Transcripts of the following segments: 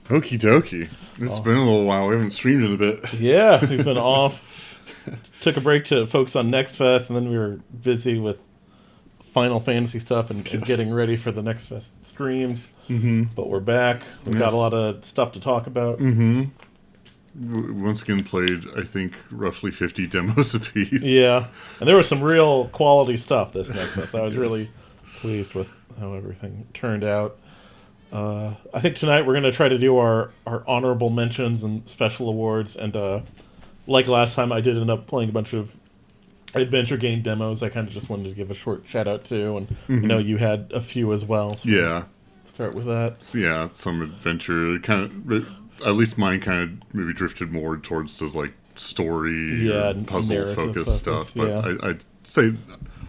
Okie dokie. It's been a little while. We haven't streamed in a bit. Yeah, we've been off. Took a break to focus on Next Fest, and then we were busy with Final Fantasy stuff and Yes. getting ready for the Next Fest streams. Mm-hmm. But we're back. We've got a lot of stuff to talk about. Mm-hmm. Once again played, I think, roughly 50 demos apiece. Yeah, and there was some real quality stuff this Next Fest. I was really pleased with how everything turned out. I think tonight we're going to try to do our honorable mentions and special awards. And like last time, I did end up playing a bunch of adventure game demos. I kind of just wanted to give a short shout out to. And I know you had a few as well. So Yeah. start with that. So yeah, some adventure. At least mine kind of maybe drifted more towards the like story, puzzle narrative focused stuff. But yeah.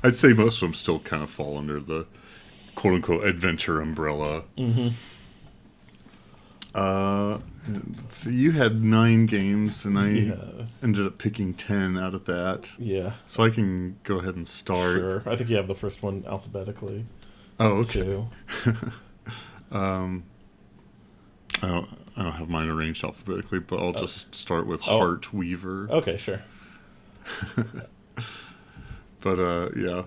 I'd say most of them still kind of fall under the quote unquote adventure umbrella. Mm-hmm. Let's see, you had 9 games, and I ended up picking 10 out of that. Yeah. So I can go ahead and start. Sure. I think you have the first one alphabetically. Oh, okay. Too. I don't have mine arranged alphabetically, but I'll just start with Heart Weaver. Okay, sure. But yeah,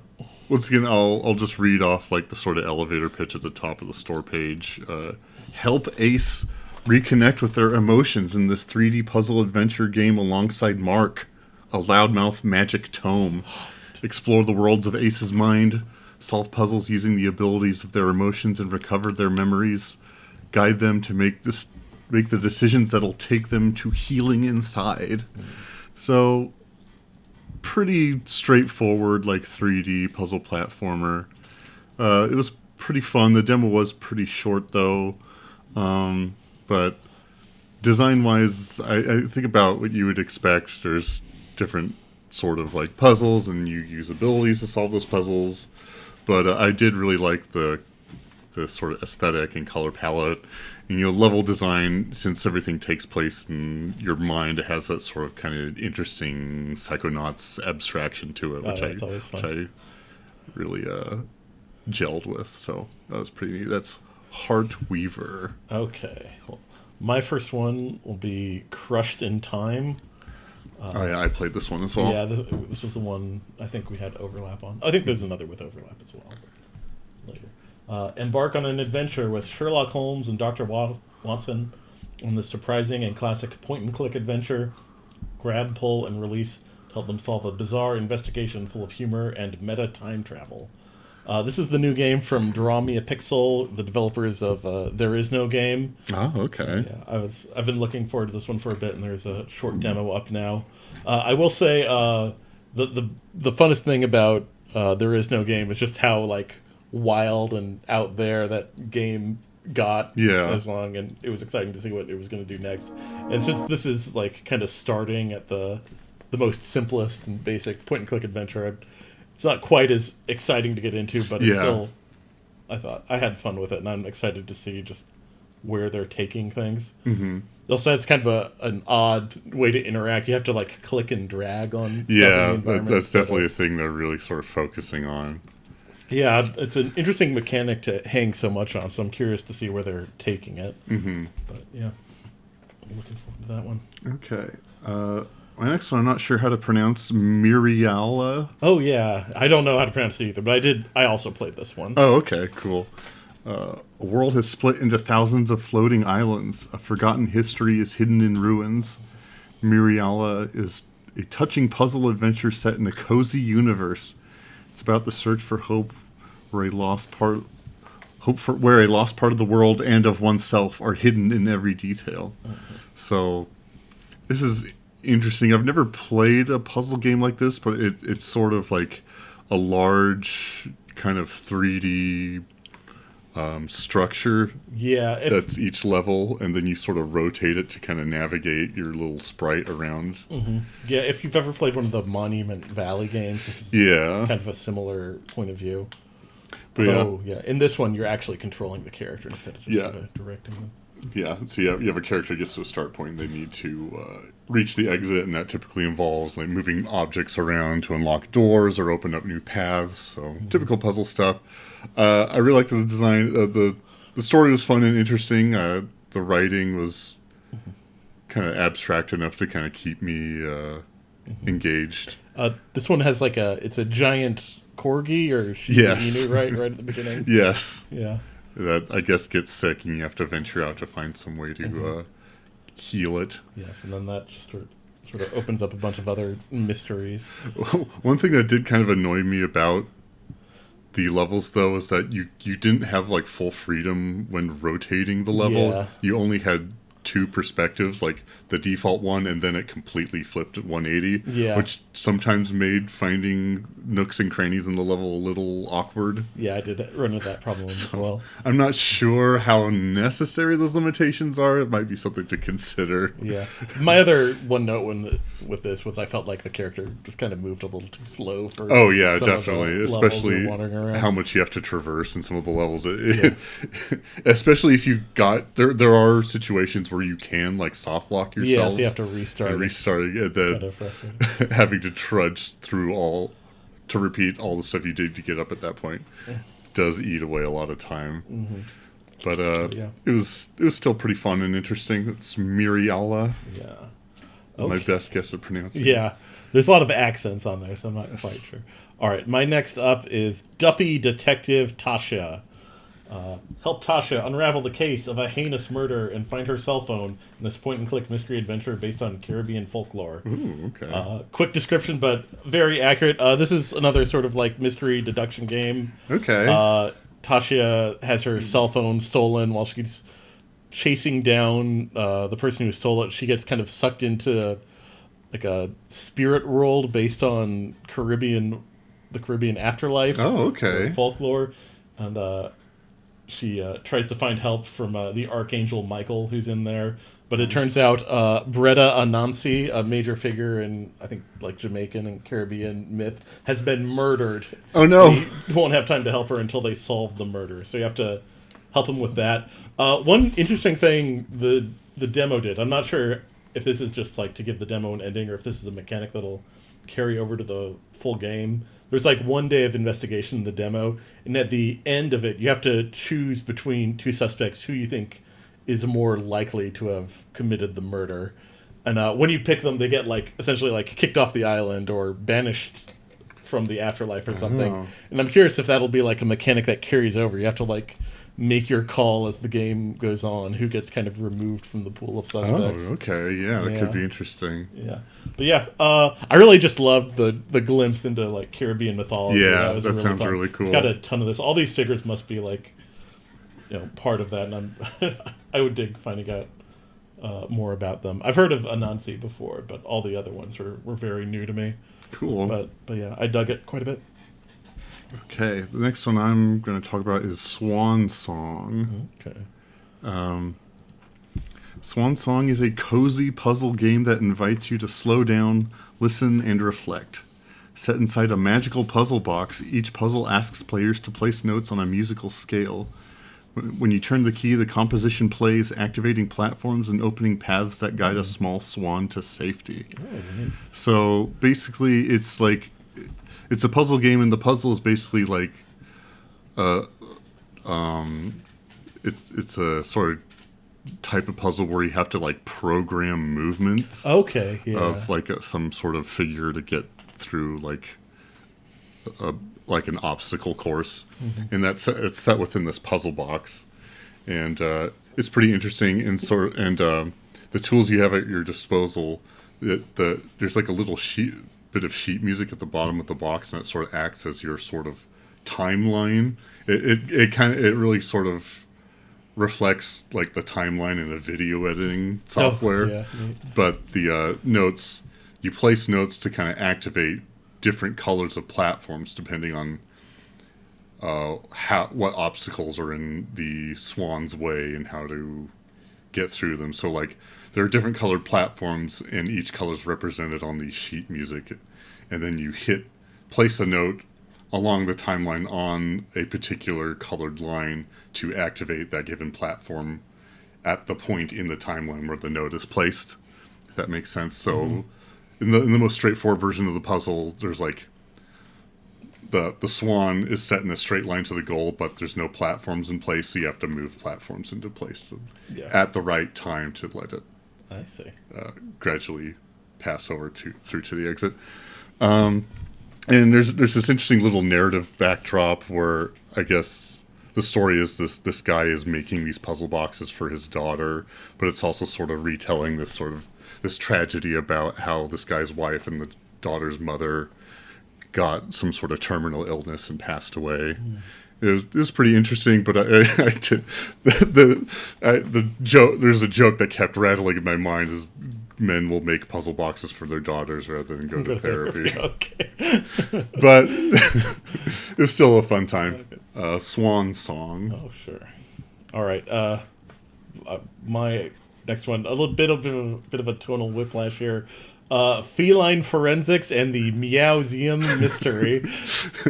once again, I'll just read off like the sort of elevator pitch at the top of the store page. Help Ace reconnect with their emotions in this 3D puzzle adventure game alongside Mark, a loudmouth magic tome. Explore the worlds of Ace's mind, solve puzzles using the abilities of their emotions, and recover their memories. Guide them to make the decisions that'll take them to healing inside. So, pretty straightforward, like 3D puzzle platformer. It was pretty fun. The demo was pretty short, though. But design-wise, I think about what you would expect. There's different sort of like puzzles, and you use abilities to solve those puzzles. But I did really like the sort of aesthetic and color palette. And, level design, since everything takes place in your mind, it has that sort of kind of interesting Psychonauts abstraction to it, which I really gelled with. So that was pretty neat. That's Heart Weaver. Okay. Cool. My first one will be Crushed in Time. Oh yeah, I played this one as well. Yeah, this was the one I think we had overlap on. I think there's another with overlap as well. Later. Embark on an adventure with Sherlock Holmes and Dr. Watson on this surprising and classic point-and-click adventure. Grab, pull, and release to help them solve a bizarre investigation full of humor and meta time travel. This is the new game from Draw Me a Pixel, the developers of There Is No Game. Oh, okay. So, yeah, I've been looking forward to this one for a bit, and there's a short demo up now. I will say the funnest thing about There Is No Game is just how like wild and out there that game got. Yeah. As long, and it was exciting to see what it was going to do next. And since this is like kind of starting at the most simplest and basic point and click adventure, it's not quite as exciting to get into, but it's still, I thought I had fun with it, and I'm excited to see just where they're taking things. Mm-hmm. It also has kind of an odd way to interact. You have to like click and drag on stuff in the Yeah, environment. that's definitely a thing they're really sort of focusing on. Yeah, it's an interesting mechanic to hang so much on, so I'm curious to see where they're taking it. Mm-hmm. But yeah, I'm looking forward to that one. Okay. My next one, I'm not sure how to pronounce Miriala. Oh yeah, I don't know how to pronounce it either, but I also played this one. Oh, okay, cool. A world has split into thousands of floating islands. A forgotten history is hidden in ruins. Miriala is a touching puzzle adventure set in a cozy universe. It's about the search for hope, where a lost part of the world and of oneself are hidden in every detail. Mm-hmm. So, this is interesting. I've never played a puzzle game like this, but it's sort of like a large kind of 3D structure. Yeah, that's each level, and then you sort of rotate it to kind of navigate your little sprite around. Mm-hmm. Yeah, if you've ever played one of the Monument Valley games, this is kind of a similar point of view. But in this one, you're actually controlling the character instead of just directing them. Yeah, so you have a character who gets to a start point, they need to reach the exit, and that typically involves like moving objects around to unlock doors or open up new paths, so typical puzzle stuff. I really liked the design. The story was fun and interesting. the writing was kind of abstract enough to kind of keep me engaged. This one has like it's a giant corgi or Shiba Yes. Inu, right at the beginning. Yes. Yeah. That, I guess, gets sick and you have to venture out to find some way to heal it. Yes, and then that just sort of opens up a bunch of other mysteries. One thing that did kind of annoy me about the levels, though, is that you didn't have like full freedom when rotating the level. Yeah. You only had two perspectives, like the default one, and then it completely flipped at 180. Yeah. Which sometimes made finding nooks and crannies in the level a little awkward. Yeah, I did run into that problem as well. I'm not sure how necessary those limitations are. It might be something to consider. Yeah. My other one note with this was I felt like the character just kind of moved a little too slow for. Oh yeah, some of the definitely. levels Especially we're wandering around. how much you have to traverse in some of the levels. Especially if you got there are situations where you can like soft lock yourself. Yeah, so you have to restart. And restart it, and then Kind of frustrating. having to trudge through to repeat all the stuff you did to get up at that point does eat away a lot of time. Mm-hmm. But Yeah. it was still pretty fun and interesting. It's Miriala. Yeah. My Okay. best guess at pronouncing it. Yeah. There's a lot of accents on there, so I'm not quite sure. All right, my next up is Duppy Detective Tasha. Help Tasha unravel the case of a heinous murder and find her cell phone in this point-and-click mystery adventure based on Caribbean folklore. Ooh, okay. Quick description, but very accurate. This is another sort of like mystery deduction game. Okay. Tasha has her cell phone stolen while she's chasing down the person who stole it. She gets kind of sucked into like a spirit world based on the Caribbean afterlife. Oh, okay. Or folklore, and she tries to find help from the Archangel Michael, who's in there. But it turns out Breda Anansi, a major figure in, I think, like Jamaican and Caribbean myth, has been murdered. Oh, no. He won't have time to help her until they solve the murder. So you have to help him with that. One interesting thing the demo did, I'm not sure if this is just like to give the demo an ending or if this is a mechanic that'll carry over to the full game. There's like 1 day of investigation in the demo, and at the end of it, you have to choose between two suspects who you think is more likely to have committed the murder. And when you pick them, they get like essentially like kicked off the island or banished from the afterlife or something. Oh. And I'm curious if that'll be like a mechanic that carries over. You have to like make your call as the game goes on, who gets kind of removed from the pool of suspects. Oh, okay. Yeah, that Yeah. could be interesting. Yeah, but yeah, I really just loved the glimpse into like Caribbean mythology. Yeah, was that sounds fun. really cool. It's got a ton of this. All these figures must be like, part of that, and I would dig finding out more about them. I've heard of Anansi before, but all the other ones were very new to me. Cool. But yeah, I dug it quite a bit. Okay, the next one I'm going to talk about is Swan Song. Okay. Swan Song is a cozy puzzle game that invites you to slow down, listen, and reflect. Set inside a magical puzzle box, each puzzle asks players to place notes on a musical scale. When you turn the key, the composition plays, activating platforms and opening paths that guide a small swan to safety. So basically, it's a puzzle game, and the puzzle is basically like, it's a sort of type of puzzle where you have to like program movements Okay. Yeah. of like some sort of figure to get through like an obstacle course, and it's set within this puzzle box, and it's pretty interesting. And the tools you have at your disposal, there's like a little bit of sheet music at the bottom of the box, and it sort of acts as your sort of timeline. It really sort of reflects like the timeline in a video editing software. Oh, yeah. But the notes, you place notes to kind of activate different colors of platforms depending on what obstacles are in the swan's way and how to get through them. So like there are different colored platforms, and each color is represented on the sheet music, and then you place a note along the timeline on a particular colored line to activate that given platform at the point in the timeline where the note is placed, if that makes sense. So in the most straightforward version of the puzzle, there's like the swan is set in a straight line to the goal, but there's no platforms in place, so you have to move platforms into place at the right time to let it I see. gradually pass over through to the exit. And there's this interesting little narrative backdrop where I guess the story is this guy is making these puzzle boxes for his daughter, but it's also sort of retelling this tragedy about how this guy's wife and the daughter's mother got some sort of terminal illness and passed away. It was pretty interesting, but I did the joke. There's a joke that kept rattling in my mind: is men will make puzzle boxes for their daughters rather than go to therapy. Okay. But it's still a fun time. Swan Song. Oh, sure. All right. My next one, a little bit of a tonal whiplash here. Feline Forensics and the Meowseum Mystery.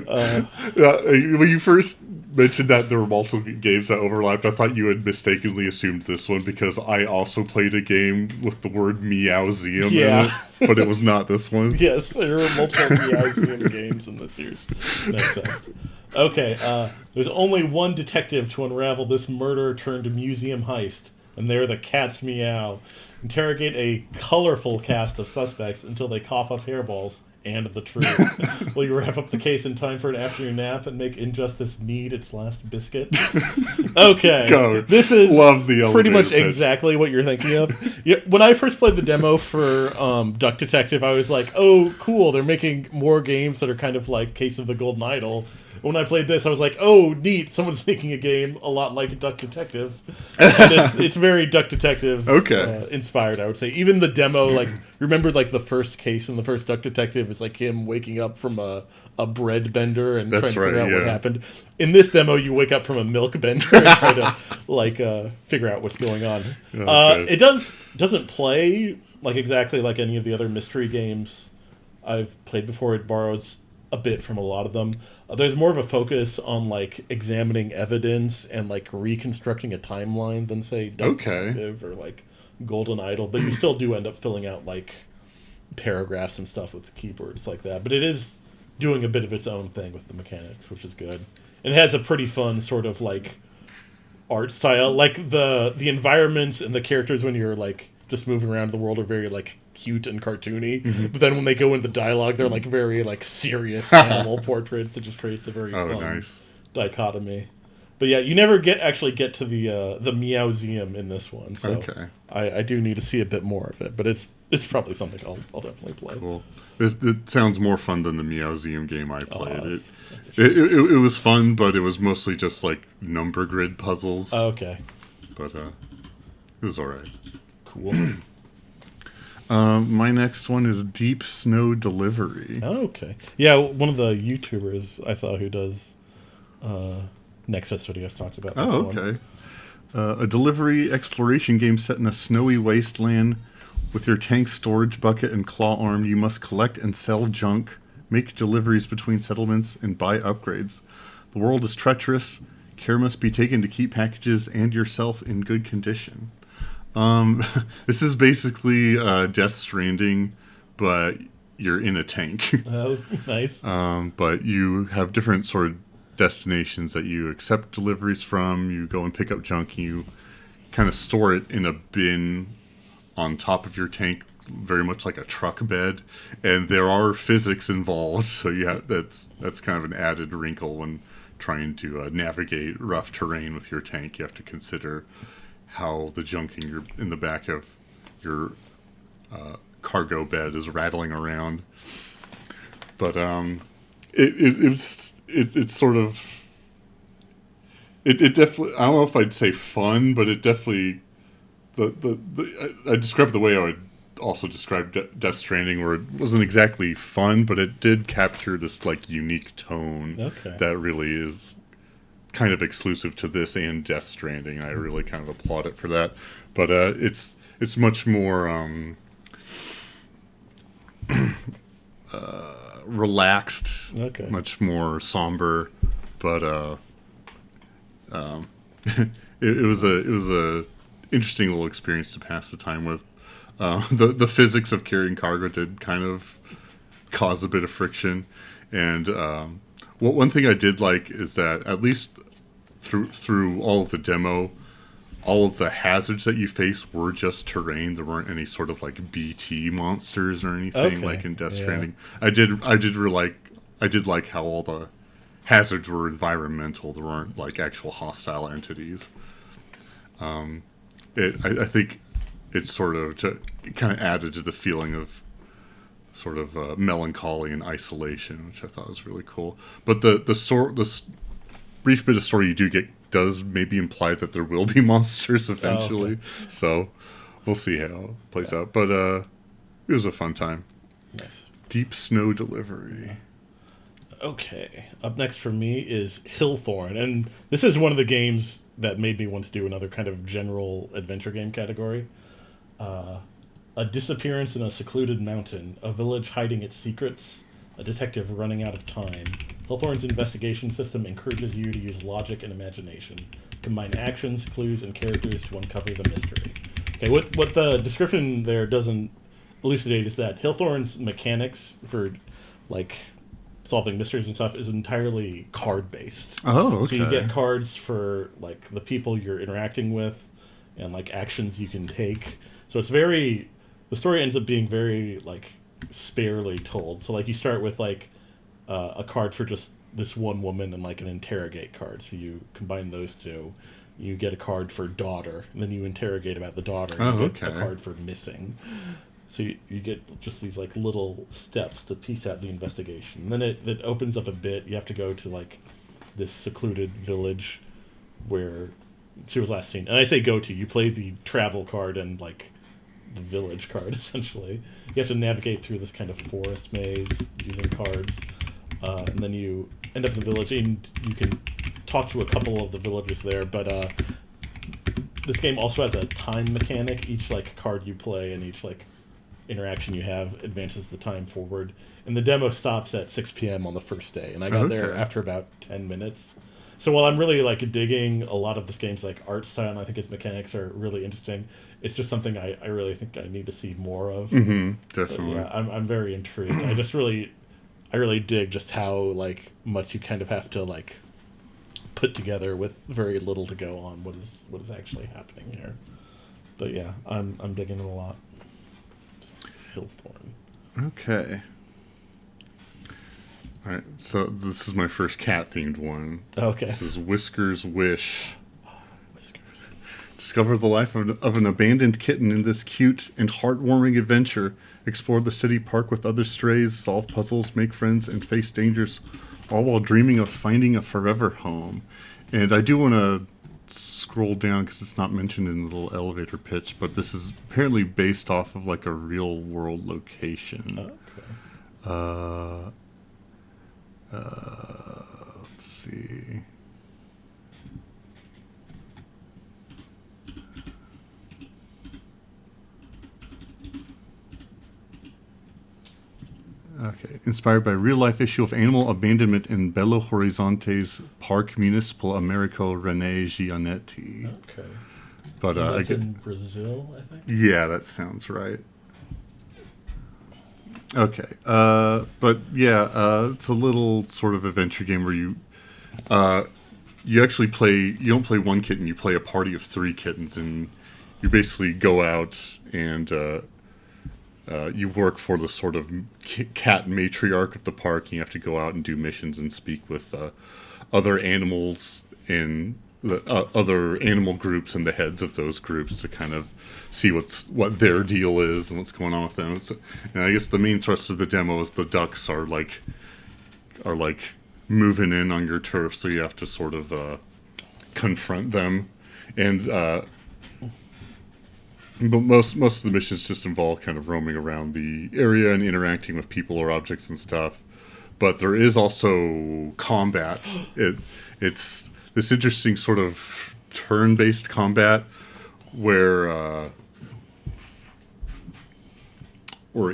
When you first mentioned that there were multiple games that overlapped, I thought you had mistakenly assumed this one because I also played a game with the word Meowseum in it, but it was not this one. Yes, there are multiple Meowseum games in this year's Next Fest. Okay, there's only one detective to unravel this murder turned museum heist, and they're the Cats Meow. Interrogate a colorful cast of suspects until they cough up hairballs and the truth. Will you wrap up the case in time for an afternoon nap and make injustice need its last biscuit? Okay. Go. This is Love the pretty much elevator pitch. exactly what you're thinking of. Yeah, when I first played the demo for Duck Detective, I was like, oh, cool, they're making more games that are kind of like Case of the Golden Idol. When I played this, I was like, oh, neat, someone's making a game a lot like Duck Detective. And it's very Duck Detective inspired, I would say. Even the demo, like, remember like the first case in the first Duck Detective is like him waking up from a bread bender and trying to figure out what happened. In this demo, you wake up from a milk bender and try to like figure out what's going on. It doesn't play like exactly like any of the other mystery games I've played before. It borrows a bit from a lot of them. There's more of a focus on like examining evidence and like reconstructing a timeline than say Duck Detective or like Golden Idol, but you still do end up filling out like paragraphs and stuff with keywords like that. But it is doing a bit of its own thing with the mechanics, which is good. And it has a pretty fun sort of like art style. Like the environments and the characters when you're like just moving around the world are very like cute and cartoony, but then when they go into dialogue, they're like very like serious animal portraits. It just creates a very fun dichotomy. But yeah, you never actually get to the Meowseum in this one, so I do need to see a bit more of it. But it's probably something I'll definitely play. Cool. It sounds more fun than the Meowseum game I played. It was fun, but it was mostly just like number grid puzzles. Okay, but it was all right. Cool. My next one is Deep Snow Delivery. Oh, okay. Yeah, one of the YouTubers I saw who does Next Fest Studios talked about this one. A delivery exploration game set in a snowy wasteland. With your tank, storage bucket, and claw arm, you must collect and sell junk, make deliveries between settlements, and buy upgrades. The world is treacherous. Care must be taken to keep packages and yourself in good condition. This is basically Death Stranding, but you're in a tank. Oh, nice. But you have different sort of destinations that you accept deliveries from. You go and pick up junk, and you kind of store it in a bin on top of your tank, very much like a truck bed. And there are physics involved, so that's kind of an added wrinkle when trying to navigate rough terrain with your tank. You have to consider how the junk in the back of your cargo bed is rattling around. But it's sort of it definitely, I don't know if I'd say fun, but it definitely I described the way I would also describe Death Stranding, where it wasn't exactly fun, but it did capture this like unique tone that really is kind of exclusive to this and Death Stranding. I really kind of applaud it for that. But it's much more relaxed, much more somber. But it was a interesting little experience to pass the time with. The physics of carrying cargo did kind of cause a bit of friction, and one thing I did like is that at least through all of the demo, all of the hazards that you faced were just terrain. There weren't any sort of like BT monsters or anything Okay, like in Death yeah. Stranding. I did like how all the hazards were environmental. There weren't like actual hostile entities. I think it sort of kind of added to the feeling of sort of melancholy and isolation, which I thought was really cool. But the brief bit of story you do get does maybe imply that there will be monsters eventually. okay. So we'll see how it plays out. But it was a fun time. Nice. Deep Snow Delivery. Okay. Up next for me is Hillthorn, and this is one of the games that made me want to do another kind of general adventure game category. A disappearance in a secluded mountain, a village hiding its secrets, a detective running out of time. Hillthorn's investigation system encourages you to use logic and imagination, combine actions, clues, and characters to uncover the mystery. Okay, what the description there doesn't elucidate is that Hillthorn's mechanics for like solving mysteries and stuff is entirely card based. Oh, So you okay. get cards for like the people you're interacting with and like actions you can take. So it's very the story ends up being very like sparely told. So like you start with like a card for just this one woman and like an interrogate card. So you combine those two. You get a card for daughter, and then you interrogate about the daughter. And Oh, you get okay. a card for missing. So you get just these like little steps to piece out the investigation. And then it opens up a bit. You have to go to like this secluded village where she was last seen. And I say go to. You play the travel card and like the village card essentially. You have to navigate through this kind of forest maze using cards, and then you end up in the village and you can talk to a couple of the villagers there. But this game also has a time mechanic. Each like card you play and each like interaction you have advances the time forward. And the demo stops at 6 p.m. on the first day, and I got there Okay. after about 10 minutes. So while I'm really like digging a lot of this game's like art style, and I think its mechanics are really interesting, it's just something I really think I need to see more of. Mm-hmm. But Definitely. yeah, I'm very intrigued. I really dig just how like much you kind of have to like put together with very little to go on what is actually happening here. But yeah, I'm digging it a lot. Hillthorn. Okay. All right. So this is my first cat-themed one. Okay. This is Whisker's Wish. Whiskers. Discover the life of an abandoned kitten in this cute and heartwarming adventure. Explore the city park with other strays, solve puzzles, make friends, and face dangers, all while dreaming of finding a forever home. And I do want to scroll down because it's not mentioned in the little elevator pitch, but this is apparently based off of like a real world location. Okay. Let's see. Okay. Inspired by a real-life issue of animal abandonment in Belo Horizonte's Parque Municipal Americo Rene Gianetti. Okay. But I That's get, in Brazil, I think. yeah, that sounds right. Okay. But yeah, it's a little sort of adventure game where you actually play. You don't play one kitten. You play a party of 3 kittens, and you basically go out and you work for the sort of cat matriarch of the park. And you have to go out and do missions and speak with other animals and the other animal groups and the heads of those groups to kind of see what their deal is and what's going on with them. And I guess the main thrust of the demo is the ducks are like moving in on your turf, so you have to sort of confront them. And but most of the missions just involve kind of roaming around the area and interacting with people or objects and stuff. But there is also combat. It's this interesting sort of turn-based combat where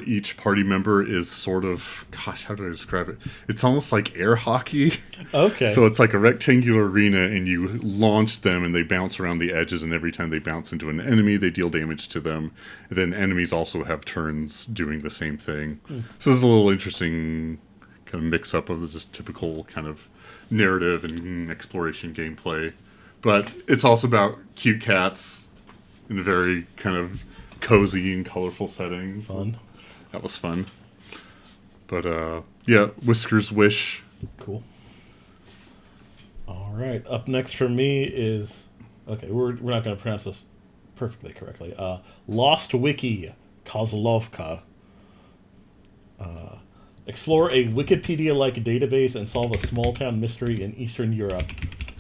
each party member is sort of, gosh, how do I describe it? It's almost like air hockey. Okay. So it's like a rectangular arena, and you launch them, and they bounce around the edges, and every time they bounce into an enemy, they deal damage to them. And then enemies also have turns doing the same thing. So this is a little interesting kind of mix up of the just typical kind of narrative and exploration gameplay. But it's also about cute cats in a very kind of cozy and colorful setting. Fun. That was fun. But yeah, Whisker's Wish. Cool. All right. Up next for me is we're not going to pronounce this perfectly correctly. Lost Wiki Kozlovka. Explore a Wikipedia-like database and solve a small-town mystery in Eastern Europe.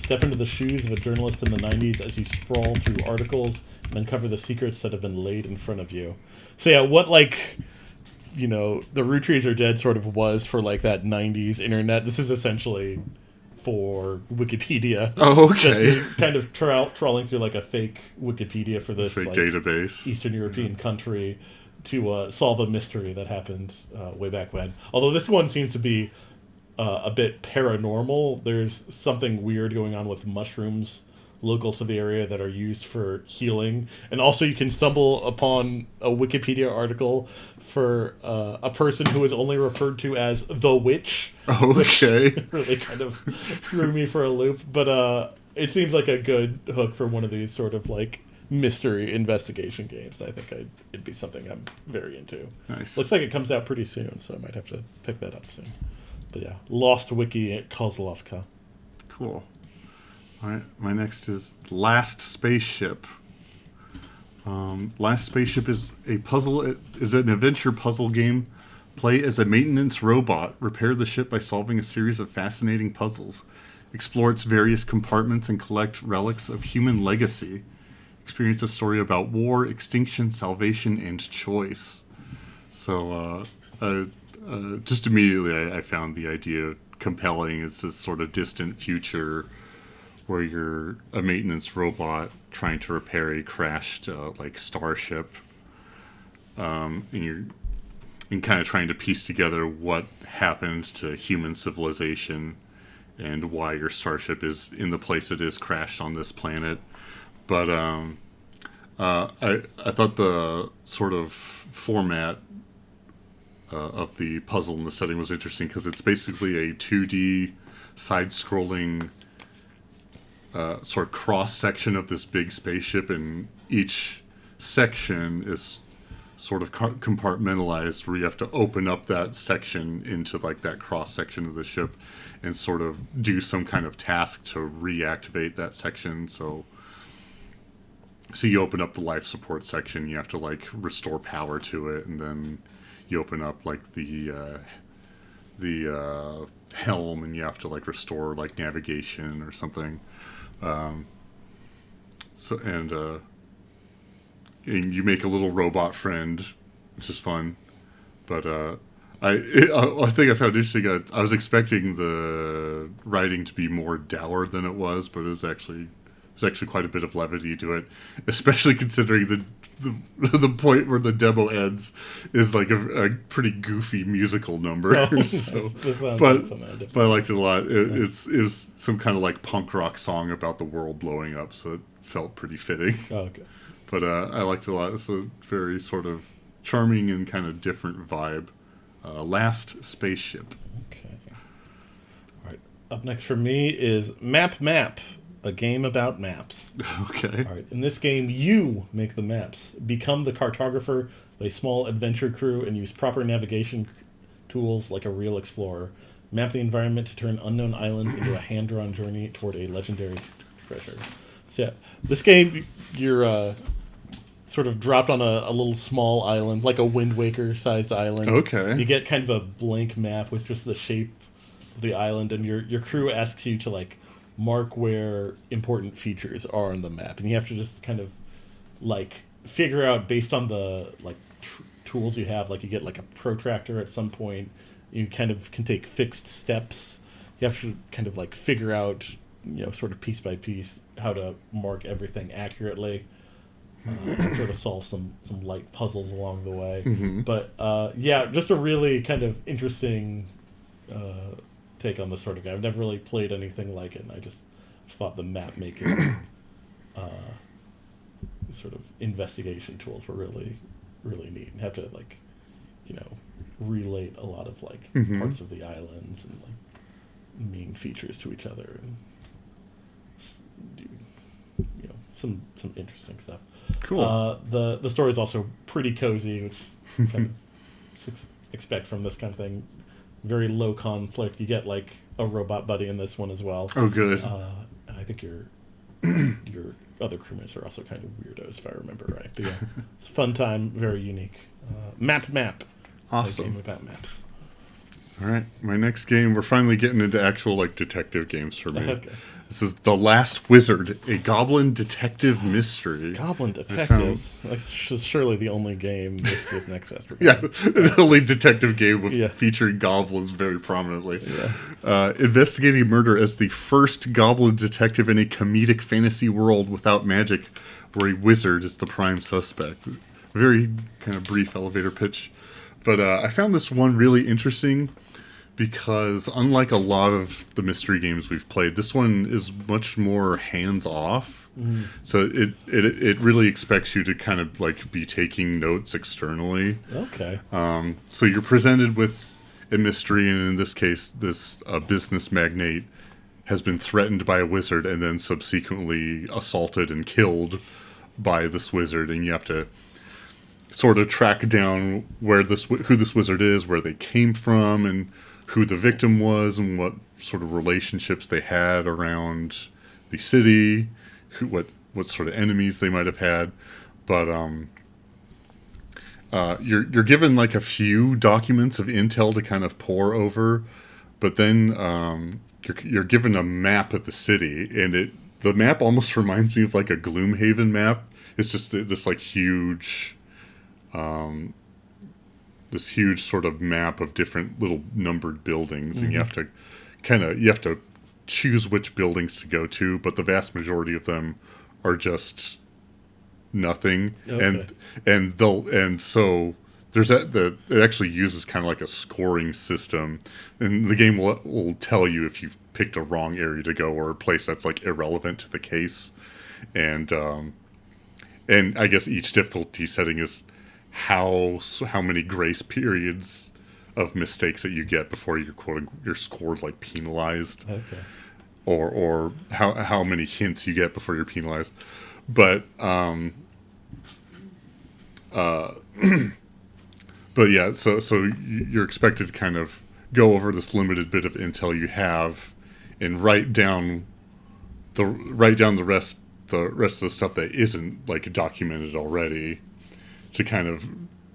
Step into the shoes of a journalist in the 90s as you sprawl through articles and uncover the secrets that have been laid in front of you. So yeah, what the Root Trees Are Dead sort of was for like that 90s internet, this is essentially for Wikipedia. Oh, okay. Just kind of trawling through like a fake Wikipedia for this Fake database. Eastern European country to solve a mystery that happened way back when. Although this one seems to be a bit paranormal. There's something weird going on with mushrooms local to the area that are used for healing. And also you can stumble upon a Wikipedia article for a person who is only referred to as the witch. Okay. Which really kind of threw me for a loop. But it seems like a good hook for one of these sort of like mystery investigation games. I think it'd be something I'm very into. Nice. Looks like it comes out pretty soon, so I might have to pick that up soon. But yeah, Lost Wiki at Kozlovka. Cool. All right, my next is Last Spaceship. Last Spaceship is an adventure puzzle game. Play as a maintenance robot. Repair the ship by solving a series of fascinating puzzles. Explore its various compartments and collect relics of human legacy. Experience a story about war, extinction, salvation, and choice. So, just immediately I found the idea compelling. It's this sort of distant future where you're a maintenance robot trying to repair a crashed starship, and you're kind of trying to piece together what happened to human civilization and why your starship is in the place it is, crashed on this planet. But I thought the sort of format of the puzzle and the setting was interesting because it's basically a 2D side-scrolling sort of cross-section of this big spaceship, and each section is sort of compartmentalized where you have to open up that section into like that cross-section of the ship and sort of do some kind of task to reactivate that section. So you open up the life support section, you have to like restore power to it, and then you open up like the helm and you have to like restore like navigation or something. And you make a little robot friend, which is fun. But I think I found interesting. I was expecting the writing to be more dour than it was, but there's actually quite a bit of levity to it, especially considering the point where the demo ends is like a pretty goofy musical number. Oh, so, but I liked it a lot. It was some kind of like punk rock song about the world blowing up, so it felt pretty fitting. Oh, okay. But I liked it a lot. It's a very sort of charming and kind of different vibe. Last Spaceship. Okay. All right. Up next for me is Map, a game about maps. Okay. All right. In this game, you make the maps. Become the cartographer of a small adventure crew and use proper navigation tools like a real explorer. Map the environment to turn unknown islands into a hand-drawn journey toward a legendary treasure. So yeah, this game, you're sort of dropped on a little small island, like a Wind Waker-sized island. Okay. You get kind of a blank map with just the shape of the island, and your crew asks you to like mark where important features are on the map, and you have to just kind of like figure out based on the like tools you have. Like you get like a protractor at some point. You kind of can take fixed steps. You have to kind of like figure out, sort of piece by piece how to mark everything accurately. And sort of solve some light puzzles along the way. Mm-hmm. But yeah, just a really kind of interesting take on this sort of game. I've never really played anything like it, and I just thought the map making sort of investigation tools were really, really neat. And have to relate a lot of like parts of the islands and like main features to each other, and do, some interesting stuff. Cool. The story is also pretty cozy, which kind of expect from this kind of thing. Very low conflict. You get like a robot buddy in this one as well. Oh, good. And I think your other crewmates are also kind of weirdos, if I remember right. But yeah, it's a fun time, very unique. Map. Awesome. A game about maps. All right, my next game. We're finally getting into actual like detective games for me. Okay. This is The Last Wizard, a goblin detective mystery. Goblin Detectives. That's surely the only game this was Next Fest. Yeah, the only detective game with Yeah. featuring goblins very prominently. Yeah. Investigating murder as the first goblin detective in a comedic fantasy world without magic, where a wizard is the prime suspect. Very kind of brief elevator pitch. But I found this one really interesting because unlike a lot of the mystery games we've played, this one is much more hands-off. So it really expects you to kind of like be taking notes externally. Okay. So you're presented with a mystery, and in this case, this business magnate has been threatened by a wizard and then subsequently assaulted and killed by this wizard, and you have to sort of track down who this wizard is, where they came from, and who the victim was, and what sort of relationships they had around the city, what sort of enemies they might have had. But you're given like a few documents of intel to kind of pore over, but then you're given a map of the city, and the map almost reminds me of like a Gloomhaven map. It's just this like huge sort of map of different little numbered buildings, and you have to choose which buildings to go to, but the vast majority of them are just nothing. Okay. And so there's it actually uses kind of like a scoring system, and the game will tell you if you've picked a wrong area to go or a place that's like irrelevant to the case. And I guess each difficulty setting is how many grace periods of mistakes that you get before your score's like penalized. Okay. Or how many hints you get before you're penalized. But but yeah, so you're expected to kind of go over this limited bit of intel you have and write down the rest of the stuff that isn't like documented already, to kind of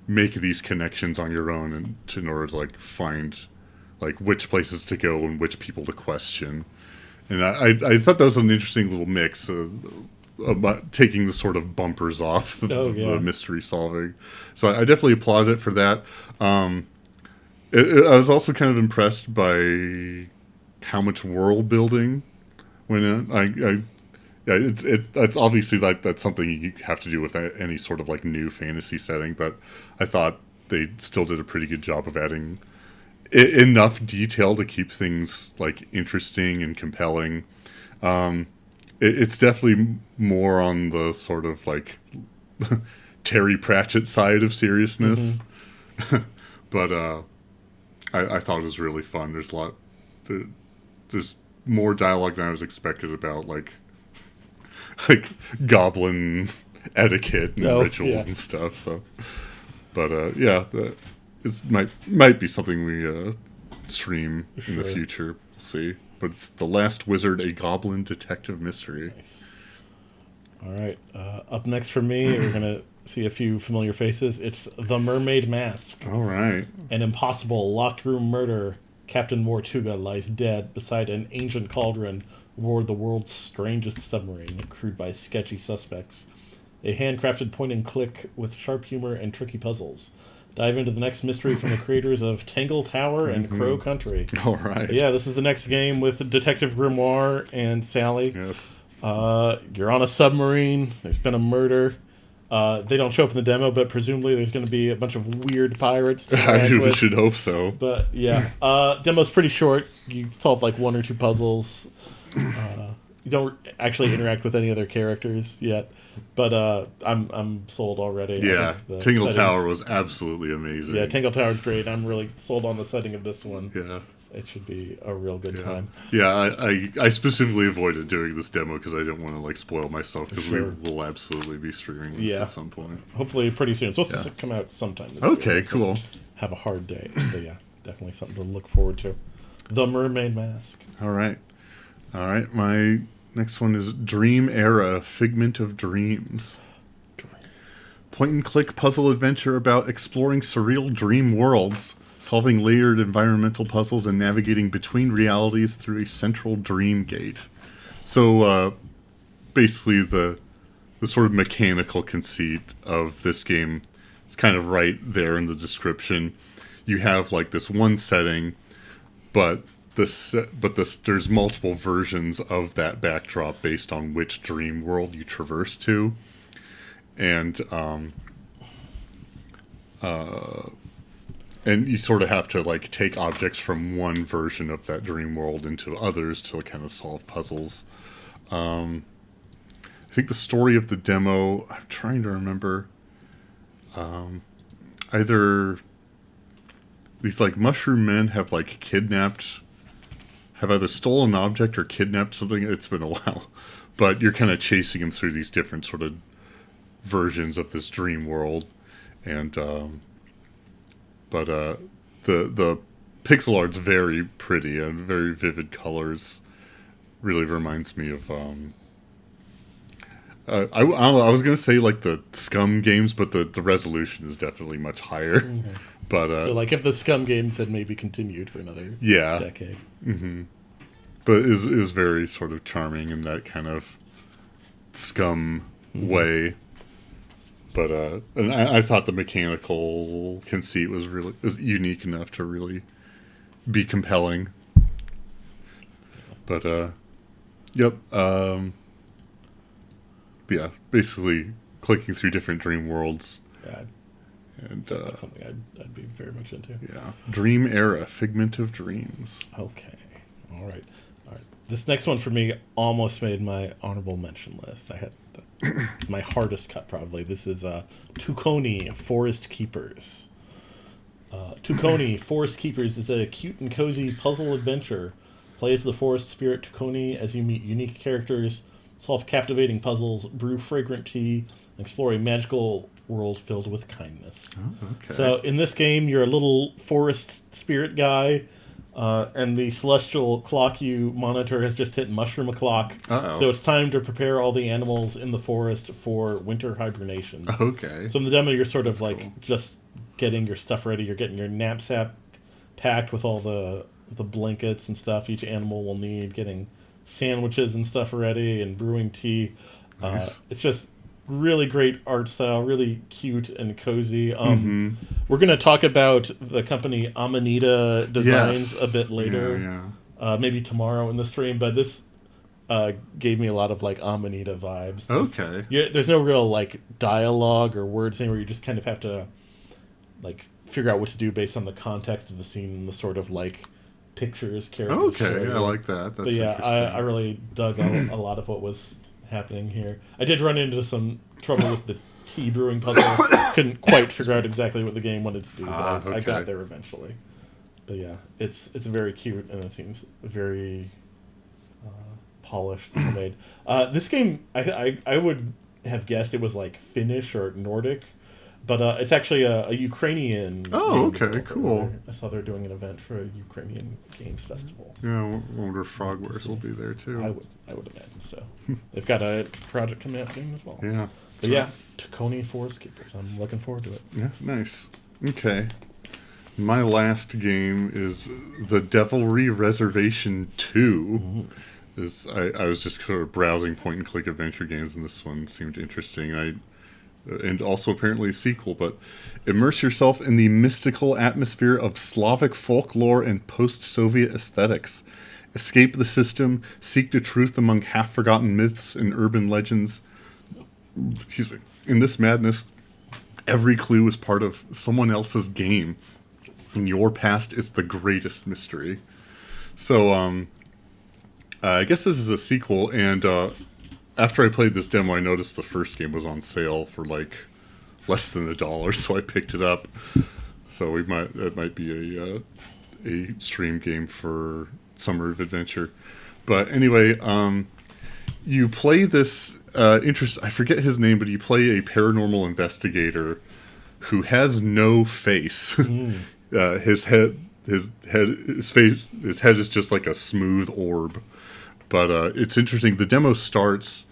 make these connections on your own, and in order to like find like which places to go and which people to question. And I thought that was an interesting little mix about taking the sort of bumpers off of the mystery solving. So I definitely applaud it for that. I was also kind of impressed by how much world building went in. It's obviously like that's something you have to do with any sort of like new fantasy setting, but I thought they still did a pretty good job of adding enough detail to keep things like interesting and compelling. It's definitely more on the sort of like Terry Pratchett side of seriousness, but I thought it was really fun. There's more dialogue than I was expected about like goblin etiquette and rituals and stuff. So, but it might be something we stream in the future. We'll see. But it's The Last Wizard, a goblin detective mystery. Nice. All right. Up next for me, we're gonna see a few familiar faces. It's The Mermaid Mask. All right. An impossible locked room murder. Captain Mortuga lies dead beside an ancient cauldron aboard the world's strangest submarine, crewed by sketchy suspects. A handcrafted point-and-click with sharp humor and tricky puzzles. Dive into the next mystery from the creators of Tangle Tower and Crow Country. All right. Yeah, this is the next game with Detective Grimoire and Sally. Yes. You're on a submarine. There's been a murder. They don't show up in the demo, but presumably there's going to be a bunch of weird pirates to interact with. should hope so. But yeah, demo's pretty short. You solve like one or two puzzles. You don't actually interact with any other characters yet, but I'm sold already. I Yeah, think the Tingle settings- Tower was absolutely amazing. Yeah, Tingle Tower's great. I'm really sold on the setting of this one. Yeah. It should be a real good time. Yeah, I specifically avoided doing this demo because I didn't want to like spoil myself because Sure. we will absolutely be streaming this Yeah. at some point. Hopefully pretty soon. It's supposed Yeah. to come out sometime this Okay, year. So cool. have a hard day. But yeah, definitely something to look forward to. The Mermaid Mask. All right. My next one is Dream Era Figment of Dreams. Point and click puzzle adventure about exploring surreal dream worlds, solving layered environmental puzzles, and navigating between realities through a central dream gate. So, basically, the sort of mechanical conceit of this game is kind of right there in the description. You have like this one setting, but there's multiple versions of that backdrop based on which dream world you traverse to, and you sort of have to like take objects from one version of that dream world into others to kind of solve puzzles. I think the story of the demo, I'm trying to remember, either these like mushroom men have like have either stolen an object or kidnapped something. It's been a while, but you're kind of chasing them through these different sort of versions of this dream world, and the pixel art's very pretty and very vivid colors. Really reminds me of I was gonna say like the Scum games, but the resolution is definitely much higher. Mm-hmm. But So like if the Scum games had maybe continued for another yeah, decade. but it was very sort of charming in that kind of Scum way. But and I thought the mechanical conceit was unique enough to really be compelling. But yep, yeah, basically clicking through different dream worlds. Yeah, And that's something I'd be very much into. yeah, Dream Era, Figment of Dreams. Okay. All right. This next one for me almost made my honorable mention list. I had my hardest cut probably. This is Tukoni Forest Keepers. Tukoni Forest Keepers is a cute and cozy puzzle adventure. Play as the forest spirit Tukoni as you meet unique characters, solve captivating puzzles, brew fragrant tea, and explore a magical world filled with kindness. Oh, okay. So in this game, you're a little forest spirit guy, and the celestial clock you monitor has just hit mushroom o'clock. Uh-oh. So it's time to prepare all the animals in the forest for winter hibernation. Okay. So in the demo, you're sort of like cool. just getting your stuff ready. You're getting your knapsack packed with all the blankets and stuff each animal will need, getting sandwiches and stuff ready, and brewing tea. Nice. It's just really great art style, really cute and cozy. We're going to talk about the company Amanita Designs Yes. a bit later, Yeah. maybe tomorrow in the stream, but this gave me a lot of like Amanita vibes. Okay. There's no real like dialogue or words anywhere. You just kind of have to like figure out what to do based on the context of the scene and the sort of like pictures characters. show Okay, you. I like that. That's But yeah, interesting. I really dug a lot of what was happening here. I did run into some trouble with the tea brewing puzzle. Couldn't quite figure out exactly what the game wanted to do, but I okay. got there eventually. But yeah, it's very cute and it seems very polished and made. This game, I would have guessed it was like Finnish or Nordic, but it's actually a Ukrainian. Oh, game okay, developer. cool. I saw they're doing an event for a Ukrainian games festival. Yeah, I wonder if Frogwares will be there too. I would imagine so. They've got a project coming out soon as well. Yeah. But yeah, Tukoni Forest Keepers. I'm looking forward to it. Yeah, nice. Okay. My last game is The Devilry Reservation 2. I was just sort of browsing point and click adventure games, and this one seemed interesting. And also apparently a sequel, but immerse yourself in the mystical atmosphere of Slavic folklore and post-Soviet aesthetics. Escape the system, seek the truth among half-forgotten myths and urban legends. Excuse me. In this madness, every clue is part of someone else's game, and your past is the greatest mystery. So, I guess this is a sequel, and after I played this demo, I noticed the first game was on sale for like less than $1, so I picked it up. So it might be a stream game for Summer of Adventure. But anyway, you play this I forget his name, but you play a paranormal investigator who has no face. His head is just like a smooth orb. But it's interesting. The demo starts,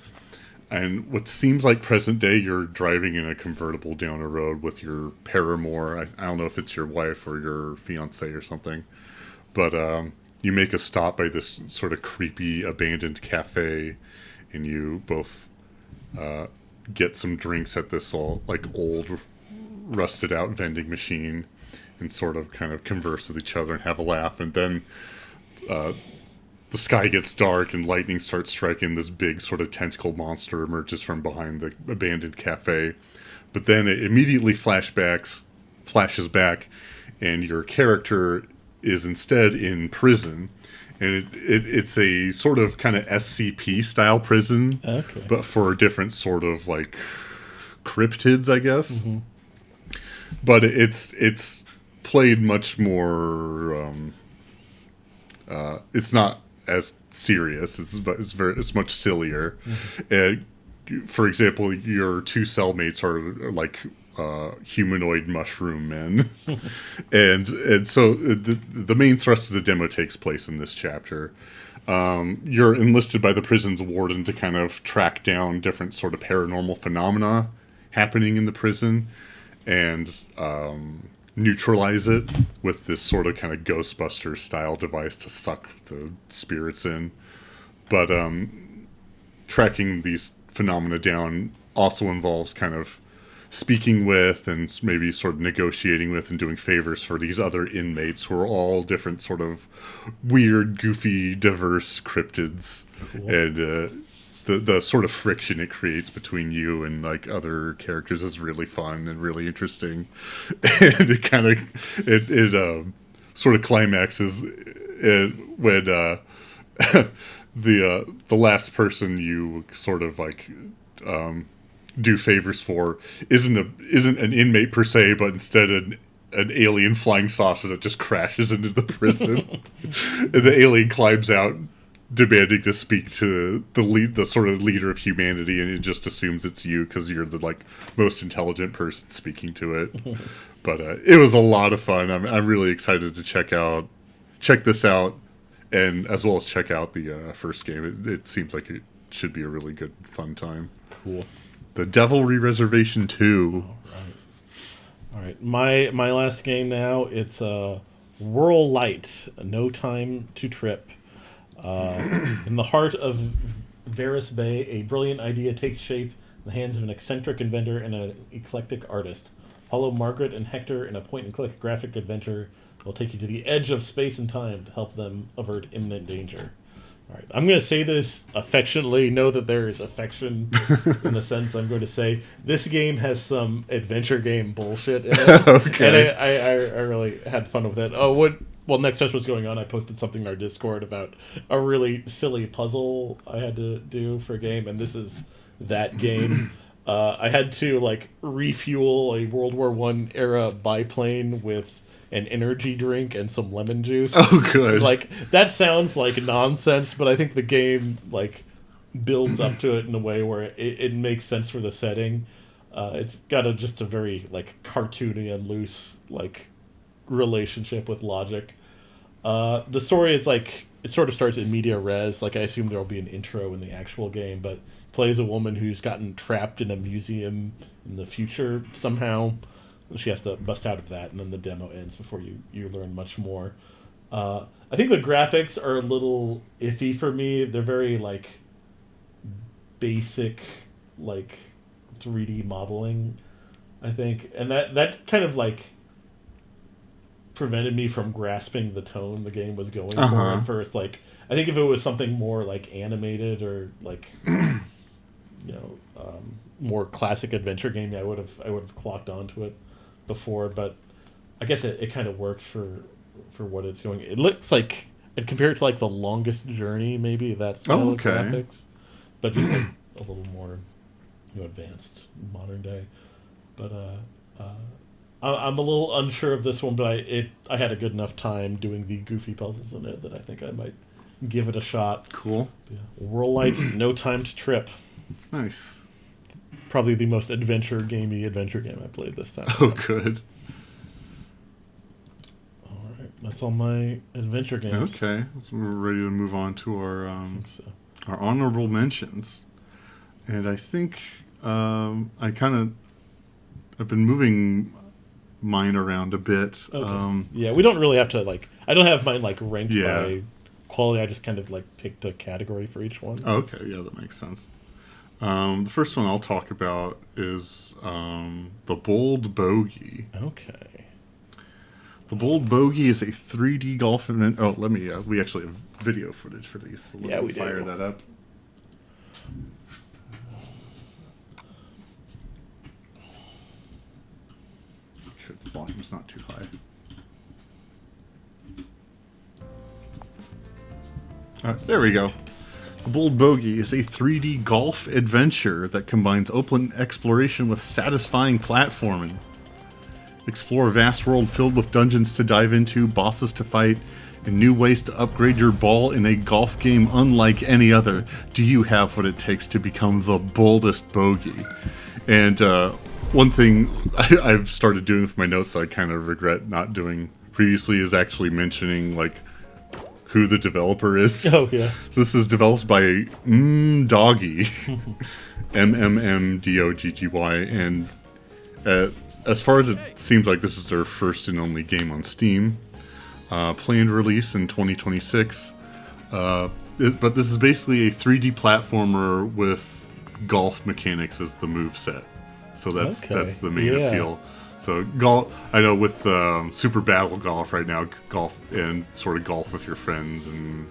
and what seems like present day, you're driving in a convertible down a road with your paramour. I don't know if it's your wife or your fiance or something. But you make a stop by this sort of creepy abandoned cafe, and you both get some drinks at this like old, rusted out vending machine, and sort of kind of converse with each other and have a laugh. And then the sky gets dark and lightning starts striking. This big sort of tentacle monster emerges from behind the abandoned cafe. But then it immediately flashes back, and your character is instead in prison. And it's a sort of kind of SCP style prison, Okay. but for a different sort of like cryptids, I guess. Mm-hmm. But it's played much more. It's not as serious. It's much sillier. For example, your two cellmates are like humanoid mushroom men, and so the main thrust of the demo takes place in this chapter. You're enlisted by the prison's warden to kind of track down different sort of paranormal phenomena happening in the prison, and neutralize it with this sort of kind of Ghostbusters style device to suck the spirits in. But tracking these phenomena down also involves kind of speaking with and maybe sort of negotiating with and doing favors for these other inmates who are all different sort of weird, goofy, diverse cryptids. Cool. And the sort of friction it creates between you and like other characters is really fun and really interesting. And it kind of it sort of climaxes when the last person you sort of like do favors for isn't an inmate per se, but instead an alien flying saucer that just crashes into the prison. And the alien climbs out, demanding to speak to the sort of leader of humanity, and it just assumes it's you because you're the like most intelligent person speaking to it. But it was a lot of fun. I'm really excited to check this out, and as well as check out the first game. It seems like it should be a really good fun time. Cool. The Devilry Reservation 2. All right. My last game now. It's Whirl Light. No Time to Trip. In the heart of Varus Bay, a brilliant idea takes shape in the hands of an eccentric inventor and an eclectic artist. Follow Margaret and Hector in a point-and-click graphic adventure that will take you to the edge of space and time to help them avert imminent danger. All right, I'm going to say this affectionately. Know that there is affection in the sense I'm going to say this game has some adventure game bullshit in it. Okay. And I really had fun with it. Well, next time was going on, I posted something in our Discord about a really silly puzzle I had to do for a game, and this is that game. I had to like refuel a World War I era biplane with an energy drink and some lemon juice. Oh, good. Like that sounds like nonsense, but I think the game like builds up to it in a way where it makes sense for the setting. It's got just a very like cartoony and loose like relationship with logic. The story is like it sort of starts in media res. Like I assume there'll be an intro in the actual game, but plays a woman who's gotten trapped in a museum in the future somehow. She has to bust out of that, and then the demo ends before you learn much more. I think the graphics are a little iffy for me. They're very like basic, like 3D modeling, I think, and that kind of like prevented me from grasping the tone the game was going for at first. Like, I think if it was something more like animated or like more classic adventure game, I would have clocked onto it before. But I guess it kind of works for what it's going. It looks like and compare it to like The Longest Journey, maybe that style of okay. graphics, but just like a little more, advanced, modern day. But I'm a little unsure of this one, but I had a good enough time doing the goofy puzzles in it that I think I might give it a shot. Cool. Yeah. World Lights, No Time to Trip. Nice. Probably the most adventure game I played this time. Oh, good. All right, that's all my adventure games. Okay, so we're ready to move on to our So, our honorable mentions, and I think I've been moving mine around a bit. okay. Yeah, we don't really have to like. I don't have mine like ranked Yeah. by quality. I just kind of like picked a category for each one. Okay, yeah, that makes sense. The first one I'll talk about is the Bold Bogey. Okay. The Bold Bogey is a 3D golf event. Oh, let me. We actually have video footage for these. So let Yeah, me we fire do. that up. Make sure the volume's not too high. There we go. The Bold Bogey is a 3D golf adventure that combines open exploration with satisfying platforming. Explore a vast world filled with dungeons to dive into, bosses to fight, and new ways to upgrade your ball in a golf game unlike any other. Do you have what it takes to become the boldest bogey? And one thing I've started doing with my notes that I kind of regret not doing previously is actually mentioning like who the developer is. Oh yeah. So this is developed by Doggy, MMMDOGGY, and as far as it seems like this is their first and only game on Steam. Planned release in 2026. But this is basically a 3D platformer with golf mechanics as the move set. So that's the main appeal. So golf, I know with Super Battle Golf right now, golf and sort of golf with your friends and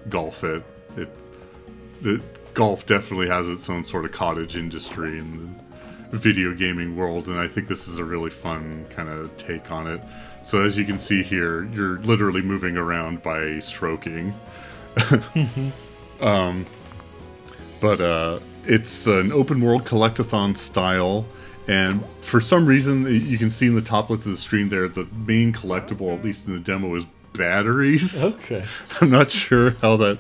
golf it. Golf definitely has its own sort of cottage industry in the video gaming world, and I think this is a really fun kind of take on it. So as you can see here, you're literally moving around by stroking. But it's an open world collectathon style, and for some reason you can see in the top left of the screen there, the main collectible, at least in the demo, is batteries. Okay. I'm not sure how that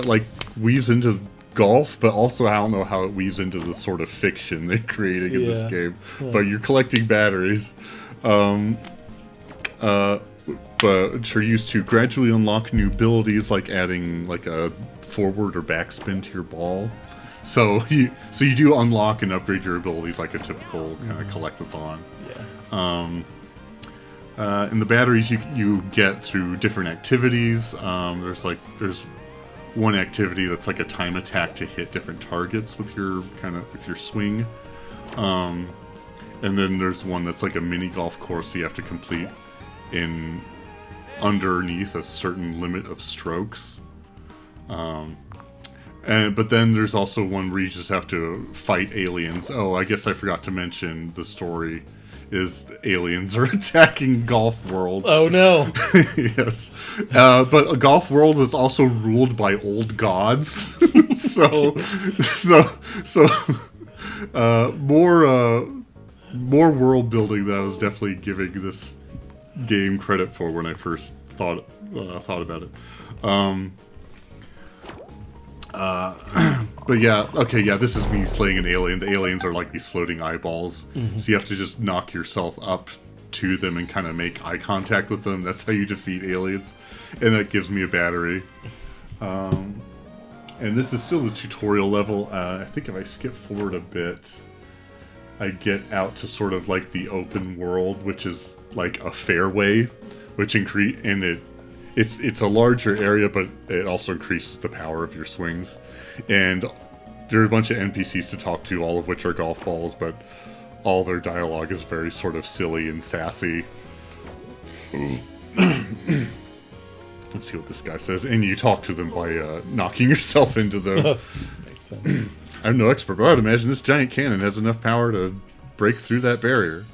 like weaves into golf, but also I don't know how it weaves into the sort of fiction they're creating in this game. But you're collecting batteries. But which are used to gradually unlock new abilities, like adding like a forward or backspin to your ball. So you do unlock and upgrade your abilities like a typical kind of collectathon. Yeah. And the batteries you get through different activities. There's one activity that's like a time attack to hit different targets with your swing. And then there's one that's like a mini golf course you have to complete in underneath a certain limit of strokes. But then there's also one where you just have to fight aliens. Oh, I guess I forgot to mention the story is the aliens are attacking Golf World. Oh no. Yes. But a Golf World is also ruled by old gods. More world building that I was definitely giving this game credit for when I first thought about it. But yeah, okay, yeah, this is me slaying an alien. The aliens are like these floating eyeballs, so you have to just knock yourself up to them and kind of make eye contact with them. That's how you defeat aliens, and that gives me a battery. And this is still the tutorial level. I think if I skip forward a bit, I get out to sort of like the open world, which is like a fairway, which it's a larger area, but it also increases the power of your swings. And there are a bunch of NPCs to talk to, all of which are golf balls, but all their dialogue is very sort of silly and sassy. Let's see what this guy says. And you talk to them by knocking yourself into them. Makes sense. I'm no expert, but I would imagine this giant cannon has enough power to break through that barrier.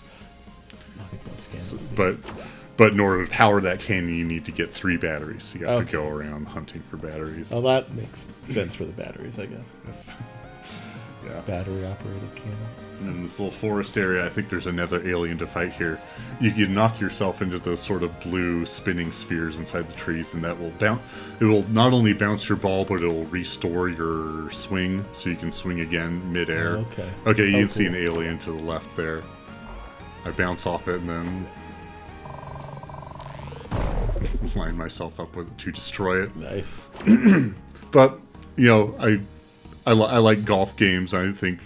I think most games do. But But in order to power that cannon, you need to get 3 batteries. So you have to Okay. go around hunting for batteries. Well, that makes sense for the batteries, I guess. That's- yeah. Battery operated cannon. And in this little forest area, I think there's another alien to fight here. You can knock yourself into those sort of blue spinning spheres inside the trees, and that will bounce. It will not only bounce your ball, but it will restore your swing, so you can swing again midair. Okay. Okay, you Oh, can see an cool. alien to the left there. I bounce off it and then line myself up with it to destroy it. Nice. But you know, I like golf games. I think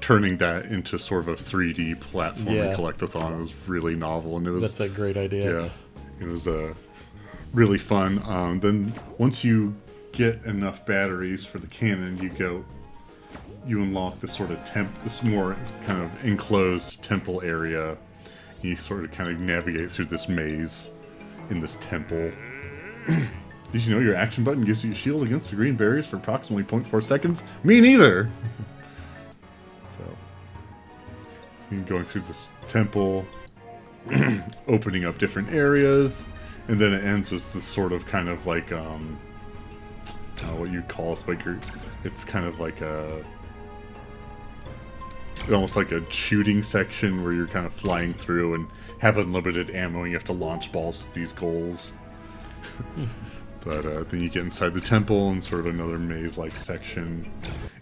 turning that into sort of a 3D platforming Yeah. collectathon was really novel, and it was That's a great idea. yeah, it was really fun. Then once you get enough batteries for the cannon, you unlock this sort of this more kind of enclosed temple area. You sort of kind of navigate through this maze in this temple. Did you know your action button gives you a shield against the green barriers for approximately 0.4 seconds? Me neither! So you're going through this temple, opening up different areas, and then it ends with this sort of kind of like, I don't know what you'd call it, like it's kind of like almost like a shooting section where you're kind of flying through and have unlimited ammo and you have to launch balls at these goals. But then you get inside the temple and sort of another maze-like section.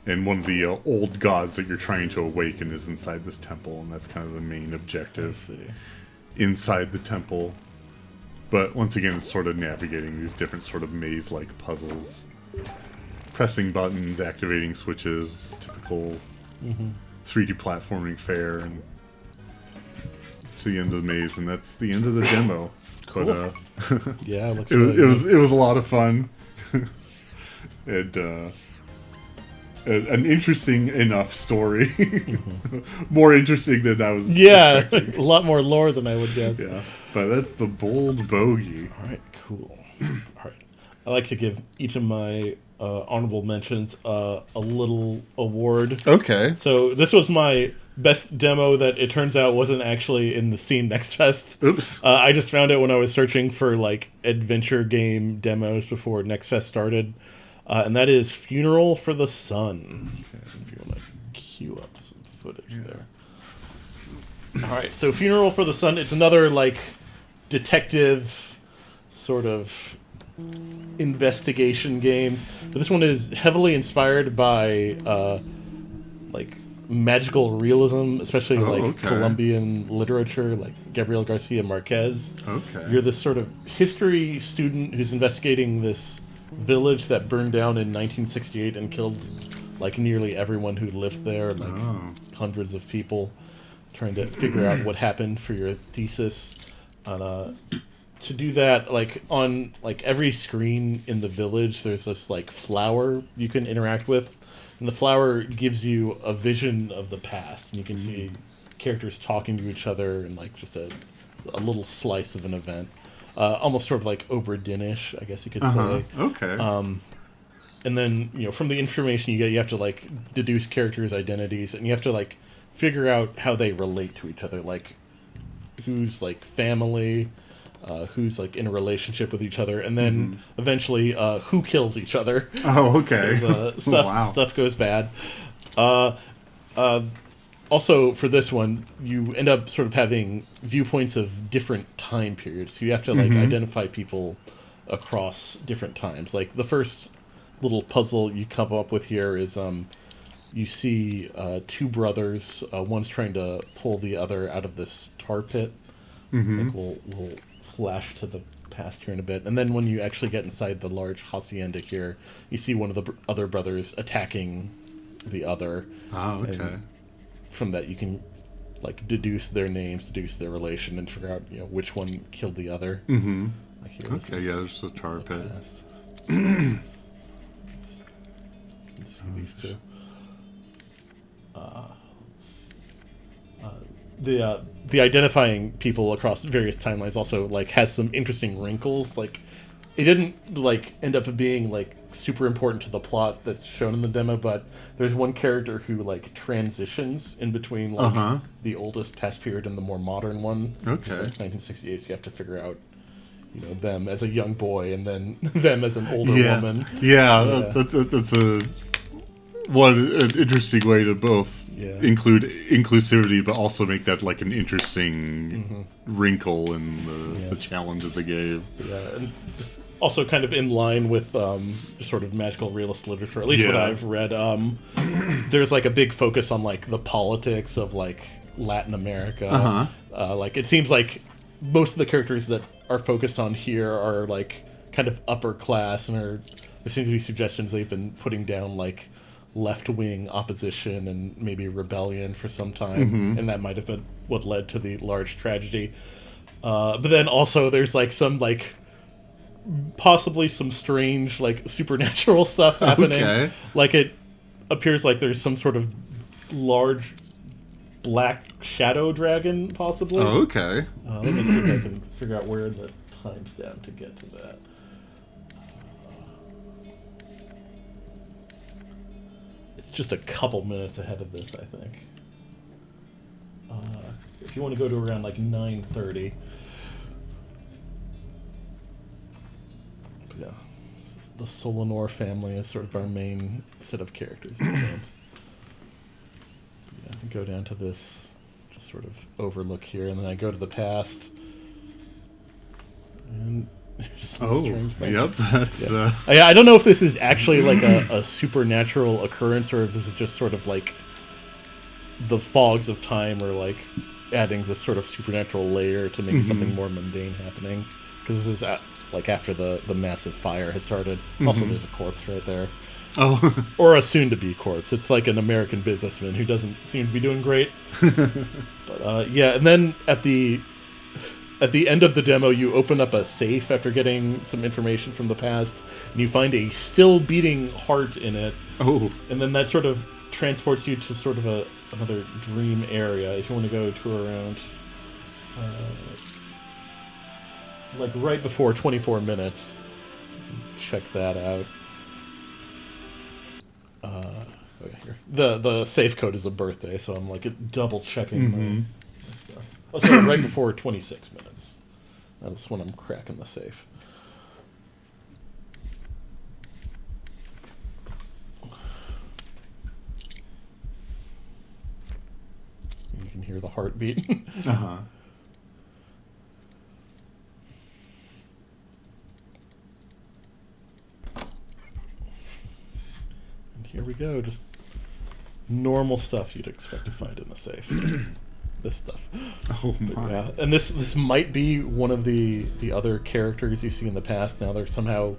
And one of the old gods that you're trying to awaken is inside this temple, and that's kind of the main I objective see. inside the temple. But once again, it's sort of navigating these different sort of maze-like puzzles. Pressing buttons, activating switches, typical 3D platforming fare, and to the end of the maze, and that's the end of the demo. Cool. But Yeah, it looks it was really it was a lot of fun, and an interesting enough story. More interesting than I was. Yeah, expecting. a lot more lore than I would guess. Yeah. But that's the Bold Bogey. All right, cool. All right, I like to give each of my honorable mentions a little award. Okay. So this was my best demo that it turns out wasn't actually in the Steam Next Fest. Oops. I just found it when I was searching for like adventure game demos before Next Fest started, and that is Funeral for the Sun. If you want to cue up some footage there. All right, so Funeral for the Sun. It's another like detective sort of investigation games, but this one is heavily inspired by like magical realism, especially like okay. Colombian literature, like Gabriel Garcia Marquez. Okay. You're this sort of history student who's investigating this village that burned down in 1968 and killed like nearly everyone who lived there, like hundreds of people, trying to figure out what happened for your thesis. And to do that, like on like every screen in the village, there's this like flower you can interact with, and the flower gives you a vision of the past, and you can see characters talking to each other and like just a little slice of an event, almost sort of like Obra Dinn-ish, I guess you could say. Okay. And then from the information you get, you have to like deduce characters' identities, and you have to like figure out how they relate to each other, like who's like family, who's like in a relationship with each other, and then eventually who kills each other. Oh, okay. Stuff goes bad. Also, for this one, you end up sort of having viewpoints of different time periods. So you have to like identify people across different times. Like the first little puzzle you come up with here is you see two brothers. One's trying to pull the other out of this tar pit. I think we'll flash to the past here in a bit. And then when you actually get inside the large hacienda here, you see one of the other brothers attacking the other. Oh, okay. And from that you can like deduce their names, deduce their relation, and figure out which one killed the other. Like here, this Okay, is yeah, there's a tar the pit. past. You can see these two. The identifying people across various timelines also like has some interesting wrinkles. Like it didn't like end up being like super important to the plot that's shown in the demo, but there's one character who like transitions in between like the oldest past period and the more modern one. Okay. It's like 1968, so you have to figure out, you know, them as a young boy and then them as an older woman. Yeah, that's an interesting way to both include inclusivity, but also make that like an interesting wrinkle in the challenge of the game. Yeah, and this also kind of in line with sort of magical realist literature, at least what I've read. There's like a big focus on like the politics of like Latin America. Like it seems like most of the characters that are focused on here are like kind of upper class, and there seems to be suggestions they've been putting down like left-wing opposition and maybe rebellion for some time, and that might have been what led to the large tragedy. But then also there's like some like possibly some strange like supernatural stuff happening. Okay. Like it appears like there's some sort of large black shadow dragon possibly. Oh, okay. Let me see if I can figure out where the timestamp to get to that. It's just a couple minutes ahead of this, I think. If you want to go to around like 9:30. Yeah, the Solanor family is sort of our main set of characters, it seems. Yeah, go down to this, just sort of overlook here, and then I go to the past. And there's some strange yep, that's... I don't know if this is actually like a supernatural occurrence, or if this is just sort of like the fogs of time, or like adding this sort of supernatural layer to make something more mundane happening. Because this is like after the massive fire has started. Also, there's a corpse right there. Oh. Or a soon-to-be corpse. It's like an American businessman who doesn't seem to be doing great. But yeah, and then at the end of the demo, you open up a safe after getting some information from the past, and you find a still beating heart in it. Oh. And then that sort of transports you to sort of another dream area. If you want to go to around, like right before 24 minutes, check that out. Okay, here. The safe code is a birthday, so I'm like double checking my stuff. Oh, sorry, right before 26 minutes. That's when I'm cracking the safe. You can hear the heartbeat. Uh-huh. Here we go, just normal stuff you'd expect to find in the safe. This stuff. Oh my. Yeah. And this might be one of the other characters you see in the past. Now they're somehow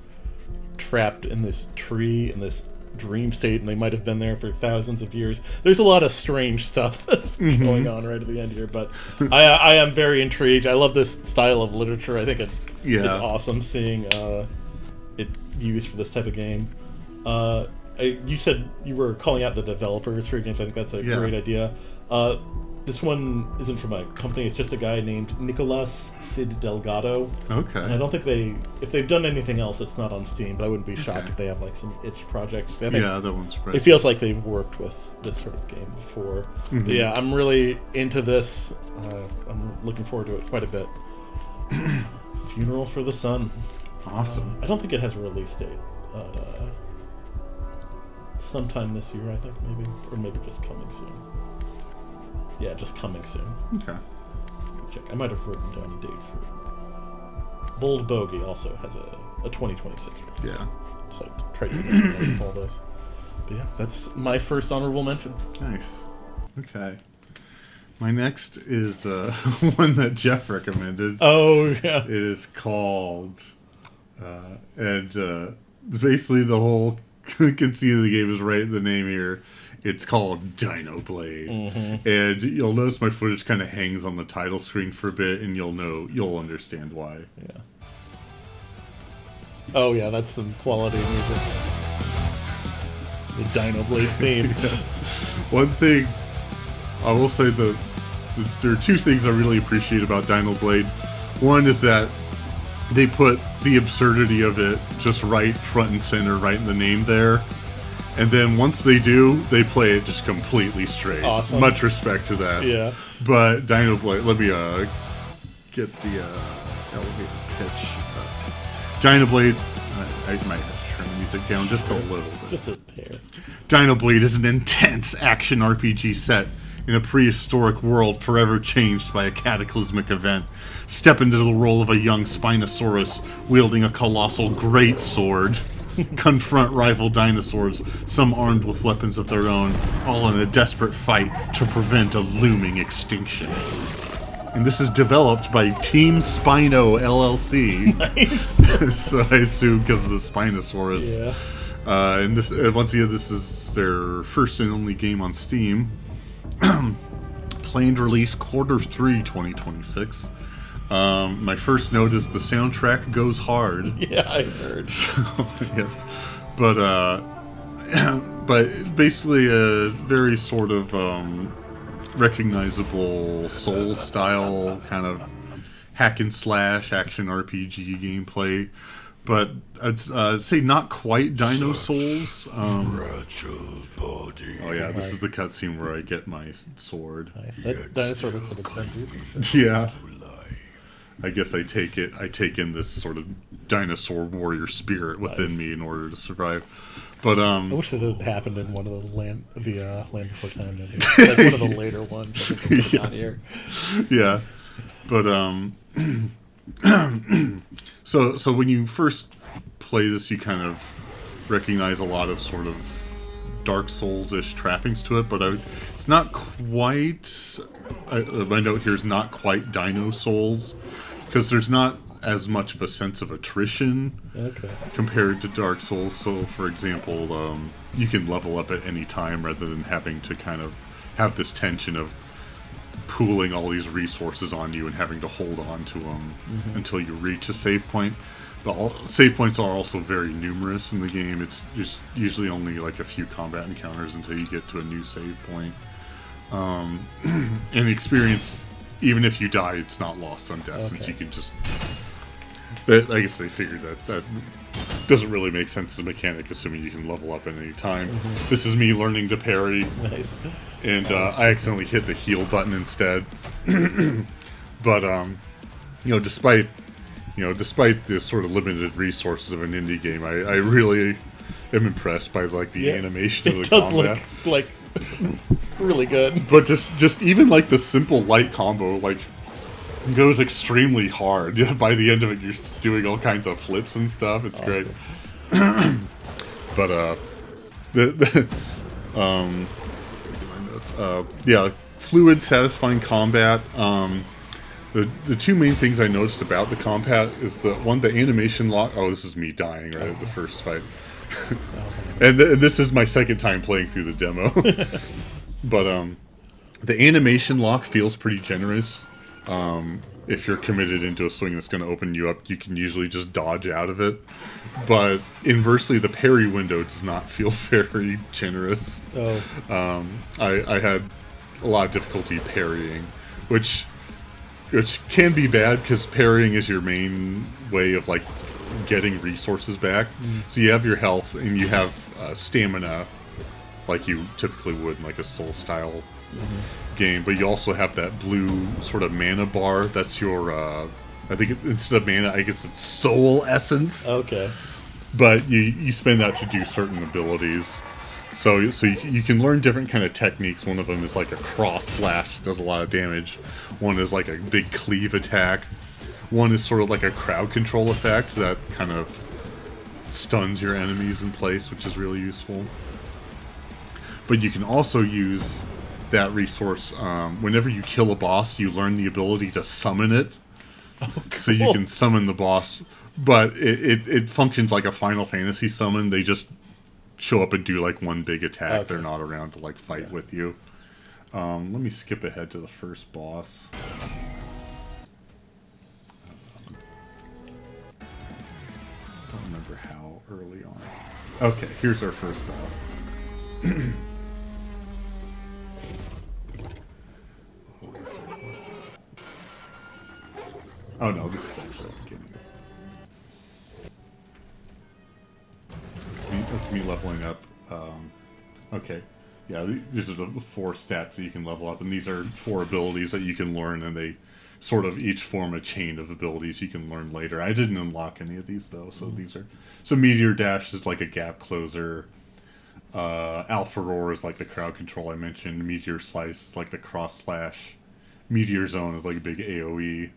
trapped in this tree, in this dream state, and they might have been there for thousands of years. There's a lot of strange stuff that's going on right at the end here, but I am very intrigued. I love this style of literature. I think it's awesome seeing it used for this type of game. You said you were calling out the developers for your games. I think that's a great idea. This one isn't from a company. It's just a guy named Nicolas Cid Delgado. Okay. And I don't think if they've done anything else, it's not on Steam, but I wouldn't be shocked if they have like some itch projects. I think that one's great. It feels like they've worked with this sort of game before. But yeah, I'm really into this. I'm looking forward to it quite a bit. Funeral for the Sun. Awesome. I don't think it has a release date. Sometime this year, I think, maybe. Or maybe just coming soon. Yeah, just coming soon. Okay. Check. I might have written down a date for Bold Bogey also has a 2026 release. Yeah. It's like try to remember all those. But yeah, that's my first honorable mention. Nice. Okay. My next is one that Jeff recommended. Oh, yeah. It is called... basically the whole conceit of the game is right in the name here. It's called Dino Blade. And you'll notice my footage kind of hangs on the title screen for a bit, and you'll understand why. Yeah. Oh yeah, that's some quality music. The Dino Blade theme. Yes. One thing I will say, there are two things I really appreciate about Dino Blade. One is that they put the absurdity of it just right front and center, right in the name there. And then once they do, they play it just completely straight. Awesome. Much respect to that. Yeah. But Dino Blade, let me get the elevator pitch. Dino Blade, I might have to turn the music down just a little bit. Just a hair. Dino Blade is an intense action RPG set in a prehistoric world forever changed by a cataclysmic event. Step into the role of a young Spinosaurus wielding a colossal great sword. Confront rival dinosaurs, some armed with weapons of their own, all in a desperate fight to prevent a looming extinction. And this is developed by Team Spino LLC. Nice. So I assume because of the Spinosaurus. Yeah. And this, once again, this is their first and only game on Steam. Planned release Q3 2026. My first note is the soundtrack goes hard. Yeah, I heard. So, yes, but basically a very sort of recognizable Souls style kind of hack and slash action RPG gameplay, but I'd say not quite Dino Souls. Oh yeah, this is the cutscene where I get my sword. Nice. That dinosaur looks like a Benji's. Yeah. I guess I take in this sort of dinosaur warrior spirit within me in order to survive. But I wish that had happened in one of the Land Before Time movies. Like one of the later ones. I think yeah. On here. Yeah. But so when you first play this, you kind of recognize a lot of sort of Dark Souls-ish trappings to it, but it's not quite. My note here is not quite Dino Souls, because there's not as much of a sense of attrition compared to Dark Souls. So, for example, you can level up at any time rather than having to kind of have this tension of pooling all these resources on you and having to hold on to them until you reach a save point. But save points are also very numerous in the game. It's just usually only like a few combat encounters until you get to a new save point. And the experience, even if you die, it's not lost on death, since you can just... I guess they figured that doesn't really make sense as a mechanic, assuming you can level up at any time. This is me learning to parry. Nice. And I accidentally hit the heal button instead. But, despite the sort of limited resources of an indie game, I really am impressed by like the animation of the combat. It does look like really good. But just even like the simple light combo like goes extremely hard. By the end of it, you're just doing all kinds of flips and stuff. It's great. But fluid, satisfying combat. The two main things I noticed about the combat is the animation lock. Oh, this is me dying right at the first fight. And this is my second time playing through the demo. But the animation lock feels pretty generous. If you're committed into a swing that's going to open you up, you can usually just dodge out of it. But inversely, the parry window does not feel very generous. I had a lot of difficulty parrying, which can be bad because parrying is your main way of like getting resources back. So you have your health and you have stamina, like you typically would in like a soul style game, but you also have that blue sort of mana bar. That's your I think instead of mana, I guess it's soul essence. Okay. But you spend that to do certain abilities. So you can learn different kind of techniques. One of them is like a cross slash, does a lot of damage. One is like a big cleave attack. One is sort of like a crowd control effect that kind of stuns your enemies in place, which is really useful. But you can also use that resource whenever you kill a boss. You learn the ability to summon it. Oh, cool. So you can summon the boss, but it functions like a Final Fantasy summon. They just show up and do like one big attack. They're not around to like fight with you. Let me skip ahead to the first boss. Don't remember how early on. Okay, here's our first boss. Oh no, this is actually the beginning. to me leveling up. Okay. Yeah, these are the 4 stats that you can level up, and these are 4 abilities that you can learn, and they sort of each form a chain of abilities you can learn later. I didn't unlock any of these, though, so these are... So Meteor Dash is like a gap closer. Alpha Roar is like the crowd control I mentioned. Meteor Slice is like the cross slash. Meteor Zone is like a big AoE.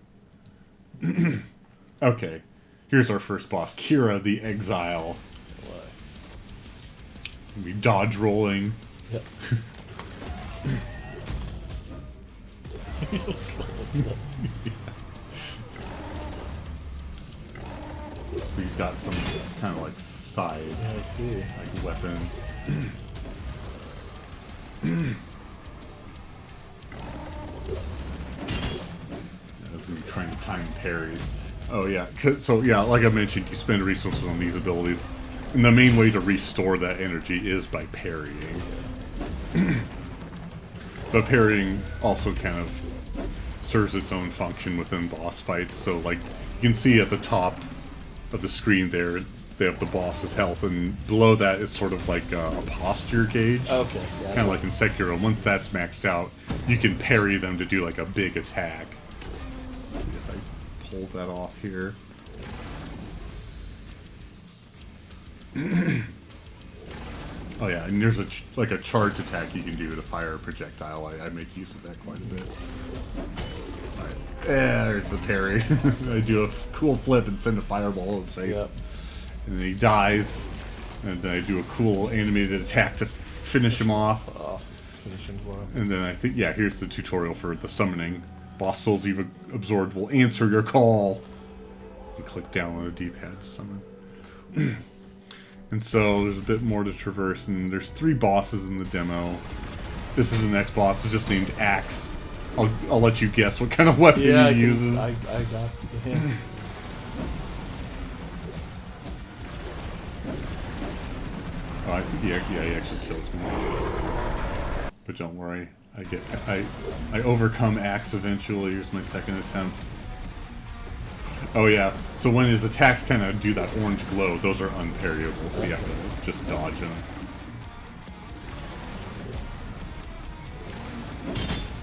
Okay, here's our first boss, Kira the Exile. We dodge rolling. Yep. He's got some kind of like side Yeah, I see. like weapon. I was gonna be trying to time parries. Oh yeah, so yeah, like I mentioned, you spend resources on these abilities, and the main way to restore that energy is by parrying. But parrying also kind of serves its own function within boss fights. So like you can see at the top of the screen there, they have the boss's health, and below that is sort of like a posture gauge. Okay. Yeah, Kind of like in Sekiro. Once that's maxed out, you can parry them to do like a big attack. Let's see if I pull that off here. Oh yeah, and there's like a charge attack you can do to fire a projectile. I make use of that quite a bit. Alright, there's the parry. I do a cool flip and send a fireball in his face. Yep. And then he dies. And then I do a cool animated attack to finish him off. Awesome. Finishing blow. And then I think, yeah, here's the tutorial for the summoning. Boss souls you've absorbed will answer your call. You click down on the D-pad to summon. And so there's a bit more to traverse, and there's 3 bosses in the demo. This is the next boss. It's just named Axe. I'll let you guess what kind of weapon he uses. I got the hint. Oh, I think he actually kills me. But don't worry, I overcome Axe eventually. Here's my second attempt. Oh yeah, so when his attacks kind of do that orange glow, those are unparryable, so you have to just dodge them.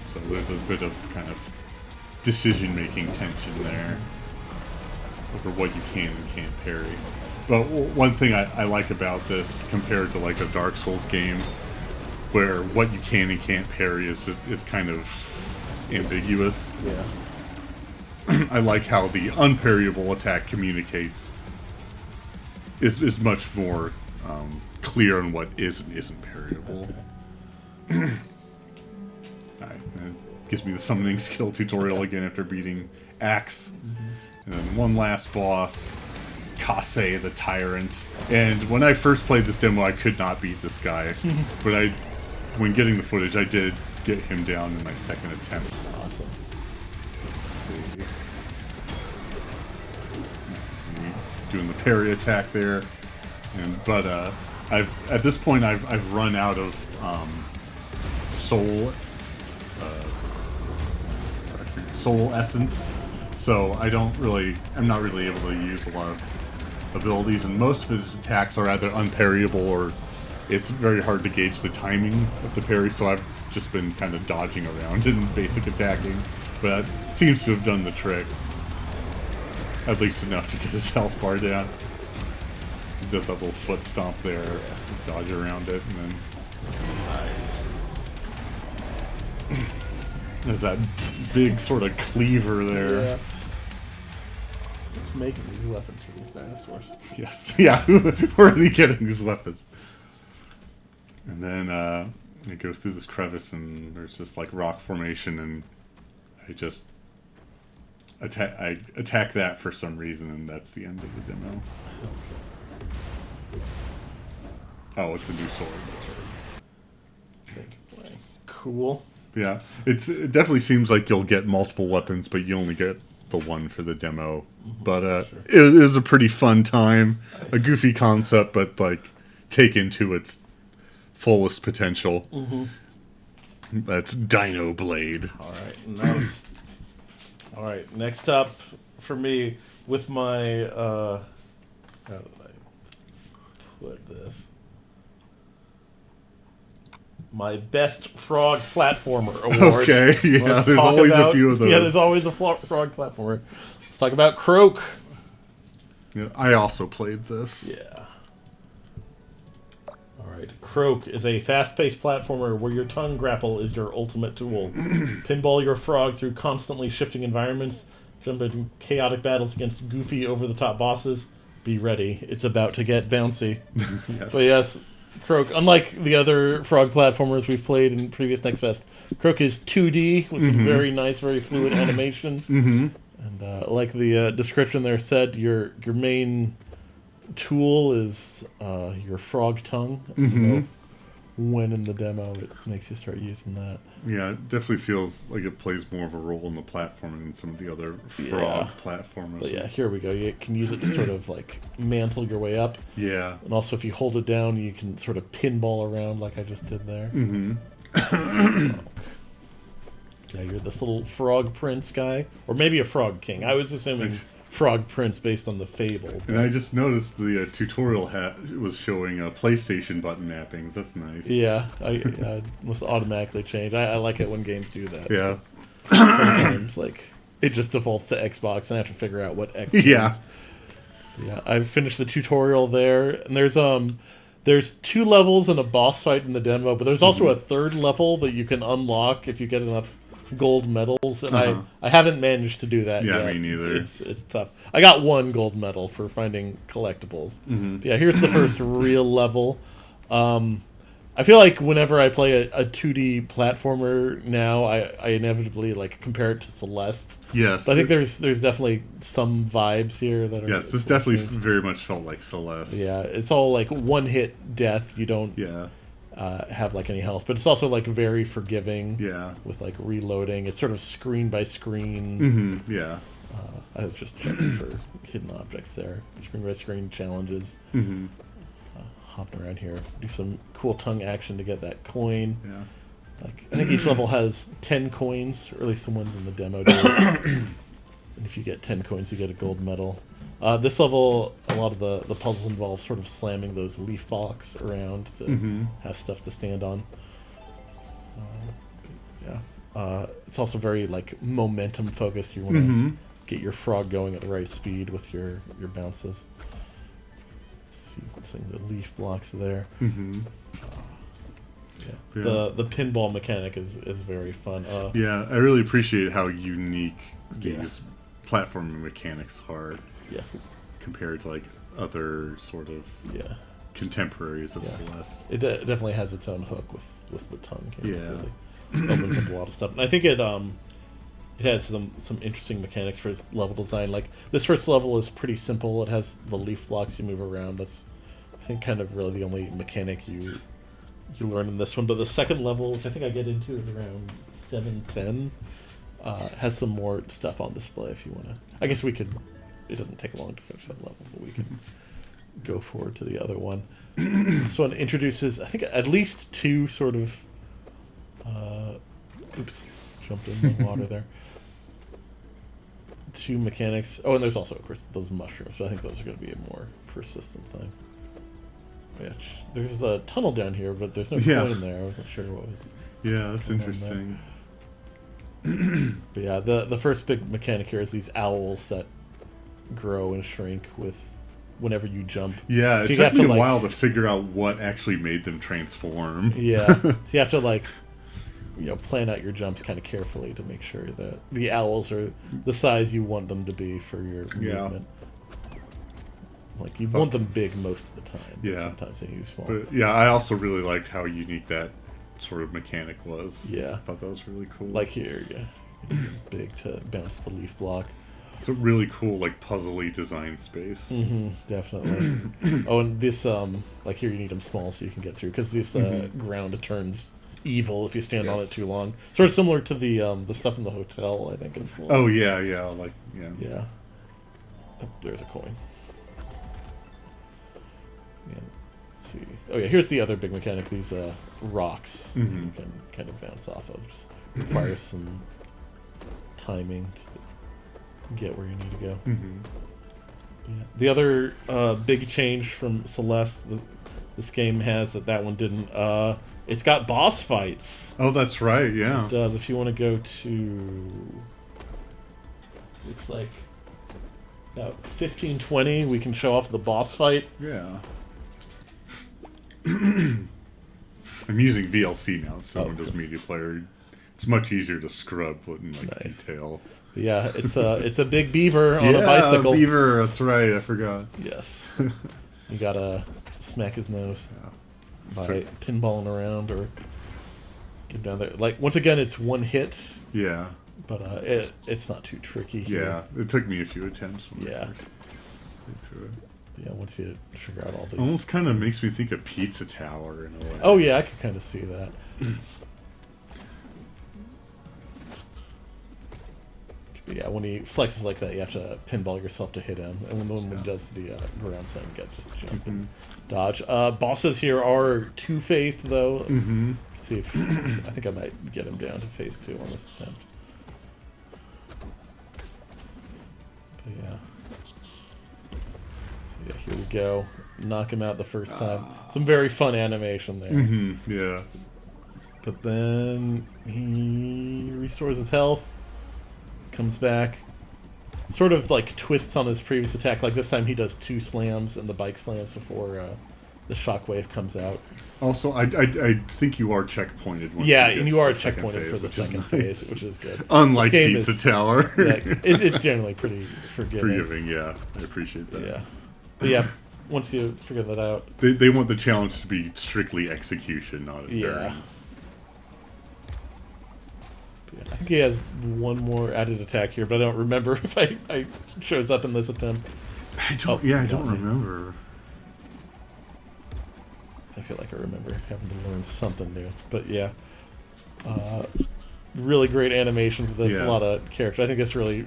So there's a bit of kind of decision-making tension there over what you can and can't parry. But one thing I like about this, compared to like a Dark Souls game, where what you can and can't parry is kind of ambiguous. Yeah. I like how the unparryable attack communicates is much more clear on what is and isn't parryable. Okay. Alright, it gives me the summoning skill tutorial again after beating Axe. And then one last boss, Kase the Tyrant. And when I first played this demo, I could not beat this guy. But when getting the footage, I did get him down in my second attempt. Awesome. Let's see. Doing the parry attack there, but at this point I've run out of soul essence, so I'm not really able to use a lot of abilities, and most of his attacks are either unparryable or it's very hard to gauge the timing of the parry. So I've just been kind of dodging around and basic attacking, but that seems to have done the trick. At least enough to get his health bar down. So he does that little foot stomp there, dodge around it, and then... Nice. There's that big sort of cleaver there. Yeah. Who's making these weapons for these dinosaurs? Yes, yeah, where are they getting these weapons? And then it goes through this crevice, and there's this like rock formation, and I just... I attack that for some reason, and that's the end of the demo. Oh, it's a new sword. That's right. Thank you for playing. Cool. Yeah, it definitely seems like you'll get multiple weapons, but you only get the one for the demo. But Sure. it is a pretty fun time, Nice. a goofy concept, but like taken to its fullest potential. That's Dino Blade. All right. Nice. All right. Next up for me with my how did I put this? my best frog platformer award. Okay, yeah, Let's there's talk always a about- few of those. Yeah, there's always a frog platformer. Let's talk about Croak. Yeah, I also played this. Yeah. All right. Croak is a fast-paced platformer where your tongue grapple is your ultimate tool. Pinball your frog through constantly shifting environments. Jump into chaotic battles against goofy, over-the-top bosses. Be ready. It's about to get bouncy. Yes. But yes, Croak, unlike the other frog platformers we've played in previous Next Fest, Croak is 2D with some very nice, very fluid animation. Mm-hmm. And like the description there said, your main tool is your frog tongue. I don't know when in the demo it makes you start using that. Yeah, it definitely feels like it plays more of a role in the platforming than some of the other frog platformers. But yeah, here we go. You can use it to sort of like mantle your way up. Yeah. And also if you hold it down, you can sort of pinball around like I just did there. Mm-hmm. Yeah, you're this little frog prince guy. Or maybe a frog king. I was assuming frog prince based on the fable. And I just noticed the tutorial was showing PlayStation button mappings. That's nice. Yeah, I must automatically change. I like it when games do that. Yeah. Sometimes, like, it just defaults to Xbox, and I have to figure out what X Yeah. means. Yeah, I've finished the tutorial there, and there's 2 levels and a boss fight in the demo, but there's also a 3rd level that you can unlock if you get enough gold medals, and I haven't managed to do that yet. Yeah, me neither. It's tough. I got 1 gold medal for finding collectibles. Yeah, here's the first real level. I feel like whenever I play a 2D platformer now, I inevitably like compare it to Celeste. Yes. But I think there's definitely some vibes here that are. Yes, this definitely very much felt like Celeste. Yeah, it's all like one-hit death. You don't have like any health, but it's also like very forgiving. Yeah. With like reloading, it's sort of screen by screen. Mm-hmm. Yeah. I was just checking for hidden objects there. Screen by screen challenges. Mm-hmm. Hopping around here, do some cool tongue action to get that coin. Yeah. Like I think each level has 10 coins, or at least the ones in the demo do. And if you get 10 coins, you get a gold medal. This level, a lot of the puzzles involve sort of slamming those leaf blocks around to have stuff to stand on. It's also very like momentum focused. You want to get your frog going at the right speed with your bounces. Sequencing the leaf blocks there. Mm-hmm. The pinball mechanic is very fun. Yeah, I really appreciate how unique these platforming mechanics are. Yeah. Compared to like other sort of contemporaries of Celeste. It definitely has its own hook with the tongue. Yeah. It really opens up a lot of stuff, and I think it has some interesting mechanics for its level design. Like this first level is pretty simple. It has the leaf blocks you move around. That's I think kind of really the only mechanic you learn in this one. But the second level, which I think I get into is around 7-10, has some more stuff on display if you want to. I guess we could. It doesn't take long to finish that level, but we can go forward to the other one. This one introduces, I think, at least 2 sort of. Oops, jumped in the water there. 2 mechanics. Oh, and there's also, of course, those mushrooms. But I think those are going to be a more persistent thing. Yeah, there's a tunnel down here, but there's no coin there. I wasn't sure what was. Yeah, that's interesting. But yeah, the first big mechanic here is these owls that grow and shrink with whenever you jump. Yeah, so it took me a while to figure out what actually made them transform. Yeah, so you have to like. Plan out your jumps kind of carefully to make sure that the owls are the size you want them to be for your movement. Like, you want them big most of the time. Yeah. Sometimes they use small. But, yeah, I also really liked how unique that sort of mechanic was. Yeah. I thought that was really cool. Like here, big to bounce the leaf block. It's a really cool, like, puzzly design space. Mm-hmm, definitely. Oh, and this, like here you need them small so you can get through, because this ground turns evil if you stand on it too long. Sort of similar to the stuff in the hotel, I think. Oh, yeah, like, Yeah. Oh, there's a coin. Yeah. Let's see. Oh, yeah, here's the other big mechanic, these rocks you can kind of bounce off of. Just requires some timing to get where you need to go. Yeah. The other big change from Celeste this game has that one didn't, It's got boss fights. Oh, that's right. Yeah. It does. If you want to go to, looks like about 15-20, we can show off the boss fight. Yeah. I'm using VLC now, so Windows Media Player. It's much easier to scrub in like Nice. detail. But yeah, it's a big beaver on a bicycle. Beaver. That's right. I forgot. Yes. You gotta smack his nose by Start- pinballing around or get down there. Like, once again, it's one hit, Yeah. but it's not too tricky here. Yeah. It took me a few attempts when Yeah. I first played through it. Yeah, once you figure out all the... Almost kind of makes me think of Pizza Tower in a way. Oh, yeah, I can kind of see that. But yeah, when he flexes like that, you have to pinball yourself to hit him. And when he does the ground slam, you got just jump and dodge. Bosses here are two-faced, though. Mm-hmm. Let's see if... I think I might get him down to phase 2 on this attempt. But yeah. So yeah, here we go. Knock him out the first time. Some very fun animation there. Mm-hmm. Yeah. But then he restores his health, comes back, sort of like twists on his previous attack. Like this time he does 2 slams and the bike slams before the shockwave comes out. Also, I think you are checkpointed. Once Yeah, you get and to you are the second checkpointed for the which is second nice. phase, which is good. Unlike This game Pizza is- Tower. Yeah, it's generally pretty forgiving. Forgiving, yeah. I appreciate that. Yeah. But yeah, once you figure that out, They want the challenge to be strictly execution, not Yeah. endurance. I think he has one more added attack here, but I don't remember if I shows up in this attempt. I don't. Oh, Yeah, I got don't me. remember. I feel like I remember having to learn something new. But yeah, really great animation for this. Yeah. A lot of character. I think this really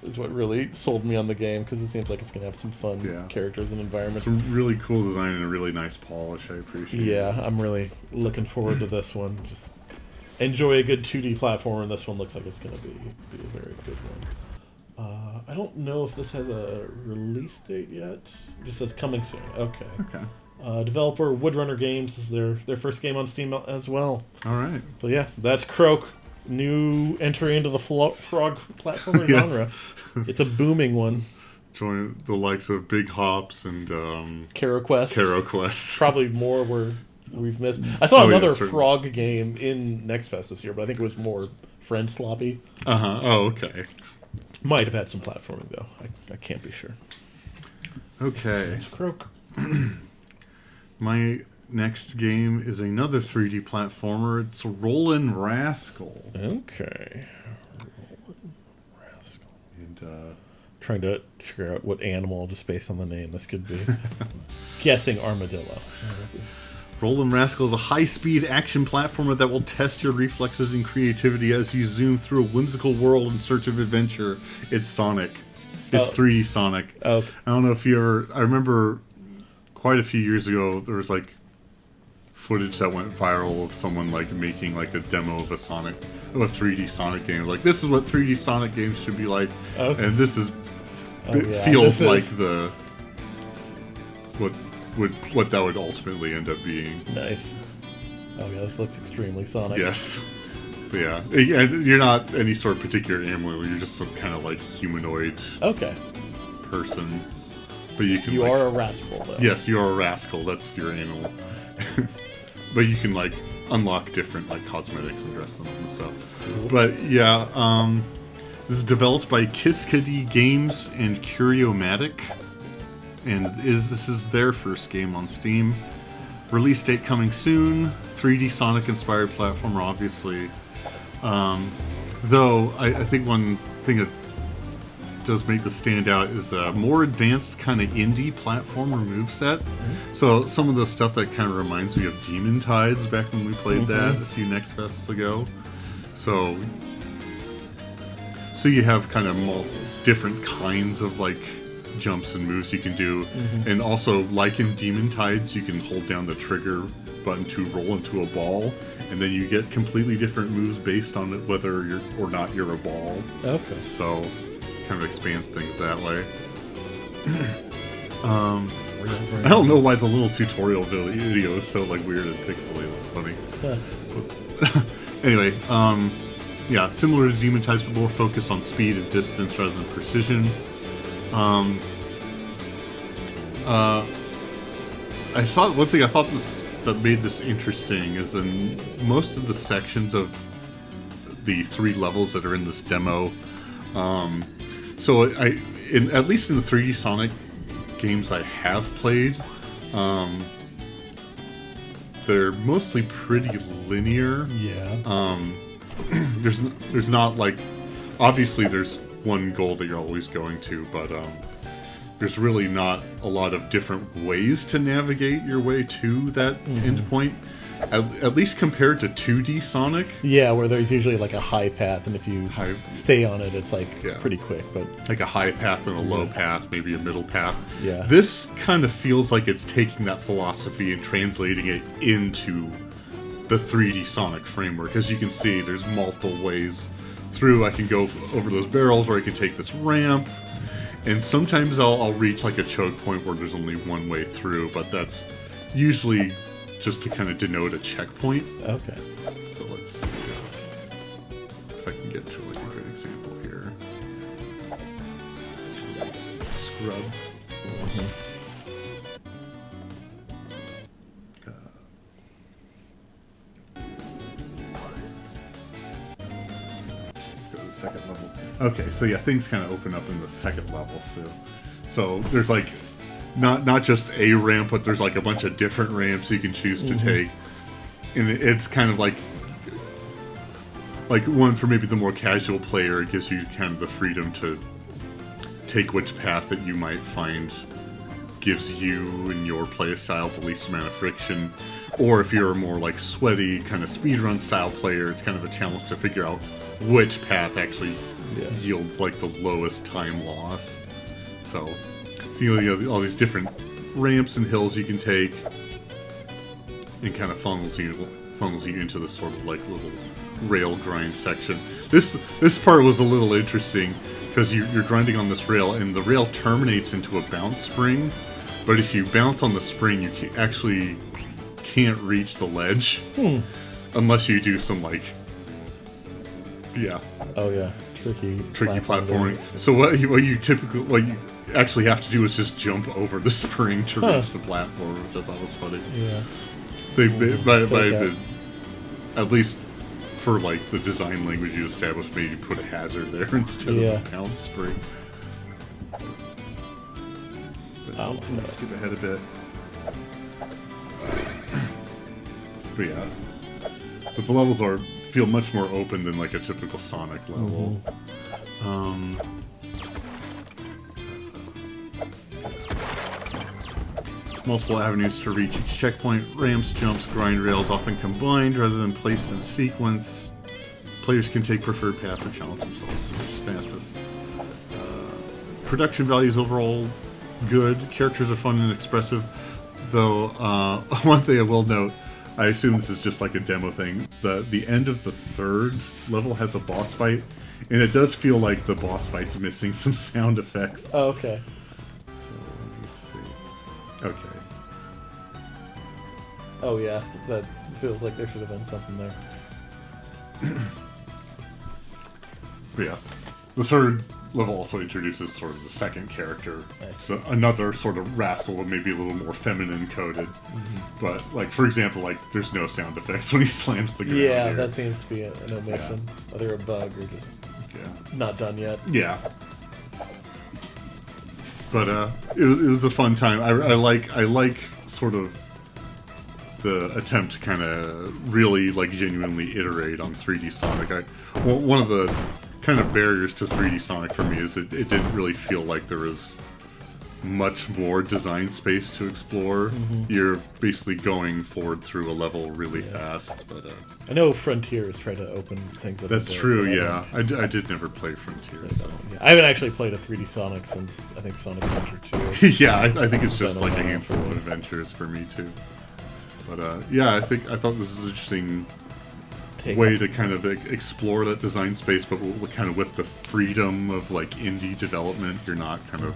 is what really sold me on the game because it seems like it's gonna have some fun Yeah. characters and environments. Some really cool design and a really nice polish. I appreciate. Yeah, I'm really looking forward to this one. Just enjoy a good 2D platformer, and this one looks like it's going to be a very good one. I don't know if this has a release date yet. It just says coming soon. Okay. Okay. Developer Woodrunner Games is their first game on Steam as well. All right. So yeah, that's Croak. New entry into the frog platformer Yes. genre. It's a booming one. Join the likes of Big Hops and Caro Quest. Caro Quest. Probably more where we've missed. I saw Oh, yeah, another certainly. frog game in Next Fest this year, but I think it was more friend sloppy. Uh huh. Oh, okay. Might have had some platforming though. I can't be sure. Okay. It's Croak. My next game is another 3D platformer. It's Rollin' Rascal. Okay. Rascal. And Trying to figure out what animal, just based on the name, this could be. Guessing armadillo. Rollin' Rascal is a high-speed action platformer that will test your reflexes and creativity as you zoom through a whimsical world in search of adventure. It's Sonic. It's Oh. 3D Sonic. Oh, I don't know if you ever... I remember quite a few years ago, there was, like, footage that went viral of someone, like, making, like, a demo of a 3D Sonic game. Like, this is what 3D Sonic games should be like. Okay. And this is... Oh, it yeah, feels this like is- the... What that would ultimately end up being. nice. Oh yeah, this looks extremely Sonic. Yes. But yeah, and you're not any sort of particular animal. You're just some kind of like humanoid Okay. person. But you can. You like, are a rascal though. Yes, you are a rascal. That's your animal. But you can like unlock different like cosmetics and dress them up and stuff. But yeah, this is developed by Kiskadi Games and Curiomatic, and this is their first game on Steam. Release date coming soon. 3D Sonic inspired platformer, obviously. Though I think one thing that does make this stand out is a more advanced kind of indie platformer moveset. So some of the stuff that kind of reminds me of Demon Tides back when we played that a few Next Fests ago. So you have kind of different kinds of like jumps and moves you can do, and also like in Demon Tides, you can hold down the trigger button to roll into a ball, and then you get completely different moves based on it, whether you're or not you're a ball. Okay. So kind of expands things that way. I don't know why the little tutorial video is so like weird and pixely. That's funny. Anyway, yeah, similar to Demonized, but more focused on speed and distance rather than precision. I thought one thing that made this interesting is in most of the sections of the 3 levels that are in this demo. So at least in the 3D Sonic games I have played, they're mostly pretty linear. Yeah. There's not like, obviously there's one goal that you're always going to, but there's really not a lot of different ways to navigate your way to that endpoint. At least compared to 2D Sonic. Yeah, where there's usually like a high path, and if you stay on it, it's like pretty quick. But like a high path and a low path, maybe a middle path. Yeah. This kind of feels like it's taking that philosophy and translating it into the 3D Sonic framework. As you can see, there's multiple ways through. I can go over those barrels, or I can take this ramp. And sometimes I'll reach like a choke point where there's only one way through, but that's usually just to kind of denote a checkpoint. Okay. So let's see if I can get to like a good example here. Scrub. Let's go to the second level. Okay, so yeah, things kind of open up in the second level. So there's like not just a ramp, but there's like a bunch of different ramps you can choose to take, and it's kind of like one for maybe the more casual player. It gives you kind of the freedom to take which path that you might find gives you and your play style the least amount of friction. Or if you're a more like sweaty kind of speedrun style player, it's kind of a challenge to figure out which path actually yields like the lowest time loss. So you have all these different ramps and hills you can take, and kind of funnels you into this sort of like little rail grind section. This part was a little interesting because you're grinding on this rail, and the rail terminates into a bounce spring. But if you bounce on the spring, you actually can't reach the ledge unless you do some like tricky platforming. So what you actually have to do is just jump over the spring to reach the platform, which I thought was funny. Yeah. At least for like the design language you established, maybe put a hazard there instead of a bounce spring. But let's skip ahead a bit. But yeah, but the levels feel much more open than like a typical Sonic level. Multiple avenues to reach each checkpoint. Ramps, jumps, grind rails often combined rather than placed in sequence. Players can take preferred path or challenge themselves as fastest. Production values overall good. Characters are fun and expressive. Though, one thing I will note, I assume this is just like a demo thing. The end of the 3rd level has a boss fight, and it does feel like the boss fight's missing some sound effects. Oh, okay. So let me see. Okay. Oh yeah, that feels like there should have been something there. But yeah, the 3rd level also introduces sort of the second character. Nice. So another sort of rascal, but maybe a little more feminine coded. But like, for example, like there's no sound effects when he slams the ground. Yeah, here. that seems to be an omission. Either a bug or just not done yet. Yeah. But it was a fun time. I like sort of the attempt to kind of really like genuinely iterate on 3D Sonic. One of the kind of barriers to 3D Sonic for me is it didn't really feel like there was much more design space to explore. You're basically going forward through a level really fast. But I know Frontiers try to open things up. That's true. Yeah, I did never play Frontiers. So. I haven't actually played a 3D Sonic since I think Sonic Adventure 2. Yeah, I think it's just like a handful of adventures for me too. But yeah, I thought this is an interesting way to kind of explore that design space, but kind of with the freedom of like indie development. You're not kind of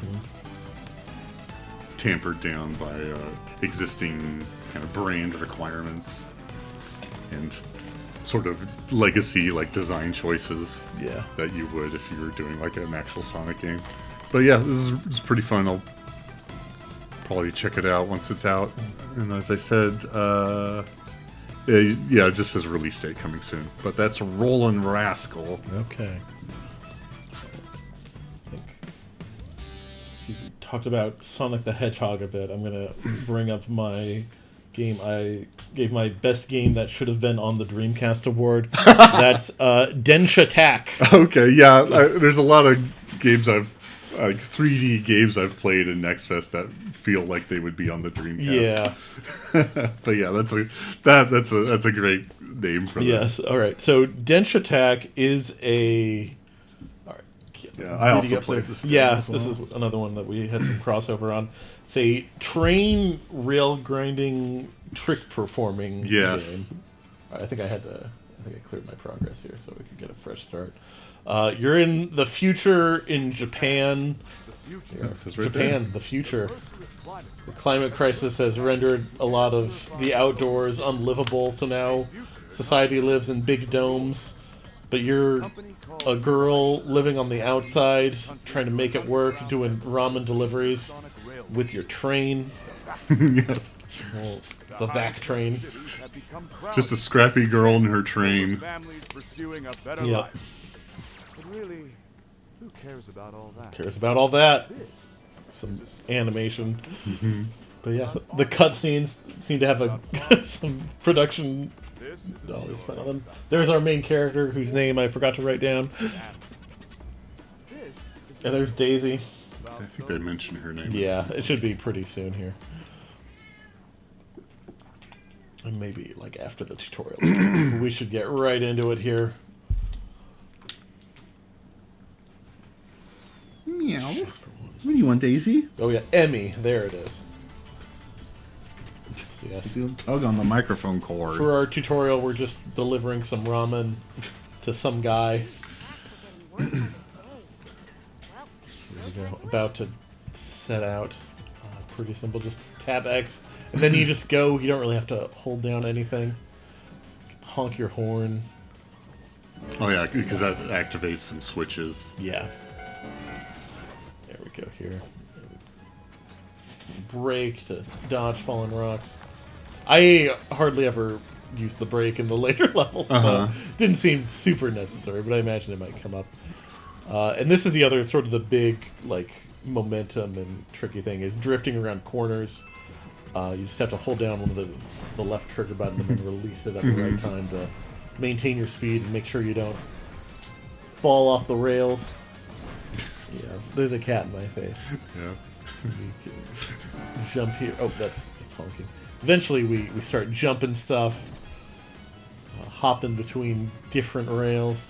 tampered down by existing kind of brand requirements and sort of legacy like design choices Yeah. that you would if you were doing like an actual Sonic game. But yeah, this is pretty fun. I'll probably check it out once it's out. And as I said, yeah, it just says release date coming soon. But that's Rollin' Rascal. Okay. I think since you talked about Sonic the Hedgehog a bit, I'm gonna bring up my game. I gave my best game that should have been on the Dreamcast award. That's Dench Attack. Okay, yeah, there's a lot of games like 3D games I've played in Next Fest that feel like they would be on the Dreamcast. Yeah. But yeah, that's a great name for that. Yes. All right. So Dench Attack is a. All right. Yeah, I also reading up played there. this game Yeah, as well. this is another one that we had some crossover on. It's a train rail grinding trick performing Yes. game. I think I cleared my progress here so we could get a fresh start. You're in the future in Japan. It says right Japan, there. the future. The climate crisis has rendered a lot of the outdoors unlivable, so now society lives in big domes. But you're a girl living on the outside, trying to make it work, doing ramen deliveries with your train, Yes. well, the VAC train. Just a scrappy girl in her train. Families pursuing a better Yep. life. But really, who cares about all that? Cares about all that. Some animation. But yeah, the cutscenes seem to have some production This is a dollars spent on them. There's our main character, whose name I forgot to write down. And there's Daisy. I think they mentioned her name. Yeah, it should be pretty soon here. And maybe, like, after the tutorial. We should get right into it here. Meow. What do you want, Daisy? Oh, yeah, Emmy. There it is. So, yes. Tug on the microphone cord. For our tutorial, we're just delivering some ramen to some guy. Here we go. About to set out. Pretty simple. Just tab X. And then you just go. You don't really have to hold down anything. Honk your horn. Oh yeah, because that activates some switches. Yeah. There we go here. Brake to dodge falling rocks. I hardly ever use the brake in the later levels, so didn't seem super necessary, but I imagine it might come up. And this is the other sort of the big, like, momentum and tricky thing is drifting around corners. You just have to hold down one of the left trigger button and then release it at the right time to maintain your speed and make sure you don't fall off the rails. Yeah, there's a cat in my face. Yeah. We can jump here. Oh, that's just honking. Eventually, we start jumping stuff, hopping between different rails.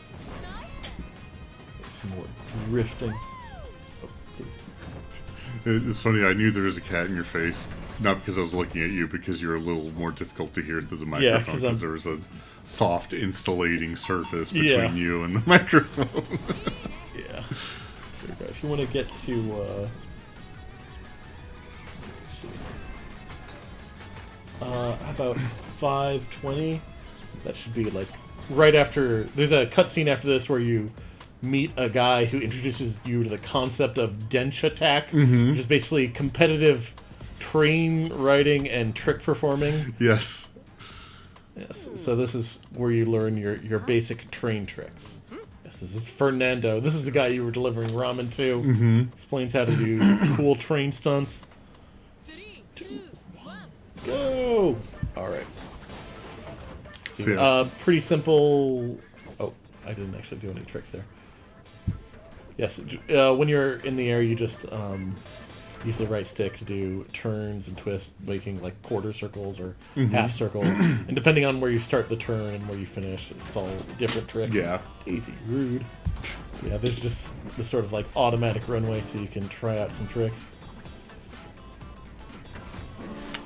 Some more drifting. Oh, Daisy. It's funny, I knew there was a cat in your face. Not because I was looking at you, because you're a little more difficult to hear through the microphone, 'cause because I'm- there was a soft insulating surface between Yeah. you and the microphone. Yeah. There we go. If you want to get to, let's see. How about 5:20? That should be like right after. There's a cutscene after this where you meet a guy who introduces you to the concept of Dench Attack, which is basically competitive train riding and trick performing. Yes. Yes. So this is where you learn your basic train tricks. Yes, this is Fernando. This is the guy you were delivering ramen to. Explains how to do cool train stunts. 3, 2, 1. Go! Alright. So, yes. Pretty simple. Oh, I didn't actually do any tricks there. Yes, when you're in the air, you just use the right stick to do turns and twists, making like quarter circles or half circles. And depending on where you start the turn and where you finish, it's all different tricks. Yeah. Easy, rude. Yeah, there's just this sort of like automatic runway so you can try out some tricks.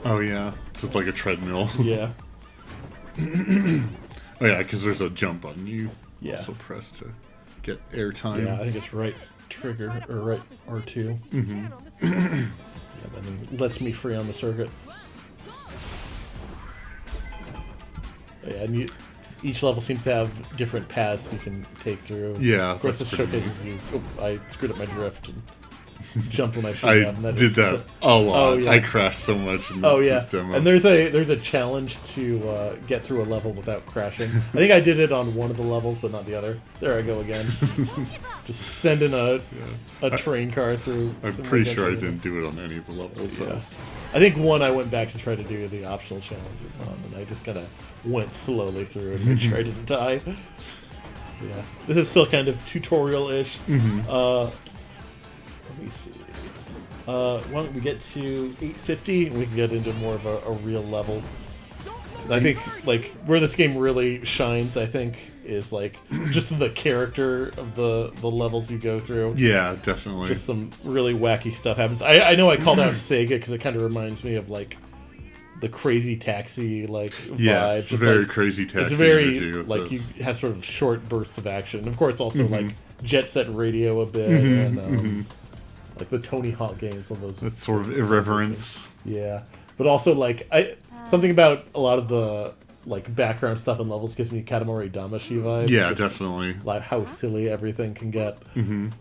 Oh yeah. So it's like a treadmill. Yeah. Oh yeah, because there's a jump button you Yeah. also press to get airtime. Yeah, I think it's right trigger or right R2. Yeah, And then he lets me free on the circuit. Yeah, and each level seems to have different paths you can take through. Yeah, of course, that's this pretty showcases you. Oh, I screwed up my drift and jumped when I should I have. And did is that so- a lot. Oh, yeah. I crashed so much in Oh yeah, this demo. and there's a challenge to get through a level without crashing. I think I did it on one of the levels, but not the other. There I go again. Just sending a train car through. I'm some pretty sure I adventure didn't do it on any of the levels. Yeah. So. I think one I went back to try to do the optional challenges on, and I just kind of went slowly through and made sure I didn't die. Yeah, this is still kind of tutorial-ish. Let me see. Why don't we get to 850 and we can get into more of a real level. I think like where this game really shines, I think, is like just the character of the levels you go through. Yeah, definitely. Just some really wacky stuff happens. I know I called out Sega because it kind of reminds me of like the Crazy Taxi like vibe. Yes, Just, very like, crazy taxi it's very energy with like this. you have sort of short bursts of action. And of course, also like Jet Set Radio a bit and like the Tony Hawk games. All those. That sort of irreverence. Yeah, but also like something about a lot of the like background stuff and levels gives me Katamari Damacy vibes. Yeah, Just, definitely. like how silly everything can get when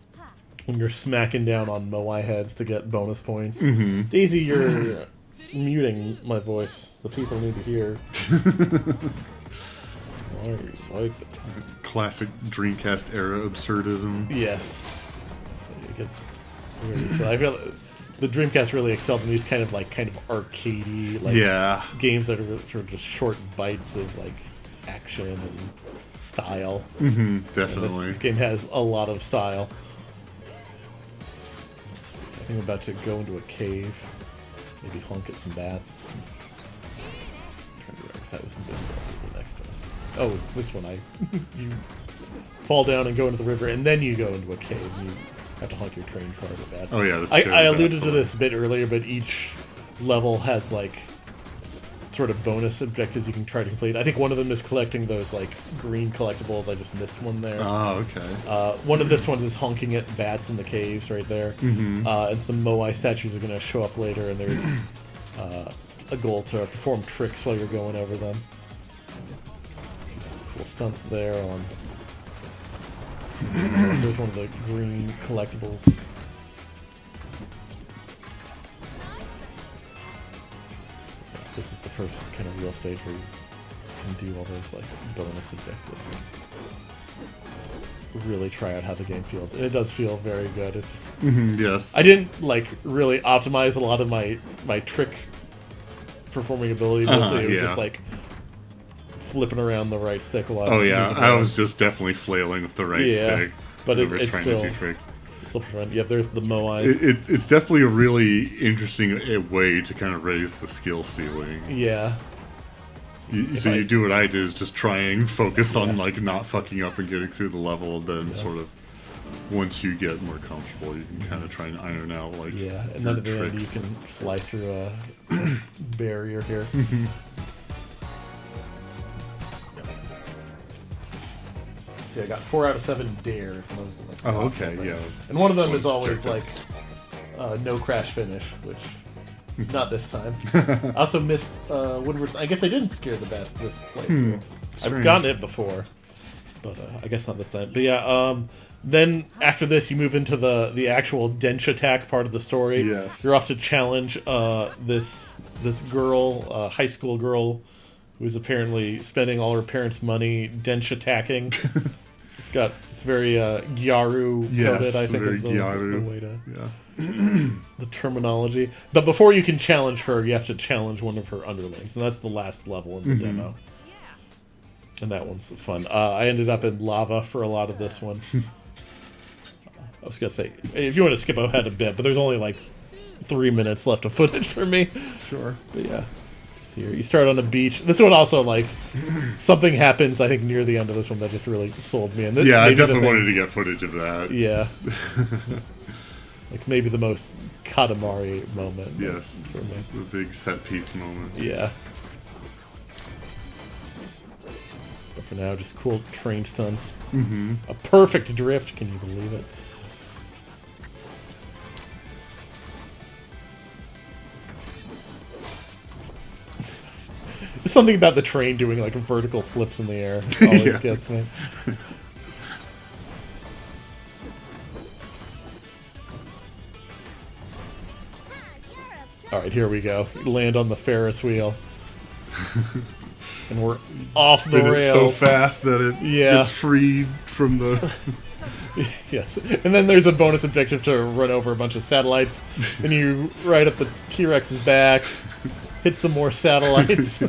you're smacking down on Moai heads to get bonus points. Daisy, you're muting my voice. The people need to hear. Why are you like this? Classic Dreamcast era absurdism. Yes. It gets really silly. I feel the Dreamcast really excelled in these kind of arcadey Yeah. games that are sort of just short bites of like action and style. And Definitely. this game has a lot of style. Let's see. I think I'm about to go into a cave. Maybe honk at some bats. I'm trying to remember if that was in this level or the next one. Oh, this one. You fall down and go into the river, and then you go into a cave. And you have to honk your train car at bats. Oh, yeah, the I scary alluded bats to one. this a bit earlier, but each level has like sort of bonus objectives you can try to complete. I think one of them is collecting those like green collectibles. I just missed one there. Oh, okay. One of this ones is honking at bats in the caves right there. And some Moai statues are going to show up later, and there's a goal to perform tricks while you're going over them. Just cool stunts there on. There's one of the green collectibles. This is the first kind of real stage where you can do all those like bonus objectives. Really try out how the game feels. And it does feel very good. It's just, Yes. I didn't like really optimize a lot of my trick performing ability. Mostly it was yeah. just like flipping around the right stick a lot. Oh, yeah. moving I around. was just definitely flailing with the right Yeah, stick. but whenever it's trying still- to do tricks. Still pretty fun. Yep, there's the Moais. It's definitely a really interesting way to kind of raise the skill ceiling. Yeah. So I- you do what I do is just try and focus on Yeah. like not fucking up and getting through the level, and then Yes. sort of once you get more comfortable, you can kind of try and iron out like Yeah, and your then at the end you tricks. can fly through a barrier here. See, I got 4 out of 7 dares. And those are like Oh, the okay, optional yeah. things. And one of them is Those always like objectives. no crash finish, which not this time. I also missed Woodward's. I guess I didn't scare the bats this playthrough. I've strange. gotten it before, but I guess not this time. But yeah, then after this, you move into the actual Dench attack part of the story. Yes. You're off to challenge this girl, high school girl, who's apparently spending all her parents' money Dench attacking. It's very Gyaru coded, Yes, I think very is the Gyaru. way to Yeah. the terminology. But before you can challenge her, you have to challenge one of her underlings, and that's the last level in the demo. And that one's fun. I ended up in lava for a lot of this one. I was gonna say, if you want to skip ahead a bit, but there's only like 3 minutes left of footage for me. Sure. But yeah. So you start on the beach. This one also, like, something happens, I think, near the end of this one that just really sold me. And this, Yeah, I maybe the definitely thing- wanted to get footage of that. Yeah. Like, maybe the most Katamari moment. Yes. For me. The big set piece moment. Yeah. But for now, just cool train stunts. Mm-hmm. A perfect drift, can you believe it? something about the train doing like vertical flips in the air always Yeah. gets me. All right, here we go. Land on the Ferris wheel, and we're off the Spin it so rails. fast that it Yeah. gets freed from the. Yes, and then there's a bonus objective to run over a bunch of satellites, and you ride up the T-Rex's back, hit some more satellites.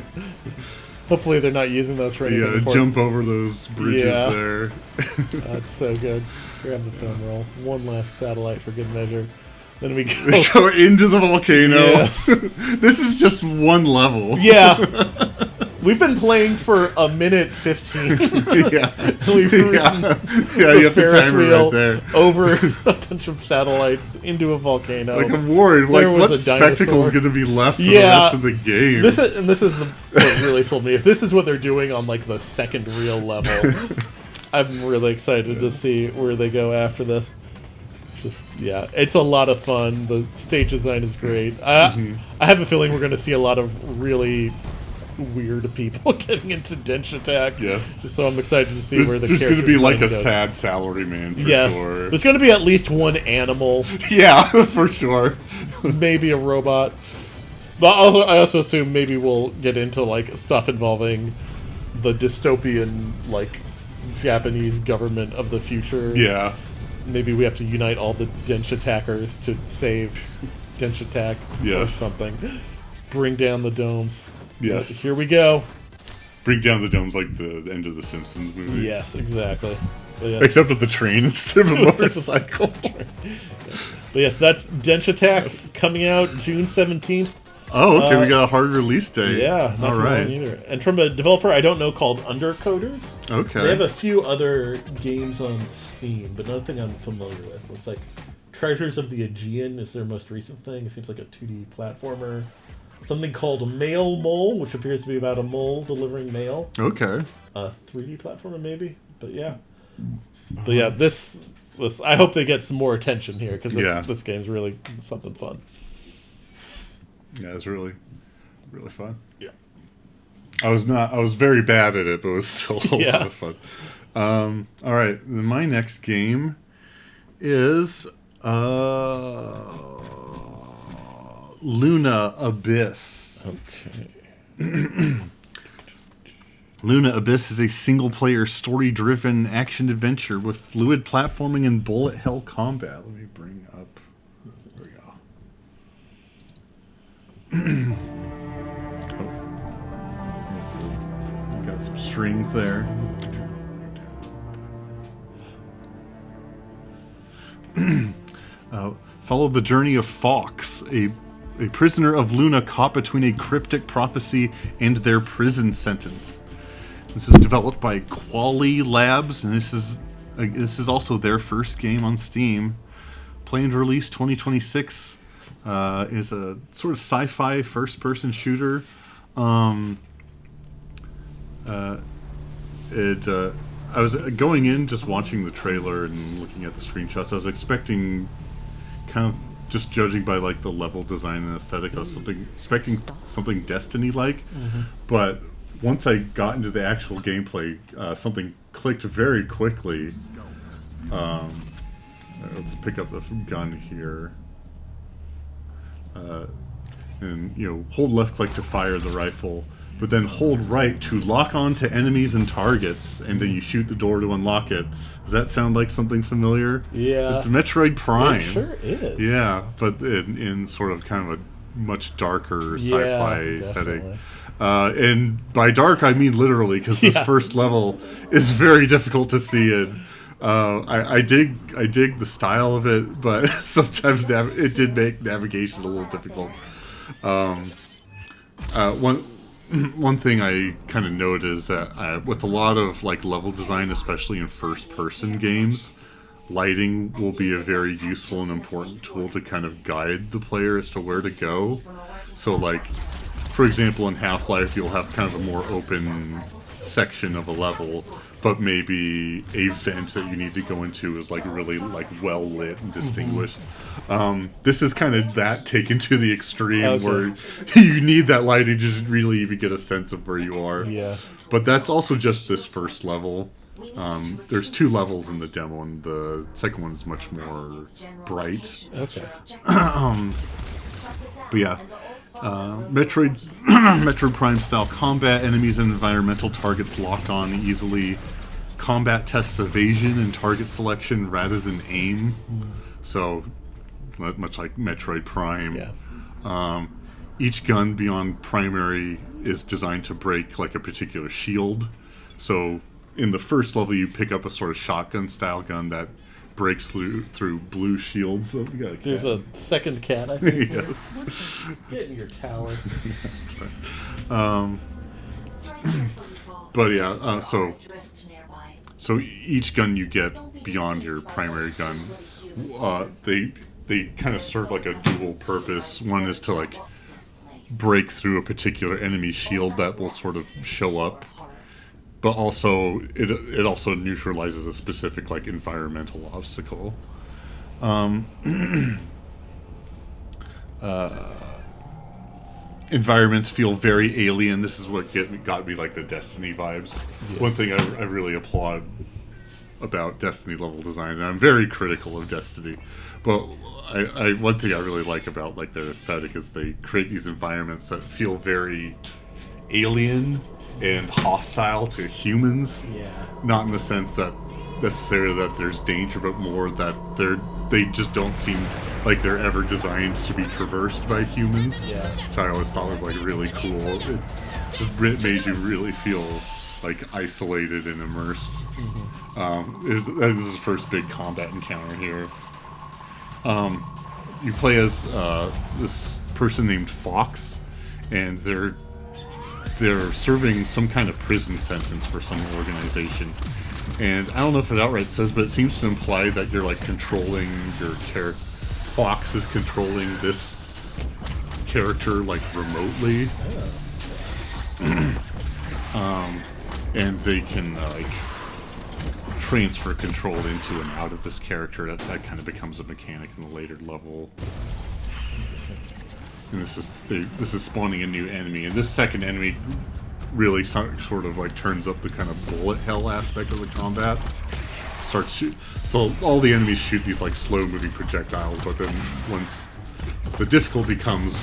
Hopefully they're not using those for anything important. Jump over those bridges Yeah. there. That's so good. Grab the film roll. One last satellite for good measure. Then we go. We go into the volcano. Yes. This is just one level. Yeah. We've been playing for 1:15. yeah. We've ridden Yeah, you have the Ferris timer wheel right there. over a bunch of satellites into a volcano. Like, I'm worried. Like, There was what a spectacle dinosaur. is going to be left for the Yeah. rest of the game? This is what really sold me. If this is what they're doing on like the second real level, I'm really excited to see where they go after this. Just yeah, it's a lot of fun. The stage design is great. I have a feeling we're going to see a lot of really weird people getting into Dench Attack. Yes. So I'm excited to see There's, where the there's going to be character like a design goes. sad salaryman for Yes, sure. there's going to be at least one animal, Yeah, for sure. maybe a robot. But I also assume maybe we'll get into like stuff involving the dystopian like Japanese government of the future. Yeah. Maybe we have to unite all the Dench attackers to save Dench Attack or Yes. something. Bring down the domes. Yes. Here we go. Bring down the domes like the end of the Simpsons movie. Yes, exactly. But yeah. Except with the train instead of a motorcycle. But yes, that's Dench Attack coming out June 17th. Oh, okay. We got a hard release date. Yeah, not All too long right. either. And from a developer I don't know called Undercoders. Okay. They have a few other games on Steam, but nothing I'm familiar with. Looks like Treasures of the Aegean is their most recent thing. It seems like a 2D platformer. Something called Mail Mole, which appears to be about a mole delivering mail. Okay. A 3D platformer, maybe. But yeah. But yeah, this I hope they get some more attention here because Yeah. this game's really something fun. Yeah, it's really, really fun. Yeah. I was very bad at it, but it was still a Yeah. lot of fun. All right. Then my next game is Luna Abyss. Okay. Luna Abyss is a single-player, story-driven action-adventure with fluid platforming and bullet hell combat. Let me bring up... There we go. Oh. Let's see. We got some strings there. Follow the journey of Fox, a prisoner of Luna caught between a cryptic prophecy and their prison sentence. This is developed by Quali Labs, and this is also their first game on Steam. Planned release 2026. Is a sort of sci-fi first-person shooter. I was going in just watching the trailer and looking at the screenshots. I was expecting, kind of just judging by like the level design and aesthetic, I was expecting something Destiny-like, but once I got into the actual gameplay, something clicked very quickly. Let's pick up the gun here. And hold left click to fire the rifle, but then hold right to lock on to enemies and targets, and then you shoot the door to unlock it. Does that sound like something familiar? Yeah. It's Metroid Prime. It sure is. Yeah, but in sort of kind of a much darker sci-fi setting. And by dark, I mean literally, because this first level is very difficult to see in. I dig the style of it, but sometimes it did make navigation a little difficult. One thing I kind of noted is that with a lot of like level design, especially in first-person games, lighting will be a very useful and important tool to kind of guide the player as to where to go. So like, for example, in Half-Life, you'll have kind of a more open section of a level, but maybe a vent that you need to go into is like really like well lit and distinguished. This is kind of that taken to the extreme, Okay. where you need that lighting to just really even get a sense of where you are. Yeah. But that's also just this first level. There's 2 levels in the demo, and the second one is much more bright. Okay. But yeah, Metroid, Metroid Prime style combat, enemies and environmental targets locked on easily. Combat tests evasion and target selection rather than aim. So much like Metroid Prime. Yeah. Each gun beyond primary is designed to break like a particular shield. So in the first level, you pick up a sort of shotgun style gun that breaks through blue shields. So we got a cat. There's a second cat, I think. Yes. Get in your tower. That's right. But yeah, so each gun you get beyond your primary gun, they kind of serve like a dual purpose. One is to like break through a particular enemy shield that will sort of show up, but also it also neutralizes a specific like environmental obstacle. Environments feel very alien. This is what got me like the Destiny vibes. Yeah. One thing I really applaud about Destiny level design, and I'm very critical of Destiny, but one thing I really like about like their aesthetic is they create these environments that feel very alien and hostile to humans. Yeah. Not in the sense that necessarily that there's danger, but more that they just don't seem like they're ever designed to be traversed by humans. Yeah. Which I always thought was like really cool. It just made you really feel like isolated and immersed. This is the first big combat encounter here. You play as this person named Fox, and they're serving some kind of prison sentence for some organization. And I don't know if it outright says, but it seems to imply that you're like controlling your character. Fox is controlling this character like remotely. And they can like transfer control into and out of this character. That kind of becomes a mechanic in the later level. And this is spawning a new enemy, and this second enemy really sort of like turns up the kind of bullet hell aspect of the combat. So all the enemies shoot these like slow moving projectiles, but then once the difficulty comes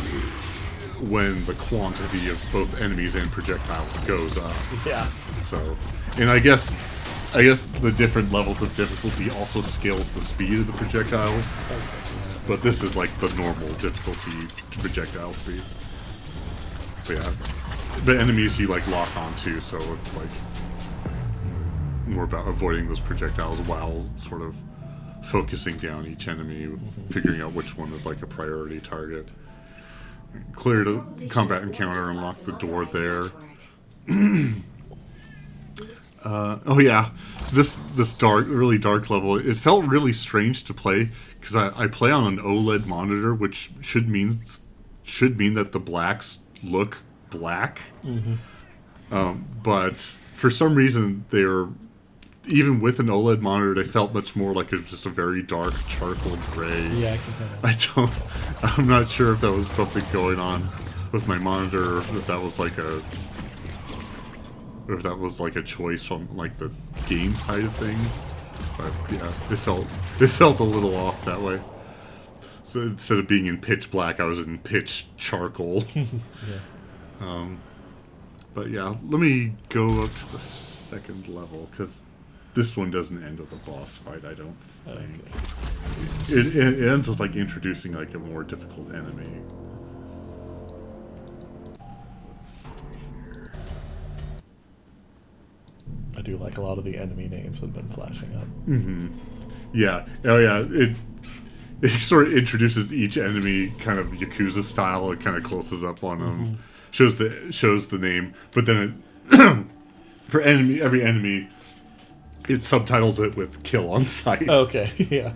when the quantity of both enemies and projectiles goes up. Yeah. So, and I guess the different levels of difficulty also scales the speed of the projectiles, but this is like the normal difficulty to projectile speed. But yeah, the enemies you like lock onto, so it's like more about avoiding those projectiles while sort of focusing down each enemy, figuring out which one is like a priority target. Clear the combat encounter, unlock the door there. Oh yeah, this really dark level. It felt really strange to play because I play on an OLED monitor, which should mean that the blacks look black. But for some reason, even with an OLED monitor, they felt much more like it was just a very dark charcoal gray. Yeah, I can tell. I'm not sure if that was something going on with my monitor, or if that was like a choice from like the game side of things. But yeah, it felt a little off that way. So instead of being in pitch black, I was in pitch charcoal. Yeah. But yeah, let me go up to the second level, because this one doesn't end with a boss fight, I don't think. It ends with like introducing like a more difficult enemy. Let's see here. I do like a lot of the enemy names that have been flashing up. Yeah. Oh yeah. It sort of introduces each enemy kind of Yakuza style. It kind of closes up on them, shows the name, but then for every enemy, it subtitles it with "kill on sight." Okay, yeah.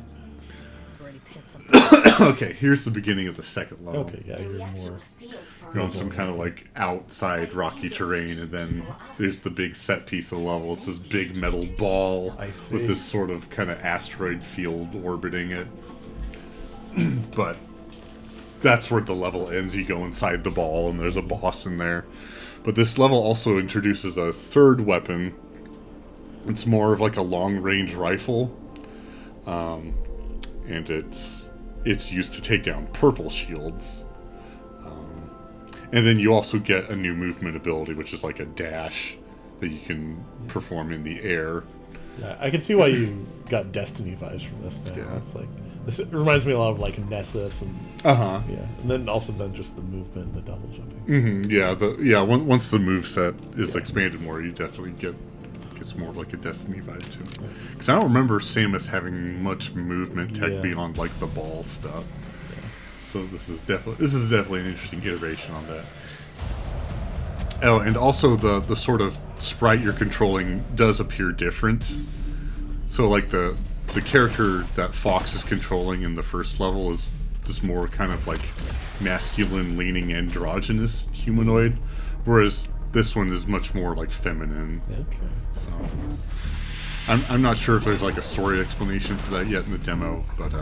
Already pissed some. Okay, here's the beginning of the second level. Okay, yeah, you're more. You're on some kind of like outside rocky terrain, and then there's the big set piece of the level. It's this big metal ball I see. with this sort of kind of asteroid field orbiting it. But that's where the level ends. You go inside the ball, and there's a boss in there. But this level also introduces a third weapon. It's more of like a long-range rifle, and it's used to take down purple shields. And then you also get a new movement ability, which is like a dash that you can perform in the air. Yeah, I can see why you got Destiny vibes from this. Now. Yeah. It's like this reminds me a lot of like Nessus and Uh-huh. yeah, and then also just the movement, and the double jumping. Yeah, once the move set is expanded more, you definitely gets more of like a Destiny vibe to it. Because I don't remember Samus having much movement tech Yeah. beyond like the ball stuff. So this is definitely an interesting iteration on that. Oh, and also the sort of sprite you're controlling does appear different. So like the character that Fox is controlling in the first level is this more kind of like masculine leaning androgynous humanoid, whereas this one is much more like feminine. Okay. So I'm not sure if there's like a story explanation for that yet in the demo, but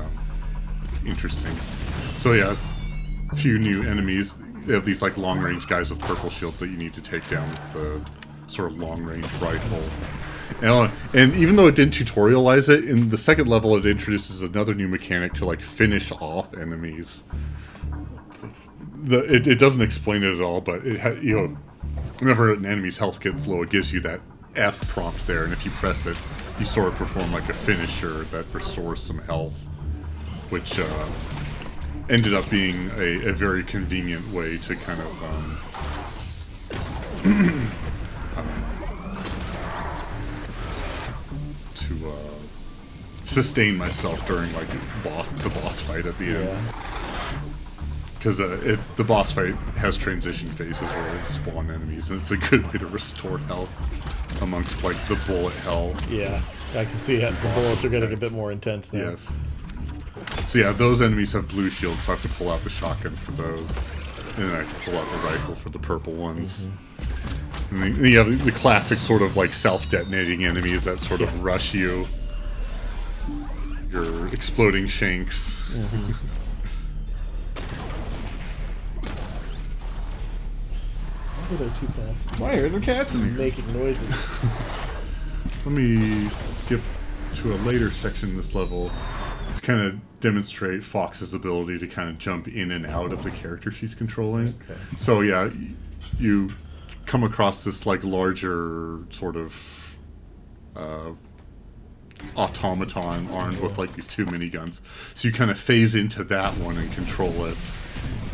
interesting. So yeah, a few new enemies. They have these like long-range guys with purple shields that you need to take down with the sort of long-range rifle. And even though it didn't tutorialize it, in the second level it introduces another new mechanic to like finish off enemies. It doesn't explain it at all, but whenever an enemy's health gets low, it gives you that F prompt there, and if you press it, you sort of perform like a finisher that restores some health, which ended up being a very convenient way to kind of sustain myself during like the boss fight at the end. Yeah. Because the boss fight has transition phases where it spawn enemies, and it's a good way to restore health amongst like the bullet hell. Yeah, I can see it. The bullets are getting a bit more intense now. Yes. So yeah, those enemies have blue shields, so I have to pull out the shotgun for those, and then I have to pull out the rifle for the purple ones. And then you have the classic sort of like self-detonating enemies that sort of rush you. Your exploding shanks. Why are there two cats Why are there cats in here? making noises? Let me skip to a later section in this level to kind of demonstrate Fox's ability to kind of jump in and out of the character she's controlling. Okay. So yeah, you come across this like larger sort of automaton armed with like these two miniguns. So you kind of phase into that one and control it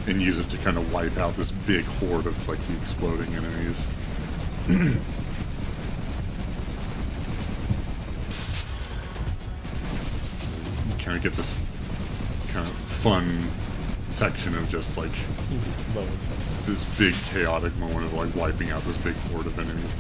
and use it to kind of wipe out this big horde of like the exploding enemies. Kind of get this kind of fun section of just like this big chaotic moment of like wiping out this big horde of enemies.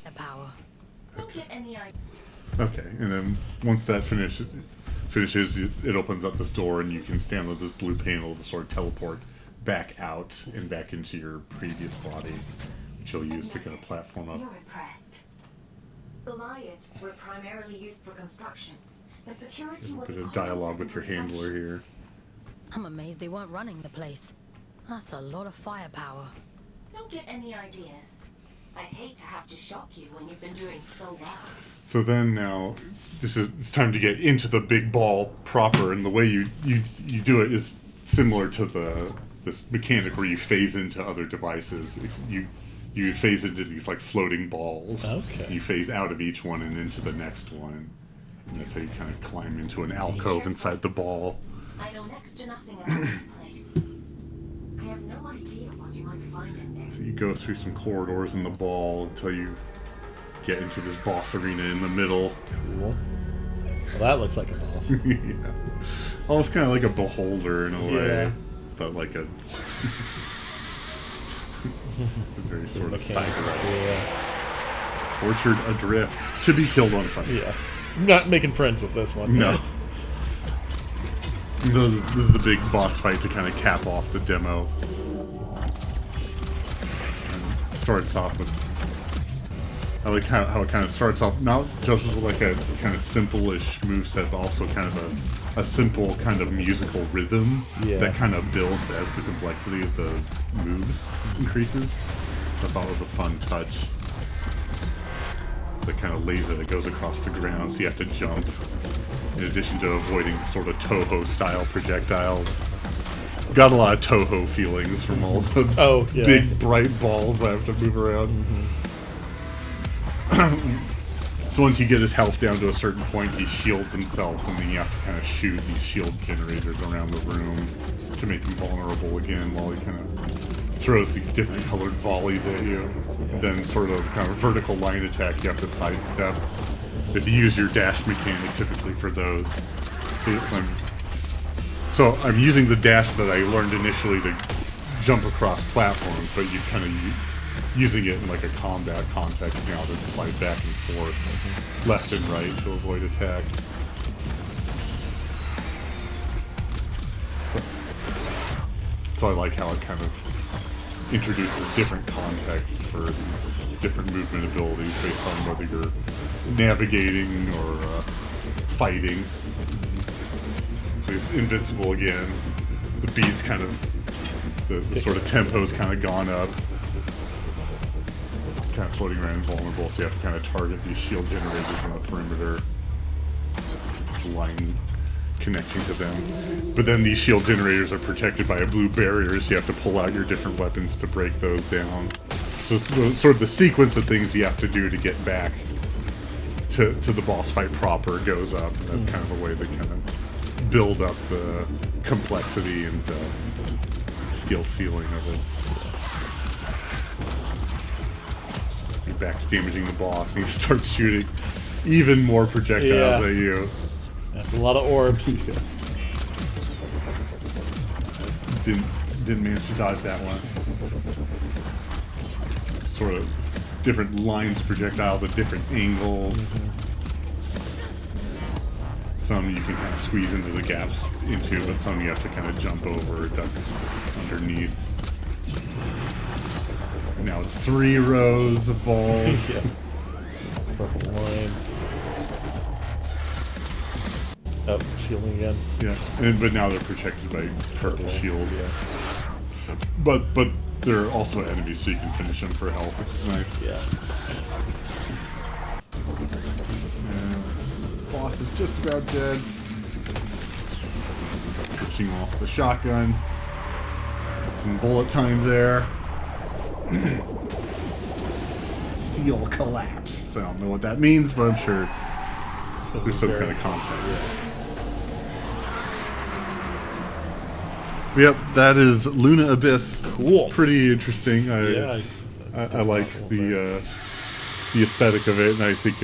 The power. Don't get any idea. Okay, and then once that finishes, it opens up this door, and you can stand on this blue panel to sort of teleport back out and back into your previous body, which you'll use to kind of platform up. You're impressed. Goliaths were primarily used for construction, but security A was bit a of dialogue close with your second handler function. here. I'm amazed they weren't running the place. That's a lot of firepower. Don't get any ideas. I'd hate to have to shock you when you've been doing so well. So then now, it's time to get into the big ball proper, and the way you do it is similar to this mechanic where you phase into other devices. You phase into these like floating balls. Okay. You phase out of each one and into the next one, and that's how you kind of climb into an alcove inside the ball. I know next to nothing about this place. I have no idea what you might find in there. So you go through some corridors in the ball until you get into this boss arena in the middle. Cool. Well, that looks like a boss. Yeah. Almost kind of like a beholder in a way, Yeah. but like a very sort of Mechanical. psycho. Yeah. Orchard adrift to be killed on sight. Yeah. I'm not making friends with this one. No. This is the big boss fight to kind of cap off the demo. And it starts off with. I like how it kind of starts off not just with like a kind of simple-ish moveset, but also kind of a simple kind of musical rhythm Yeah. that kind of builds as the complexity of the moves increases. I thought was a fun touch. It's the kind of laser that goes across the ground, so you have to jump. In addition to avoiding sort of Toho-style projectiles. Got a lot of Toho feelings from all the Oh, yeah. big bright balls I have to move around. So once you get his health down to a certain point, he shields himself, and then you have to kind of shoot these shield generators around the room to make him vulnerable again while he kind of throws these different colored volleys at you. Then sort of kind of vertical line attack, you have to sidestep. You have to use your dash mechanic typically for those. So I'm using the dash that I learned initially to jump across platforms, but you kind of using it in like a combat context now to slide back and forth, left and right to avoid attacks. So I like how it kind of introduces different contexts for these different movement abilities based on whether you're navigating or fighting. So he's invincible again. The beat's kind of, the sort of tempo's kind of gone up. Kind of floating around invulnerable, so you have to kind of target these shield generators on the perimeter. This line connecting to them. But then these shield generators are protected by a blue barrier, so you have to pull out your different weapons to break those down. So sort of the sequence of things you have to do to get back to the boss fight proper goes up, and that's kind of a way they kind of build up the complexity and skill ceiling of it. You're back to damaging the boss, and he starts shooting even more projectiles at you. That's a lot of orbs. Yes. Didn't manage to dodge that one. Sort of different lines of projectiles at different angles. Some you can kind of squeeze into the gaps into, but some you have to kind of jump over or duck underneath. Now it's 3 rows of balls. Yeah. Purple line. Oh, shielding again. Yeah, but now they're protected by purple shields. Yeah. But there are also enemies so you can finish them for health, which is nice. Yeah. And this boss is just about dead. Switching off the shotgun. Got some bullet time there. Seal collapsed. So I don't know what that means, but I'm sure there's some kind of context. Yep, that is Luna Abyss. Cool. Pretty interesting. Yeah. I like the aesthetic of it, and I think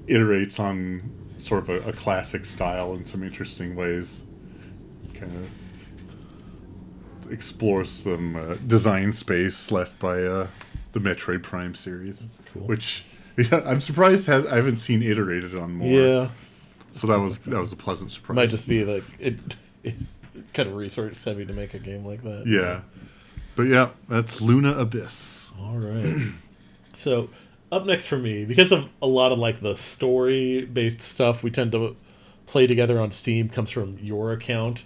iterates on sort of a classic style in some interesting ways. Kind of explores some design space left by the Metroid Prime series, Cool. which I'm surprised I haven't seen iterated on more. Yeah. So that was a pleasant surprise. Might just be like it kind of research heavy to make a game like that. Yeah. But yeah, that's Luna Abyss. All right. So up next for me, because of a lot of like the story-based stuff we tend to play together on Steam comes from your account.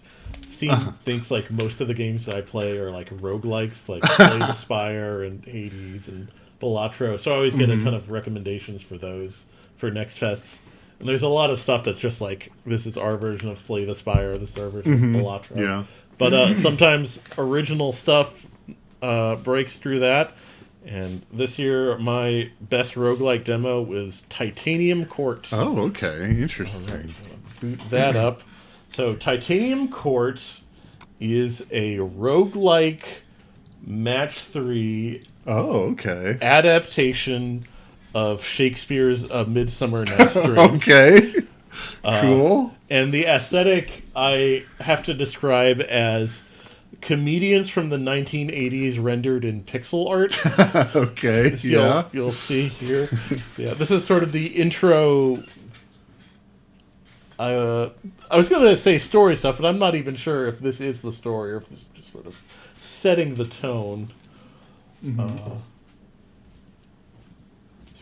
Steam thinks like most of the games that I play are like roguelikes, like Slay the Spire and Hades and Balatro. So I always get a ton of recommendations for those for Next Fests. And there's a lot of stuff that's just like, this is our version of Slay the Spire, this is our version of Balatro. Yeah. But sometimes original stuff breaks through that. And this year, my best roguelike demo was Titanium Court. Oh, okay. Interesting. Boot that up. So Titanium Court is a roguelike match 3 Oh, okay. adaptation of Shakespeare's A Midsummer Night's Dream. Okay. Cool. And the aesthetic I have to describe as comedians from the 1980s rendered in pixel art. Okay. So Yeah. you'll see here. Yeah, this is sort of the intro. I was going to say story stuff, but I'm not even sure if this is the story or if this is just sort of setting the tone. If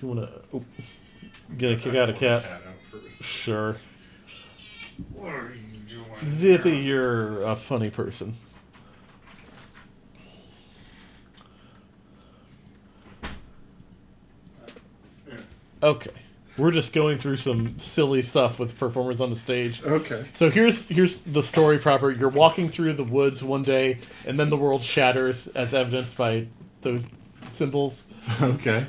you want to... Oh, gonna kick out a cat? Sure. What are you doing? Zippy, you're a funny person. Okay. We're just going through some silly stuff with performers on the stage. Okay. So here's the story proper. You're walking through the woods one day, and then the world shatters, as evidenced by those symbols, Okay.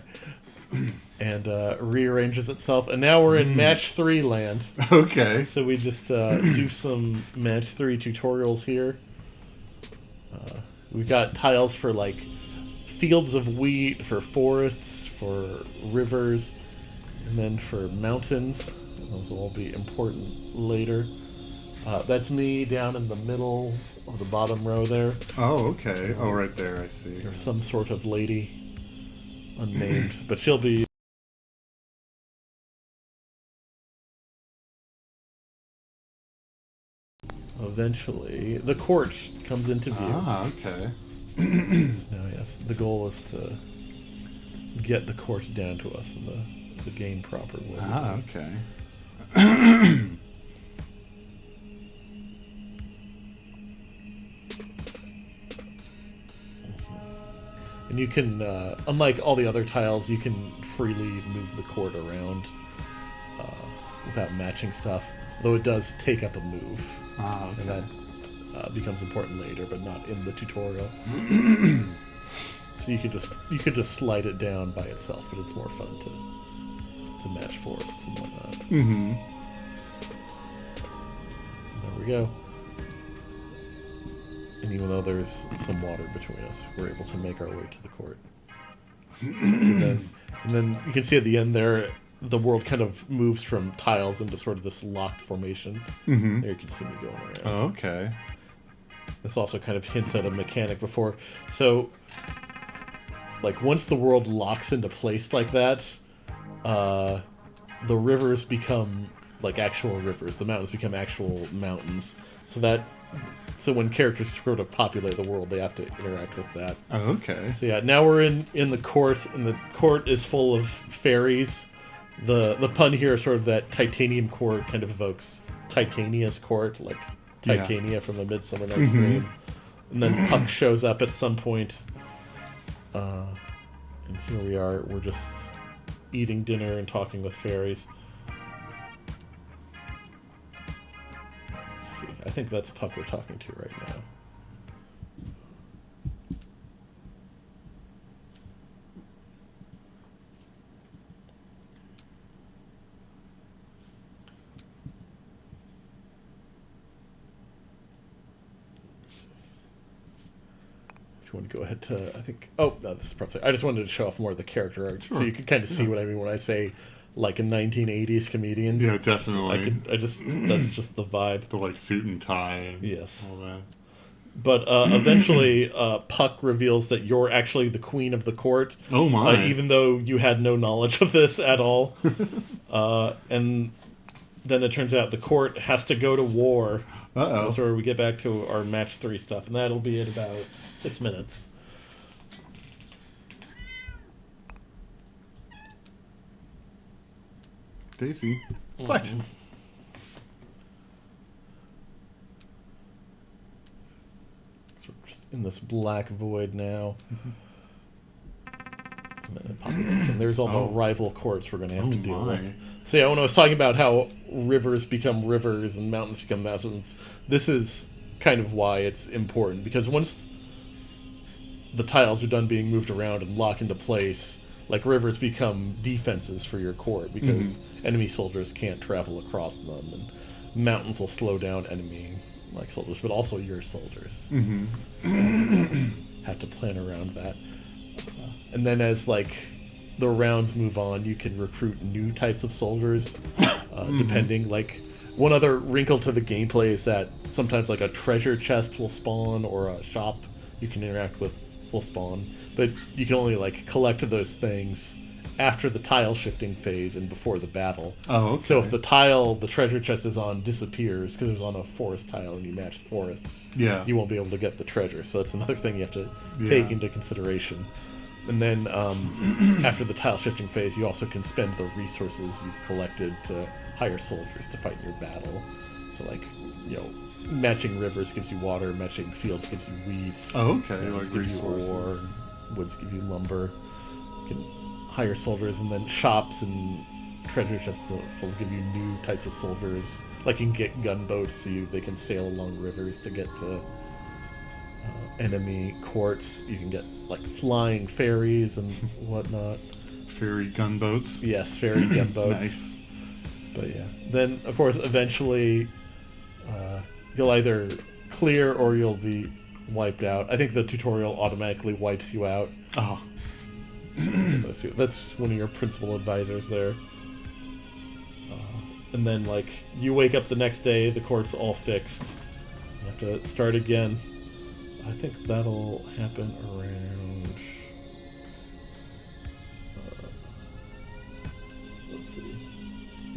and rearranges itself. And now we're in match 3 land. Okay. So we just do some match 3 tutorials here. We've got tiles for like fields of wheat, for forests, for rivers, and then for mountains. Those will all be important later. That's me down in the middle of the bottom row there. Oh, okay. Oh, right there. I see. There's some sort of lady, unnamed, but she'll be... Eventually, the court comes into view. Ah, okay. So now, yes, the goal is to get the court down to us in the game proper way. Ah, okay. And you can, unlike all the other tiles, you can freely move the court around without matching stuff. Though it does take up a move, Ah, okay. and that becomes important later, but not in the tutorial. So you could just slide it down by itself, but it's more fun to match forests and whatnot. Mm-hmm. There we go. And even though there's some water between us, we're able to make our way to the court. and then you can see at the end there, the world kind of moves from tiles into sort of this locked formation. Mm-hmm. There you can see me going around. Oh, okay. This also kind of hints at a mechanic before. So, like, once the world locks into place like that, the rivers become like actual rivers. The mountains become actual mountains. So when characters sort of populate the world, they have to interact with that. Oh, okay. So yeah, now we're in the court, and the court is full of fairies. The pun here is sort of that titanium court kind of evokes Titania's court, like Titania from the Midsummer Night's Dream. And then Puck shows up at some point. And here we are, we're just eating dinner and talking with fairies. Let's see, I think that's Puck we're talking to right now. If you want to go ahead to, I think, oh, no, this is probably, I just wanted to show off more of the character art, so you can kind of see what I mean when I say, like, in 1980s comedians. Yeah, definitely. That's just the vibe. The, like, suit and tie and Yes. all that. But eventually, Puck reveals that you're actually the queen of the court. Oh, my. Even though you had no knowledge of this at all. And then it turns out the court has to go to war. Uh-oh. That's where we get back to our match 3 stuff, and that'll be at about 6 minutes. Daisy. What? So we're just in this black void now. And then it populates, and there's all the rival courts we're going to have to deal with. So yeah, when I was talking about how rivers become rivers and mountains become mountains, this is kind of why it's important, because once the tiles are done being moved around and locked into place, like, rivers become defenses for your court, because enemy soldiers can't travel across them, and mountains will slow down enemy like soldiers, but also your soldiers. So have to plan around that. and then as like the rounds move on, you can recruit new types of soldiers, depending. Like one other wrinkle to the gameplay is that sometimes like a treasure chest will spawn or a shop you can interact with will spawn, but you can only like collect those things after the tile shifting phase and before the battle. Oh, okay. So if the tile the treasure chest is on disappears because it was on a forest tile and you matched forests, Yeah. you won't be able to get the treasure. So that's another thing you have to take Yeah. into consideration. And then after the tile shifting phase, you also can spend the resources you've collected to hire soldiers to fight in your battle. So like, you know, matching rivers gives you water, matching fields gives you weeds. Oh, okay. Mountains Like give you resources. ore, woods give you lumber. You can hire soldiers, and then shops and treasure chests will give you new types of soldiers. Like you can get gunboats, so they can sail along rivers to get to enemy courts. You can get like flying ferries and whatnot. Fairy gunboats. Yes, ferry gunboats. Nice. But yeah, then of course eventually you'll either clear or you'll be wiped out. I think the tutorial automatically wipes you out. Oh. That's one of your principal advisors there. And then like you wake up the next day, the court's all fixed. You have to start again. I think that'll happen around. Let's see,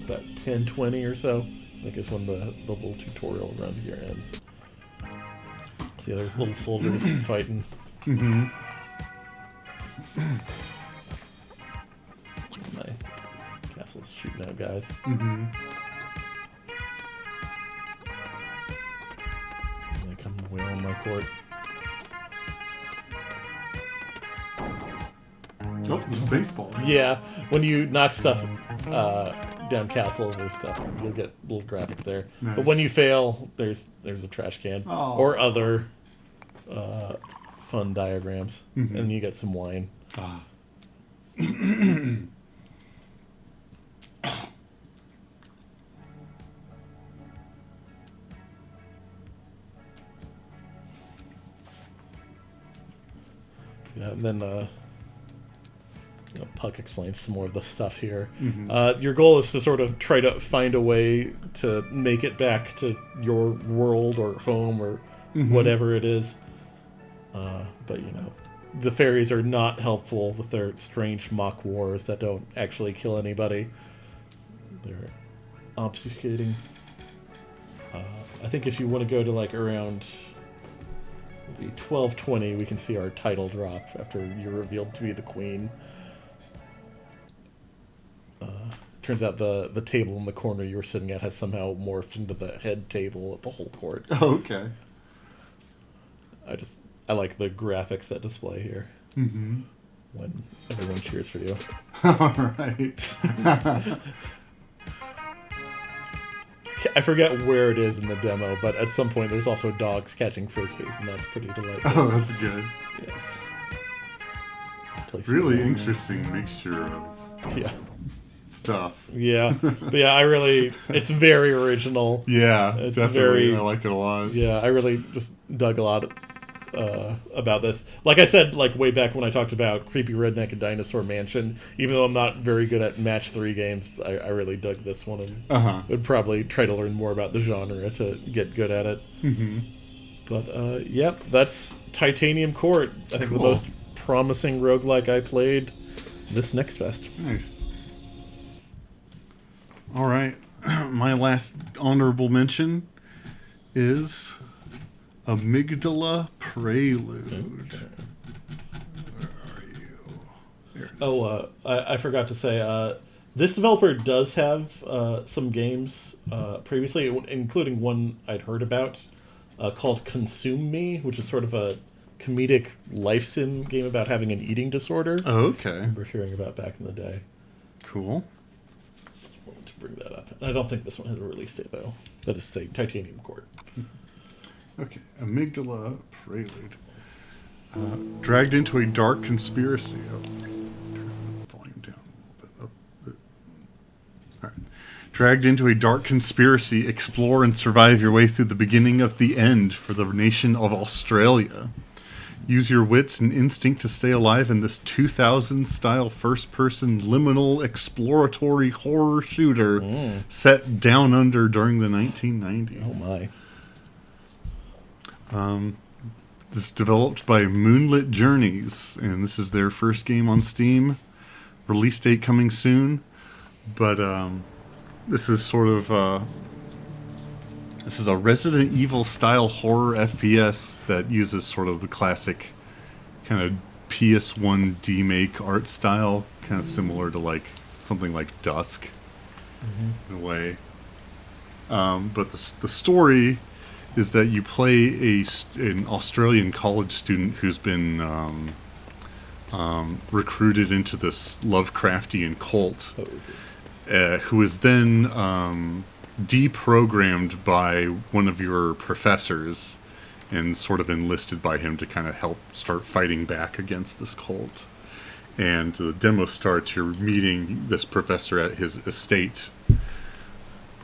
about 10:20 or so. I think is when the little tutorial around here ends. See, there's little soldiers fighting. Mm-hmm. My castle's shooting out guys. Mm-hmm. And they come way on my court. Oh, there's baseball. Yeah, when you knock stuff down castles or stuff, you'll get little graphics there. Nice. But when you fail, there's a trash can Oh. or other fun diagrams, Mhm. and you get some wine. Ah. Yeah, and then Puck explains some more of the stuff here. Mhm. Your goal is to sort of try to find a way to make it back to your world or home or Mhm. whatever it is. But the fairies are not helpful with their strange mock wars that don't actually kill anybody. They're obfuscating. I think if you want to go to like around maybe 12:20, we can see our title drop after you're revealed to be the queen. Turns out the table in the corner you were sitting at has somehow morphed into the head table at the whole court. Oh, okay. I like the graphics that display here Mm-hmm. when everyone cheers for you. All right. I forget where it is in the demo, but at some point there's also dogs catching frisbees, and that's pretty delightful. Oh, that's good. Yes. Place Really it. interesting mixture of Yeah. stuff. Yeah. But yeah, it's very original. Yeah, It's definitely. very- I like it a lot. Yeah, I really just dug a lot about this. Like I said, like way back when I talked about Creepy Redneck and Dinosaur Mansion, even though I'm not very good at match 3 games, I really dug this one and Uh-huh. would probably try to learn more about the genre to get good at it. Mm-hmm. But yep, that's Titanium Court. I think the Cool. most promising roguelike I played this Next Fest. Nice. All right. My last honorable mention is Amygdala Prelude. Where are you? There it is. Oh, I forgot to say, this developer does have some games previously, including one I'd heard about called Consume Me, which is sort of a comedic life sim game about having an eating disorder. Oh, okay. I remember hearing about back in the day. Cool. Just wanted to bring that up. And I don't think this one has a release date, though. That is, say, Titanium Court. Okay. Amygdala Prelude. Dragged into a dark conspiracy. Oh, turn the volume down a little bit. All right. Dragged into a dark conspiracy, explore and survive your way through the beginning of the end for the nation of Australia. Use your wits and instinct to stay alive in this 2000 style first person liminal exploratory horror shooter set down under during the 1990s. Oh my. This is developed by Moonlit Journeys, and this is their first game on Steam. Release date coming soon, but this is sort of this is a Resident Evil style horror FPS that uses sort of the classic kind of PS1 demake art style, kind of similar to like something like Dusk in a way. But the story is that you play an Australian college student who's been recruited into this Lovecraftian cult, who is then deprogrammed by one of your professors and sort of enlisted by him to kind of help start fighting back against this cult. And the demo starts, you're meeting this professor at his estate.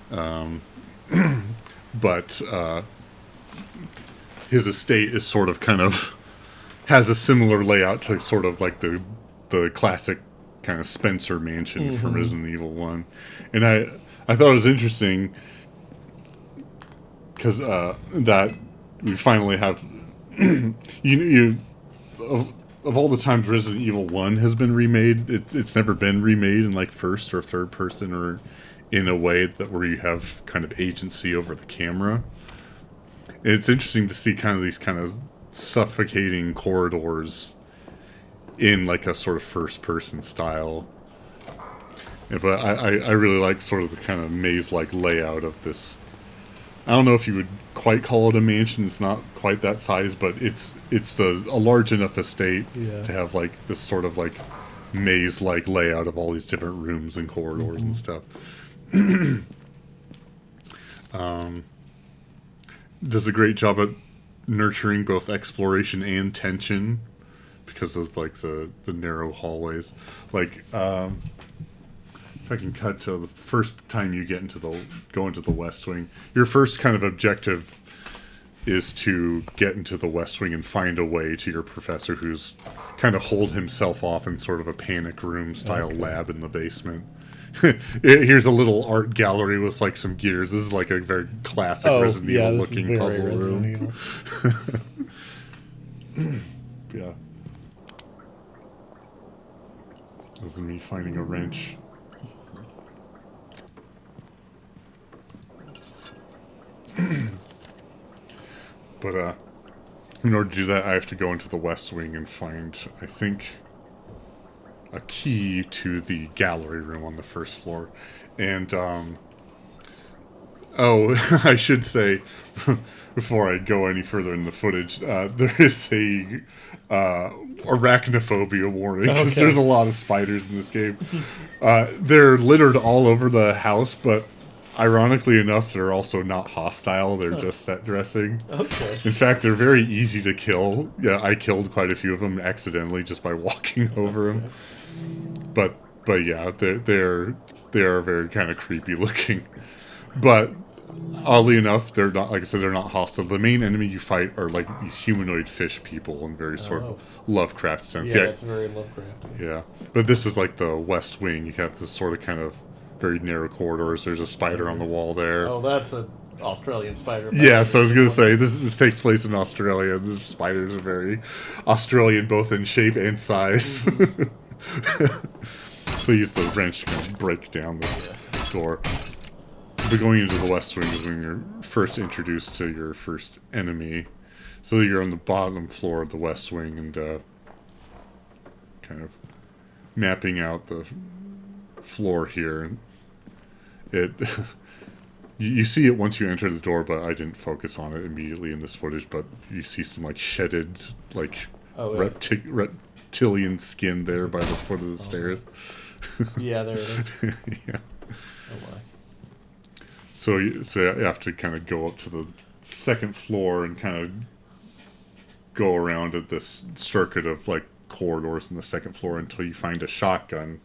But his estate is sort of kind of has a similar layout to sort of like the classic kind of Spencer mansion from Resident Evil 1. And I thought it was interesting because that we finally have you of all the times Resident Evil 1 has been remade, it's never been remade in like first or third person or in a way that where you have kind of agency over the camera. It's interesting to see kind of these kind of suffocating corridors in like a sort of first person style. Yeah, but I really like sort of the kind of maze-like layout of this. I don't know if you would quite call it a mansion. It's not quite that size, but it's a large enough estate to have like this sort of like maze-like layout of all these different rooms and corridors and stuff. Does a great job at nurturing both exploration and tension because of like the narrow hallways. Like if I can cut to the first time you go into the West Wing, your first kind of objective is to get into the West Wing and find a way to your professor who's kind of holed himself off in sort of a panic room style lab in the basement. Here's a little art gallery with like some gears. This is like a very classic Resident Evil looking puzzle room. Yeah. This is me finding a wrench. But in order to do that, I have to go into the West Wing and find, I think, a key to the gallery room on the first floor. And, I should say, before I go any further in the footage, there is a arachnophobia warning, because there's a lot of spiders in this game. They're littered all over the house, but ironically enough, they're also not hostile. They're just set dressing. Okay. In fact, they're very easy to kill. Yeah, I killed quite a few of them accidentally just by walking over them. But yeah, they are very kind of creepy looking. But oddly enough, they're not, like I said, they're not hostile. The main enemy you fight are like these humanoid fish people in very sort of Lovecraft sense. Yeah, it's very Lovecraft. Yeah, but this is like the West Wing. You have this sort of kind of very narrow corridors. There's a spider on the wall there. Oh, that's an Australian spider. Yeah, so I was going to say, this takes place in Australia. The spiders are very Australian, both in shape and size. So use the wrench to kind of break down this door. But going into the West Wing is when you're first introduced to your first enemy. So you're on the bottom floor of the West Wing and kind of mapping out the floor here. It you see it once you enter the door, but I didn't focus on it immediately in this footage. But you see some like shedded, like reptilian skin there by the foot of the stairs. Yeah, there it is. Yeah. Oh my. So you have to kind of go up to the second floor and kind of go around at this circuit of like corridors on the second floor until you find a shotgun.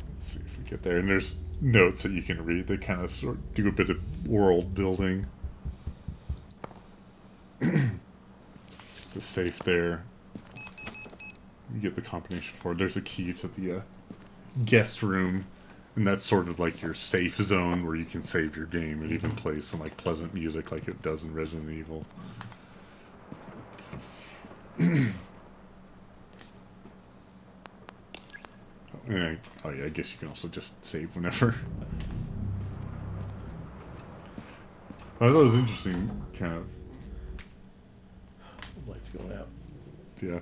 Let's see if we get there. And there's notes that you can read. They kind of sort of do a bit of world building. So the safe there. You get the combination for it. There's a key to the guest room, and that's sort of like your safe zone where you can save your game. It even plays some like pleasant music like it does in Resident Evil. Oh yeah, I guess you can also just save whenever. I thought it was interesting, kind of. Lights going out. Yeah.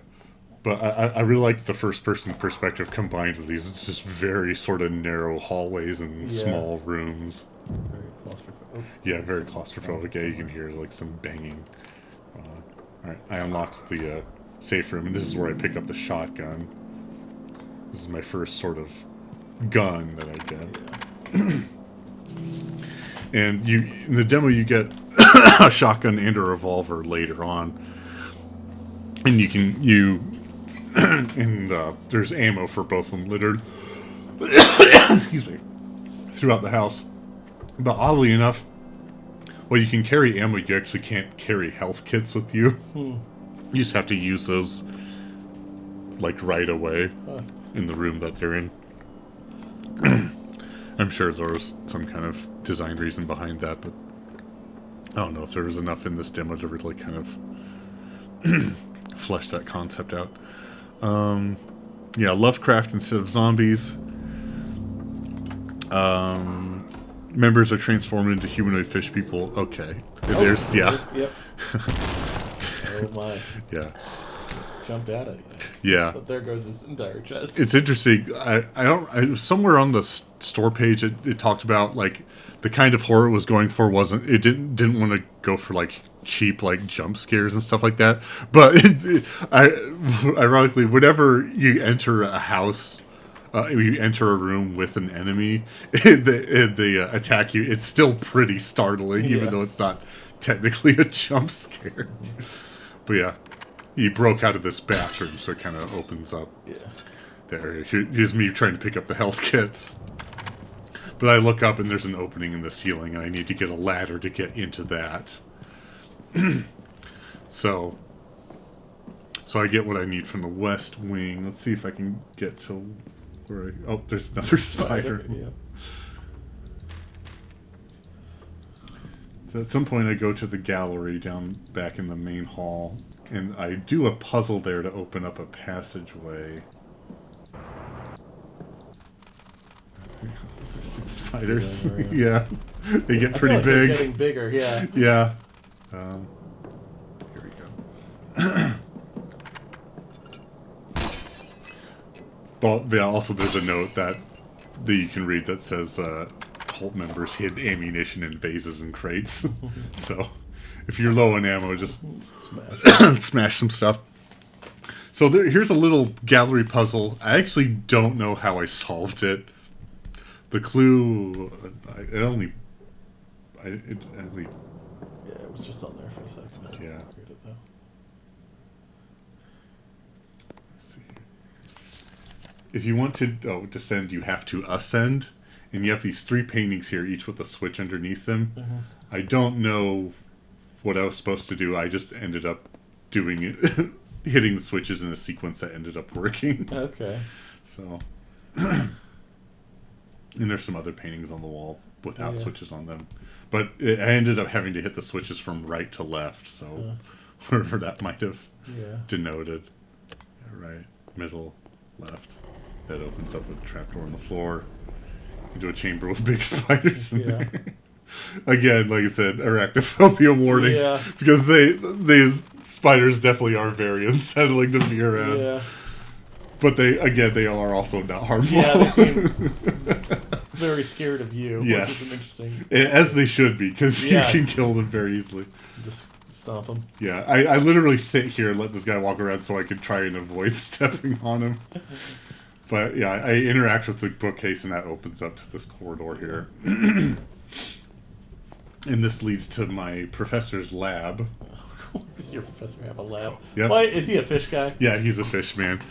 But I really liked the first-person perspective combined with these just very sort of narrow hallways and Yeah. small rooms. Very claustrophobic. Oh, Yeah, very claustrophobic. Yeah, you can hear like some banging. Alright, I unlocked the safe room, and this is where I pick up the shotgun. This is my first sort of gun that I get. And in the demo you get a shotgun and a revolver later on. And there's ammo for both of them littered excuse me, throughout the house. But oddly enough, well, you can carry ammo, you actually can't carry health kits with you. You just have to use those like right away in the room that they're in. I'm sure there was some kind of design reason behind that, but I don't know if there was enough in this demo to really kind of flesh that concept out. Yeah, Lovecraft instead of zombies. Members are transformed into humanoid fish people. Okay. There's, yeah. Yep. Oh my. Yeah. Jumped out at you. Yeah. But there goes his entire chest. It's interesting. Somewhere on the store page it talked about like the kind of horror it was going for didn't want to go for like cheap like jump scares and stuff like that. But ironically, whenever you enter a house, you enter a room with an enemy, they attack you. It's still pretty startling, even though it's not technically a jump scare. But yeah, he broke out of this bathroom, so it kind of opens up. Yeah. There, here's me trying to pick up the health kit. But I look up and there's an opening in the ceiling, and I need to get a ladder to get into that. So I get what I need from the west wing. Let's see if I can get to where oh, there's another spider. Yeah. So at some point I go to the gallery down back in the main hall, and I do a puzzle there to open up a passageway. Spiders. Yeah. They get pretty I feel like they're big. getting bigger, yeah. Yeah. Here we go. Well, yeah, also there's a note that you can read that says cult members hid ammunition in vases and crates. So if you're low on ammo, just smash some stuff. So here's a little gallery puzzle. I actually don't know how I solved it. The clue, it only... Yeah, it was just on there for a second. I Yeah. figured it, though. If you want to descend, you have to ascend, and you have these 3 paintings here, each with a switch underneath them. I don't know what I was supposed to do. I just ended up doing it, hitting the switches in a sequence that ended up working. Okay. So, and there's some other paintings on the wall without switches on them, but I ended up having to hit the switches from right to left. So, wherever that might have denoted, right, middle, left. That opens up with a trapdoor on the floor into a chamber with big spiders in there. Again, like I said, arachnophobia warning. Yeah. Because these spiders definitely are very unsettling to be around. Yeah. But they are also not harmful. Yeah, they seem very scared of you. Yes. Which is an interesting... As they should be, because you can kill them very easily. Just stomp them. Yeah, I literally sit here and let this guy walk around so I could try and avoid stepping on him. But yeah, I interact with the bookcase and that opens up to this corridor here. And this leads to my professor's lab. Does your professor have a lab? Yep. Why is he a fish guy? Yeah, he's a fish man.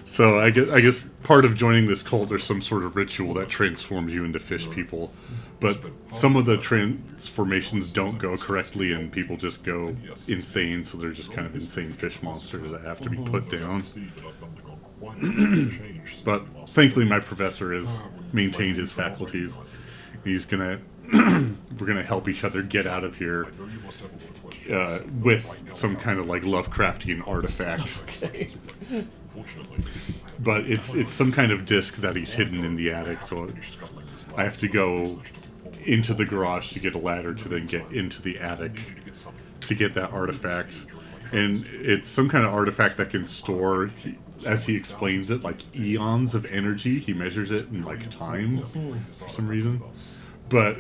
So I guess part of joining this cult, there's some sort of ritual that transforms you into fish people, but some of the transformations don't go correctly, and people just go insane. So they're just kind of insane fish monsters that have to be put down. But thankfully, my professor has maintained his faculties. He's gonna we're gonna help each other get out of here with some kind of like Lovecraftian artifact. Okay. But it's some kind of disc that he's hidden in the attic, so I have to go into the garage to get a ladder to then get into the attic to get that artifact. And it's some kind of artifact that can store, as he explains it, like eons of energy. He measures it in like time for some reason. But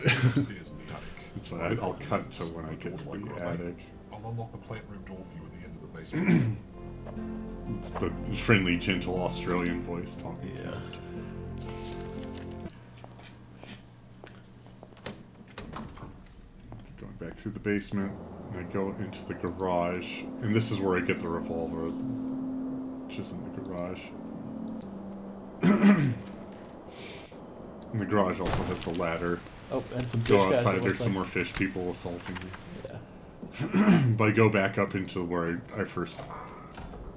it's fine. I'll cut to when I get to the attic. I'll unlock the plant room door for you at the end of the basement. But friendly, gentle Australian voice talking. Yeah. So going back through the basement, and I go into the garage, and this is where I get the revolver, which is in the garage. And the garage also has the ladder. Oh, and some fish Go guys, outside, it there's looks some like. more fish people assaulting me. Yeah. But I go back up into where I first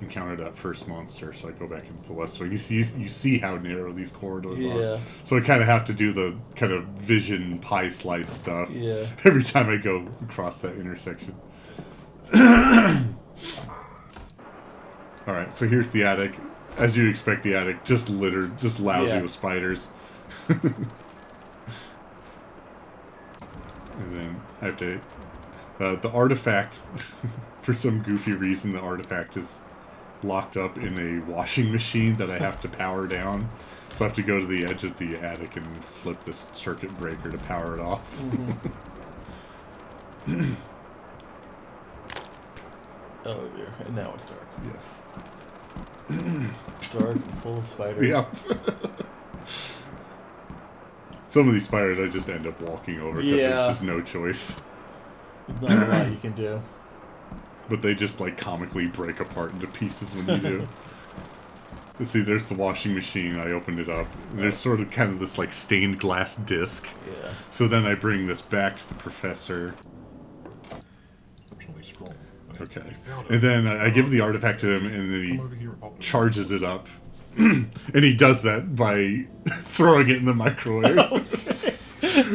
encountered that first monster, so I go back into the west wing. You see how narrow these corridors Yeah. are. So I kind of have to do the kind of vision pie slice stuff Yeah. every time I go across that intersection. Alright, so here's the attic. As you'd expect, the attic just littered, just lousy Yeah. with spiders. And then I have to... the artifact, for some goofy reason, the artifact is locked up in a washing machine that I have to power down. So I have to go to the edge of the attic and flip this circuit breaker to power it off. Oh dear. And now it's dark. Yes. Dark and full of spiders. Yeah. Some of these spiders I just end up walking over because Yeah. there's just no choice. There's not a lot you can do. But they just like comically break apart into pieces when you do. Let's see, there's the washing machine. I opened it up. And there's sort of kind of this like stained glass disc. Yeah. So then I bring this back to the professor. Exceptionally strong. Okay. You found it. And then I give the artifact to him, and Come then over here and pop he it. charges it up. And he does that by throwing it in the microwave.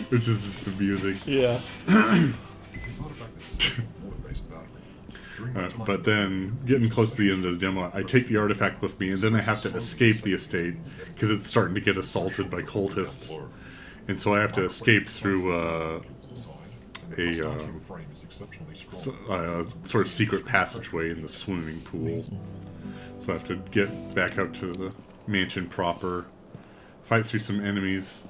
Which is just amusing. Yeah. This artifact is a water-based battery. During my time But then, getting close to the end of the demo, I take the artifact with me, and then I have to escape the estate, because it's starting to get assaulted by cultists. And so I have to escape through a frame is exceptionally strong. sort of secret passageway in the swimming pool. So I have to get back up to the mansion proper, fight through some enemies.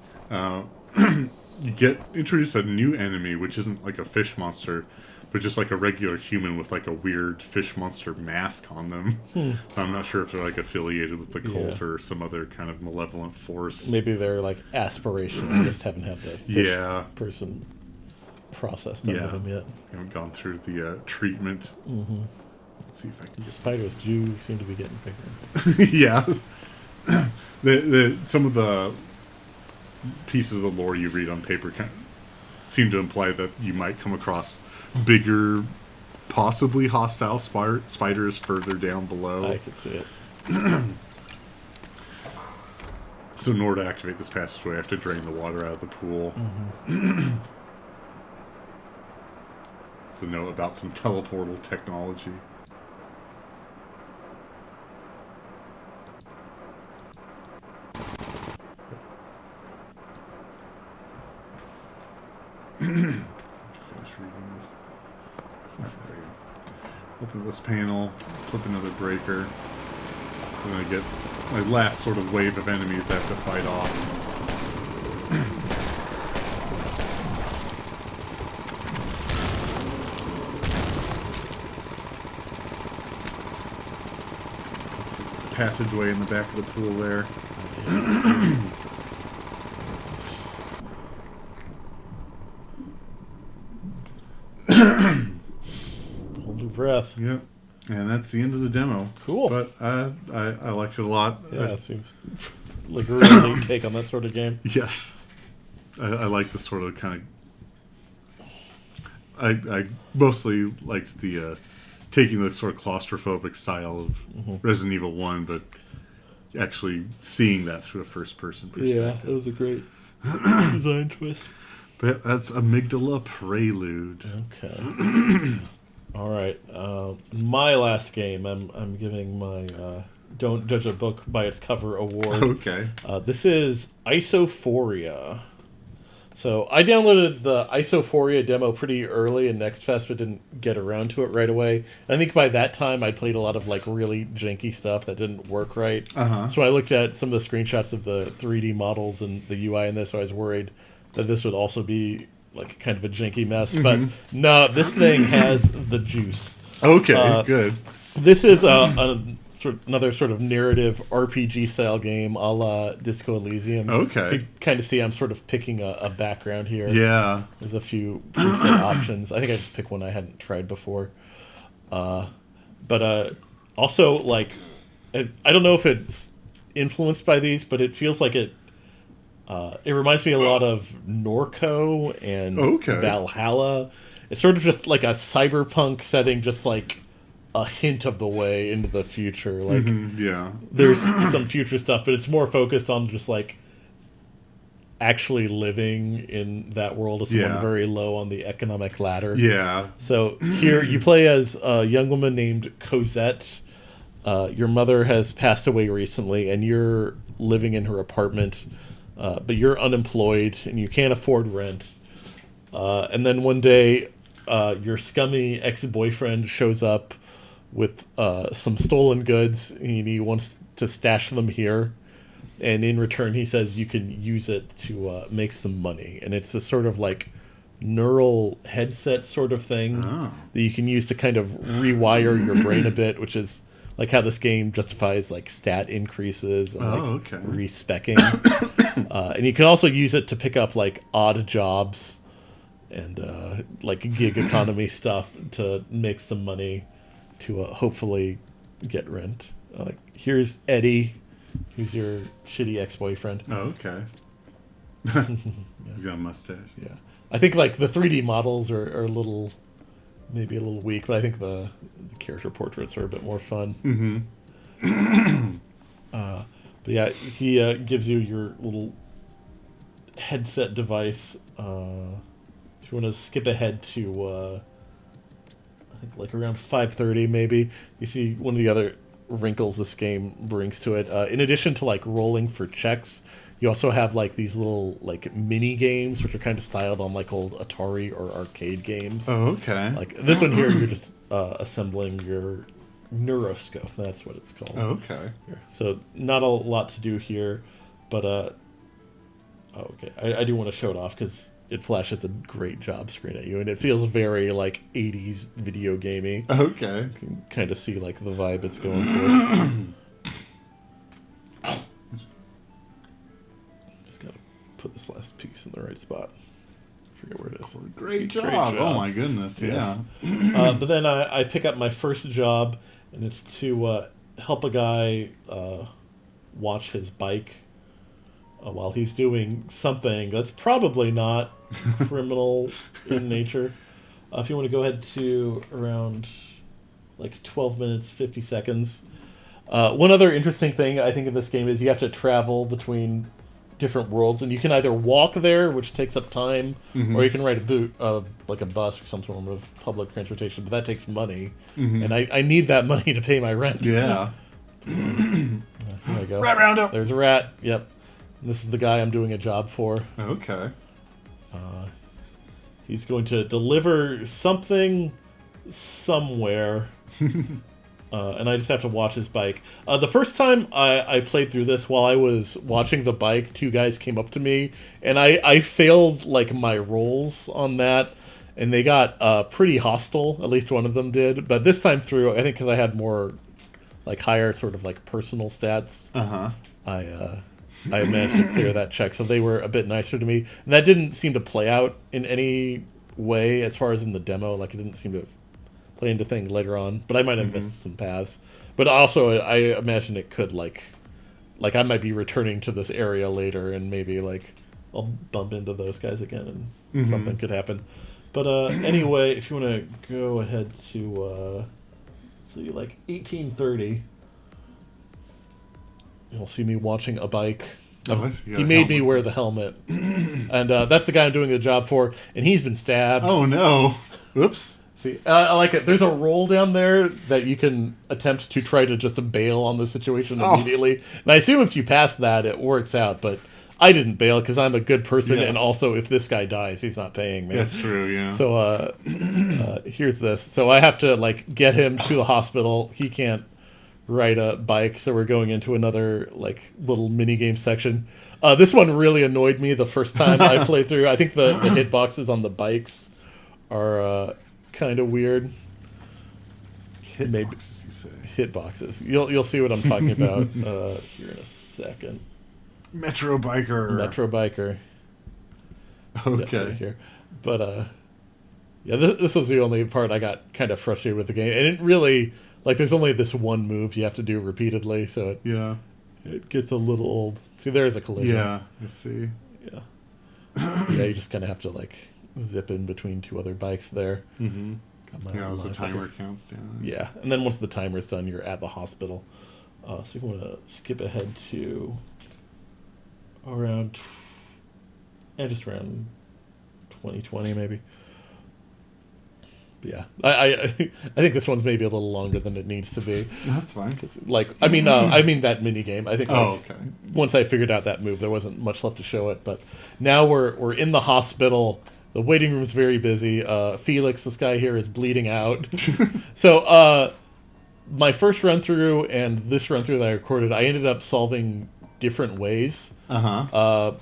You get introduced a new enemy, which isn't like a fish monster, but just like a regular human with like a weird fish monster mask on them. So I'm not sure if they're like affiliated with the cult Yeah. or some other kind of malevolent force. Maybe they're like aspirational. Just haven't had the fish Yeah. person processed under Yeah. them yet. I haven't gone through the treatment. Let's see if I can get Spiders do seem to be getting bigger. yeah. Some of the pieces of lore you read on paper kind of seem to imply that you might come across bigger, possibly hostile spiders further down below. I could see it. So in order to activate this passageway, I have to drain the water out of the pool. So know about some teleportal technology. Finish reading this. There we go. Open this panel, flip another breaker. And I get my last sort of wave of enemies I have to fight off. Let's see, there's a passageway in the back of the pool there. Hold your breath. Yep. And that's the end of the demo. Cool. But I liked it a lot. Yeah, it seems like a really neat take on that sort of game. Yes. I like the sort of kind of... I mostly liked the taking the sort of claustrophobic style of Resident Evil 1, but actually seeing that through a first-person perspective. Yeah, that was a great design twist. But that's Amygdala Prelude. Okay. All right. My last game, I'm giving my Don't Judge a Book by Its Cover award. Okay. This is Isophoria. So I downloaded the Isophoria demo pretty early in Next Fest, but didn't get around to it right away. And I think by that time I'd played a lot of like really janky stuff that didn't work right. Uh-huh. So when I looked at some of the screenshots of the 3D models and the UI in this, I was worried that this would also be like kind of a janky mess. But no, this thing has the juice. Okay, good. This is another sort of narrative RPG style game a la Disco Elysium. Okay. You can kind of see I'm sort of picking a background here. Yeah. There's a few preset options. I think I just picked one I hadn't tried before. But also, like, I don't know if it's influenced by these, but it feels like it reminds me a lot of Norco and Okay. Valhalla. It's sort of just like a cyberpunk setting, just like a hint of the way into the future. Like, Yeah. there's some future stuff, but it's more focused on just like actually living in that world as someone Yeah. very low on the economic ladder. Yeah. So here you play as a young woman named Cosette. Your mother has passed away recently, and you're living in her apartment, but you're unemployed and you can't afford rent. And then one day, your scummy ex-boyfriend shows up with some stolen goods, and he wants to stash them here. And in return, he says you can use it to make some money. And it's a sort of like neural headset sort of thing that you can use to kind of rewire your brain a bit, which is like how this game justifies like stat increases and like respecking. And you can also use it to pick up like odd jobs and like gig economy stuff to make some money to hopefully get rent. Like here's Eddie, who's your shitty ex-boyfriend. Oh, okay. He's got a mustache. Yeah, I think like the 3D models are a little, maybe a little weak, but I think the character portraits are a bit more fun. But yeah, he gives you your little headset device. If you want to skip ahead to, I think like around 5:30 maybe, you see one of the other wrinkles this game brings to it. In addition to like rolling for checks, you also have like these little like mini games, which are kind of styled on like old Atari or arcade games. Oh, okay. Like this one here, you're just assembling your neuroscope. That's what it's called. Oh, okay. So not a lot to do here, but okay. I do want to show it off because it flashes a great job screen at you, and it feels very like 80s video gamey. Okay. You can kind of see like the vibe it's going for. Just gotta put this last piece in the right spot. Forget where it is. Great job. Oh my goodness. Yes. Yeah. But then I pick up my first job, and it's to help a guy watch his bike while he's doing something that's probably not criminal in nature. If you want to go ahead to around like 12 minutes, 50 seconds. One other interesting thing I think in this game is you have to travel between different worlds, and you can either walk there, which takes up time, or you can ride like a bus or some sort of public transportation, but that takes money, and I need that money to pay my rent. Yeah. Here I go. Rat roundup. There's a rat. Yep. This is the guy I'm doing a job for. Okay. He's going to deliver something somewhere. And I just have to watch his bike. The first time I played through this, while I was watching the bike, two guys came up to me, and I failed like my rolls on that, and they got pretty hostile. At least one of them did. But this time through, I think because I had more like higher sort of like personal stats, I managed to clear that check. So they were a bit nicer to me, and that didn't seem to play out in any way as far as in the demo. Like it didn't seem to planning to think later on, but I might have missed some paths. But also, I imagine it could like I might be returning to this area later, and maybe like I'll bump into those guys again, and something could happen. But anyway, if you want to go ahead to see like 1830, you'll see me watching a bike. Oh, I see. He made me wear the helmet, and that's the guy I'm doing the job for, and he's been stabbed. Oh no! Oops. See, I like it. There's a roll down there that you can attempt to try to just bail on the situation immediately. And I assume if you pass that, it works out. But I didn't bail because I'm a good person, Yes. and also if this guy dies, he's not paying me. That's true. Yeah. So here's this. So I have to like get him to the hospital. He can't ride a bike, so we're going into another like little mini game section. This one really annoyed me the first time I played through. I think the hitboxes on the bikes are kind of weird. Hitboxes, you say? Hitboxes. You'll see what I'm talking about here in a second. Metro Biker. Metro Biker. Okay. Yep, see here. But yeah, this was the only part I got kind of frustrated with the game, and it really like there's only this one move you have to do repeatedly, so Yeah. it gets a little old. See, there's a collision. Yeah. I see. Yeah. Yeah, you just kind of have to like zip in between two other bikes there. Mm-hmm. Got my Yeah, as the lines up timer here. counts down. Yeah, and then once the timer's done, you're at the hospital. So you want to skip ahead to around, just around 2020 maybe. But yeah, I think this one's maybe a little longer than it needs to be. That's fine. 'Cause, like, I mean that mini game. I think. Oh, like, okay. Once I figured out that move, there wasn't much left to show it. But now we're in the hospital. The waiting room is very busy. Felix, this guy here, is bleeding out. So my first run through and this run through that I recorded, I ended up solving different ways. Uh-huh.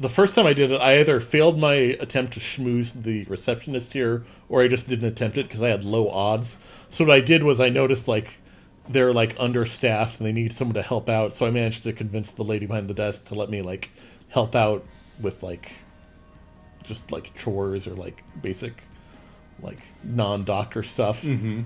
The first time I did it, I either failed my attempt to schmooze the receptionist here, or I just didn't attempt it because I had low odds. So what I did was I noticed like they're like understaffed and they need someone to help out. So I managed to convince the lady behind the desk to let me like help out with like just like chores or like basic like non-doctor stuff. Mm-hmm.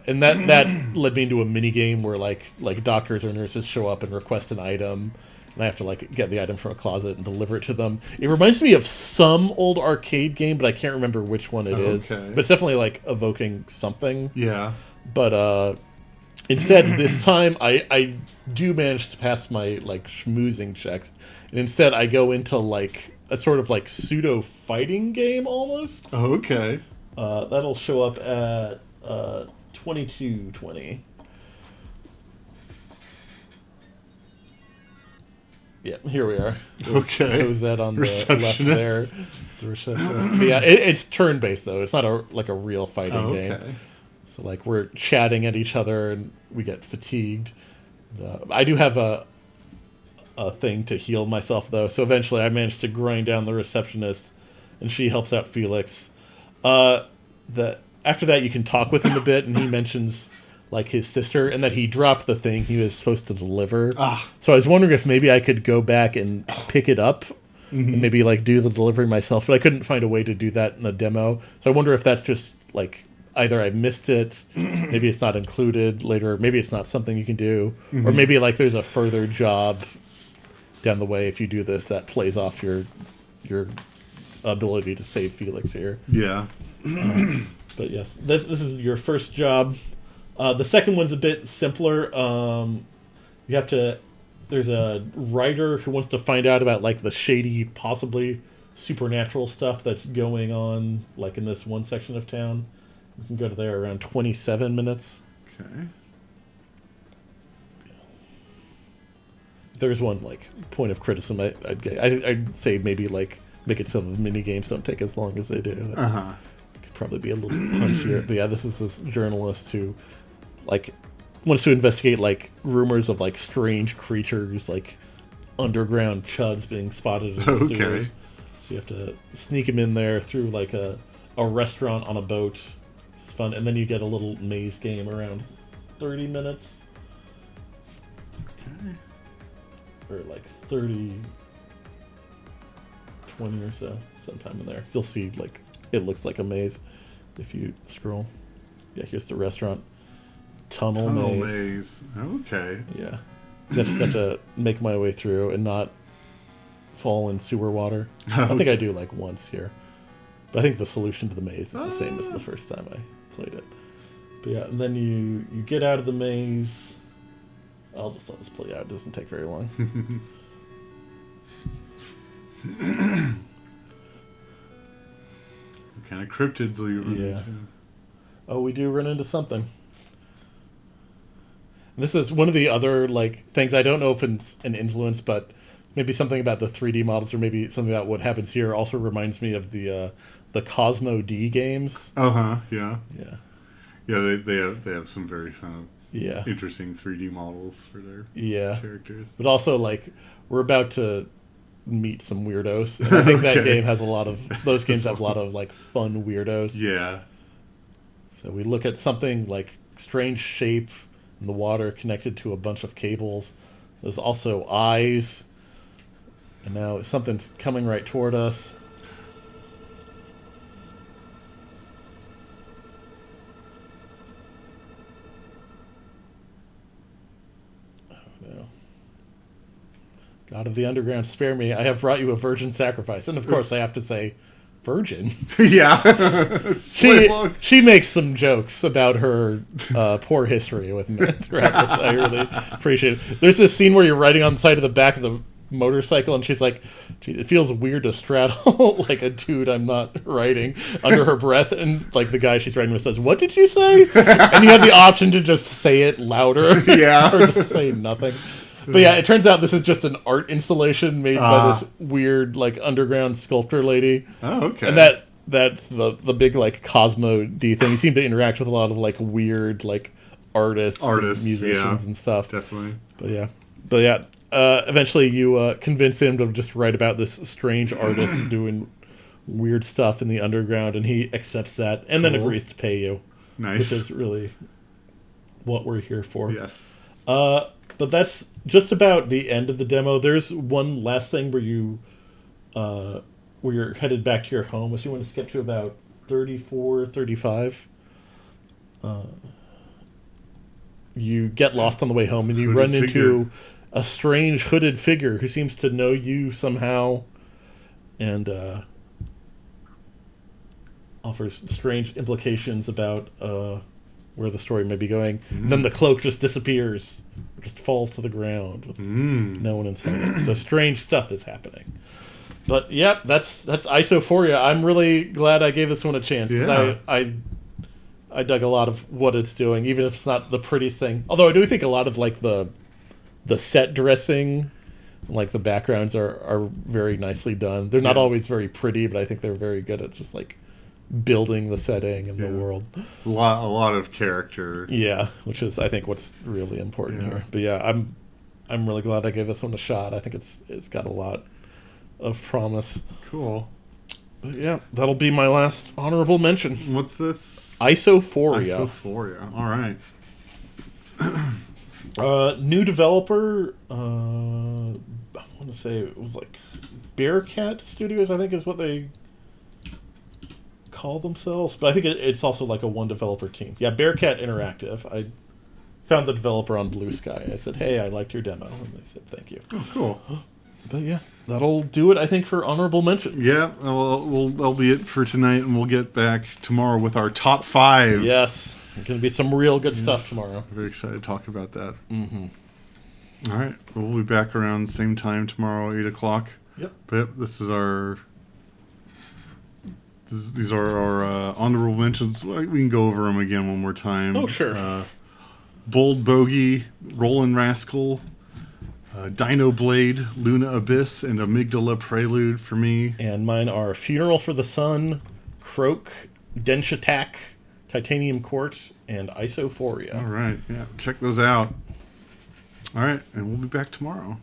And that led me into a mini game where like doctors or nurses show up and request an item, and I have to like get the item from a closet and deliver it to them. It reminds me of some old arcade game, but I can't remember which one it is. Okay. But it's definitely like evoking something. Yeah. But instead, this time I do manage to pass my like schmoozing checks, and instead I go into like a sort of like pseudo fighting game almost. Okay. That'll show up at 2220. Yeah, here we are. Okay. Who's that on the left Receptionist. there? It's the receptionist. But yeah, it's turn-based though. It's not a real fighting Oh, game. okay. So like we're chatting at each other and we get fatigued. I do have a thing to heal myself though. So eventually I managed to grind down the receptionist, and she helps out Felix. After that you can talk with him a bit, and he mentions like his sister and that he dropped the thing he was supposed to deliver. So I was wondering if maybe I could go back and pick it up and maybe like do the delivery myself, but I couldn't find a way to do that in a demo. So I wonder if that's just like either I missed it, maybe it's not included later, maybe it's not something you can do, or maybe like there's a further job down the way if you do this that plays off your ability to save Felix here. Yeah. But yes, this is your first job. The second one's a bit simpler. You have to. There's a writer who wants to find out about like the shady, possibly supernatural stuff that's going on, like in this one section of town. You can go to there around 27 minutes. Okay. There's one like point of criticism I'd say maybe like make it so the mini games don't take as long as they do. Uh-huh. Could probably be a little punchier. But yeah, this is this journalist who like wants to investigate like rumors of like strange creatures, like underground chuds being spotted in the Okay. sewers. So you have to sneak him in there through like a restaurant on a boat. It's fun, and then you get a little maze game around 30 minutes. Okay. Or like 30, 20 or so, sometime in there. You'll see like it looks like a maze if you scroll. Yeah, here's the restaurant. Tunnel Tunnel maze. maze. Okay. Yeah. Just have to make my way through and not fall in sewer water. I think I do like once here. But I think the solution to the maze is the same as the first time I played it. But yeah, and then you get out of the maze. I'll just let this play out. It doesn't take very long. What kind of cryptids will you run Yeah. into? Oh, we do run into something. This is one of the other like things. I don't know if it's an influence, but maybe something about the 3D models, or maybe something about what happens here, also reminds me of the Cosmo D games. Uh-huh, yeah. Yeah, Yeah, they have some very yeah, interesting 3D models for their yeah. characters. But also, like, we're about to meet some weirdos. And I think that Okay. game has a lot of those games have a lot of like fun weirdos. Yeah. So we look at something like strange shape in the water connected to a bunch of cables. There's also eyes. And now something's coming right toward us. Oh no. God of the Underground, spare me. I have brought you a virgin sacrifice. And of course I have to say, virgin? Yeah. She makes some jokes about her poor history with men throughout this. I really appreciate it. There's this scene where you're riding on the side of the back of the motorcycle, and she's like, "Gee, it feels weird to straddle like a dude I'm not riding," under her breath, and like the guy she's riding with says, "What did you say?" And you have the option to just say it louder, Yeah. or just say nothing. But yeah, it turns out this is just an art installation made by this weird like underground sculptor lady. Oh, okay. And that's the big like Cosmo D thing. You seem to interact with a lot of like weird like artists and musicians yeah, and stuff. definitely. But yeah. Eventually you convince him to just write about this strange artist doing weird stuff in the underground, and he accepts that and then Cool. agrees to pay you. Nice. Which is really what we're here for. Yes. But that's just about the end of the demo. There's one last thing where you're headed back to your home. If you want to skip to about 34, 35. You get lost on the way home, and you Hooded run into figure. a strange hooded figure who seems to know you somehow, and offers strange implications about where the story may be going. And then the cloak just disappears, or just falls to the ground with no one inside it. So strange stuff is happening. But yep, that's Isophoria. I'm really glad I gave this one a chance, because Yeah. I dug a lot of what it's doing, even if it's not the prettiest thing. Although I do think a lot of like the set dressing, like the backgrounds are very nicely done. They're not Yeah. always very pretty, but I think they're very good at just like building the setting and the Yeah. world. A lot of character. Yeah, which is I think what's really important Yeah. here. But yeah, I'm really glad I gave this one a shot. I think it's got a lot of promise. Cool. But yeah, that'll be my last honorable mention. What's this? Isophoria. Isophoria. All right. New developer. I want to say it was like Bearcat Studios, I think is what they call themselves. But I think it's also like a one developer team. Yeah, Bearcat Interactive. I found the developer on Blue Sky. I said, "Hey, I liked your demo," and they said, "Thank you." Oh, cool. But yeah, that'll do it, I think, for honorable mentions. Yeah, well, that'll be it for tonight, and we'll get back tomorrow with our top 5. Yes, there's going to be some real good stuff tomorrow. Very excited to talk about that. Mm-hmm. All right, we'll be back around the same time tomorrow, 8 o'clock. Yep. But these are our honorable mentions. We can go over them again one more time. Oh, sure. Bold Bogey, Roland Rascal, Dino Blade, Luna Abyss, and Amygdala Prelude for me. And mine are Funeral for the Sun, Croak, Dench Attack, Titanium Court, and Isophoria. All right, yeah, check those out. All right, and we'll be back tomorrow.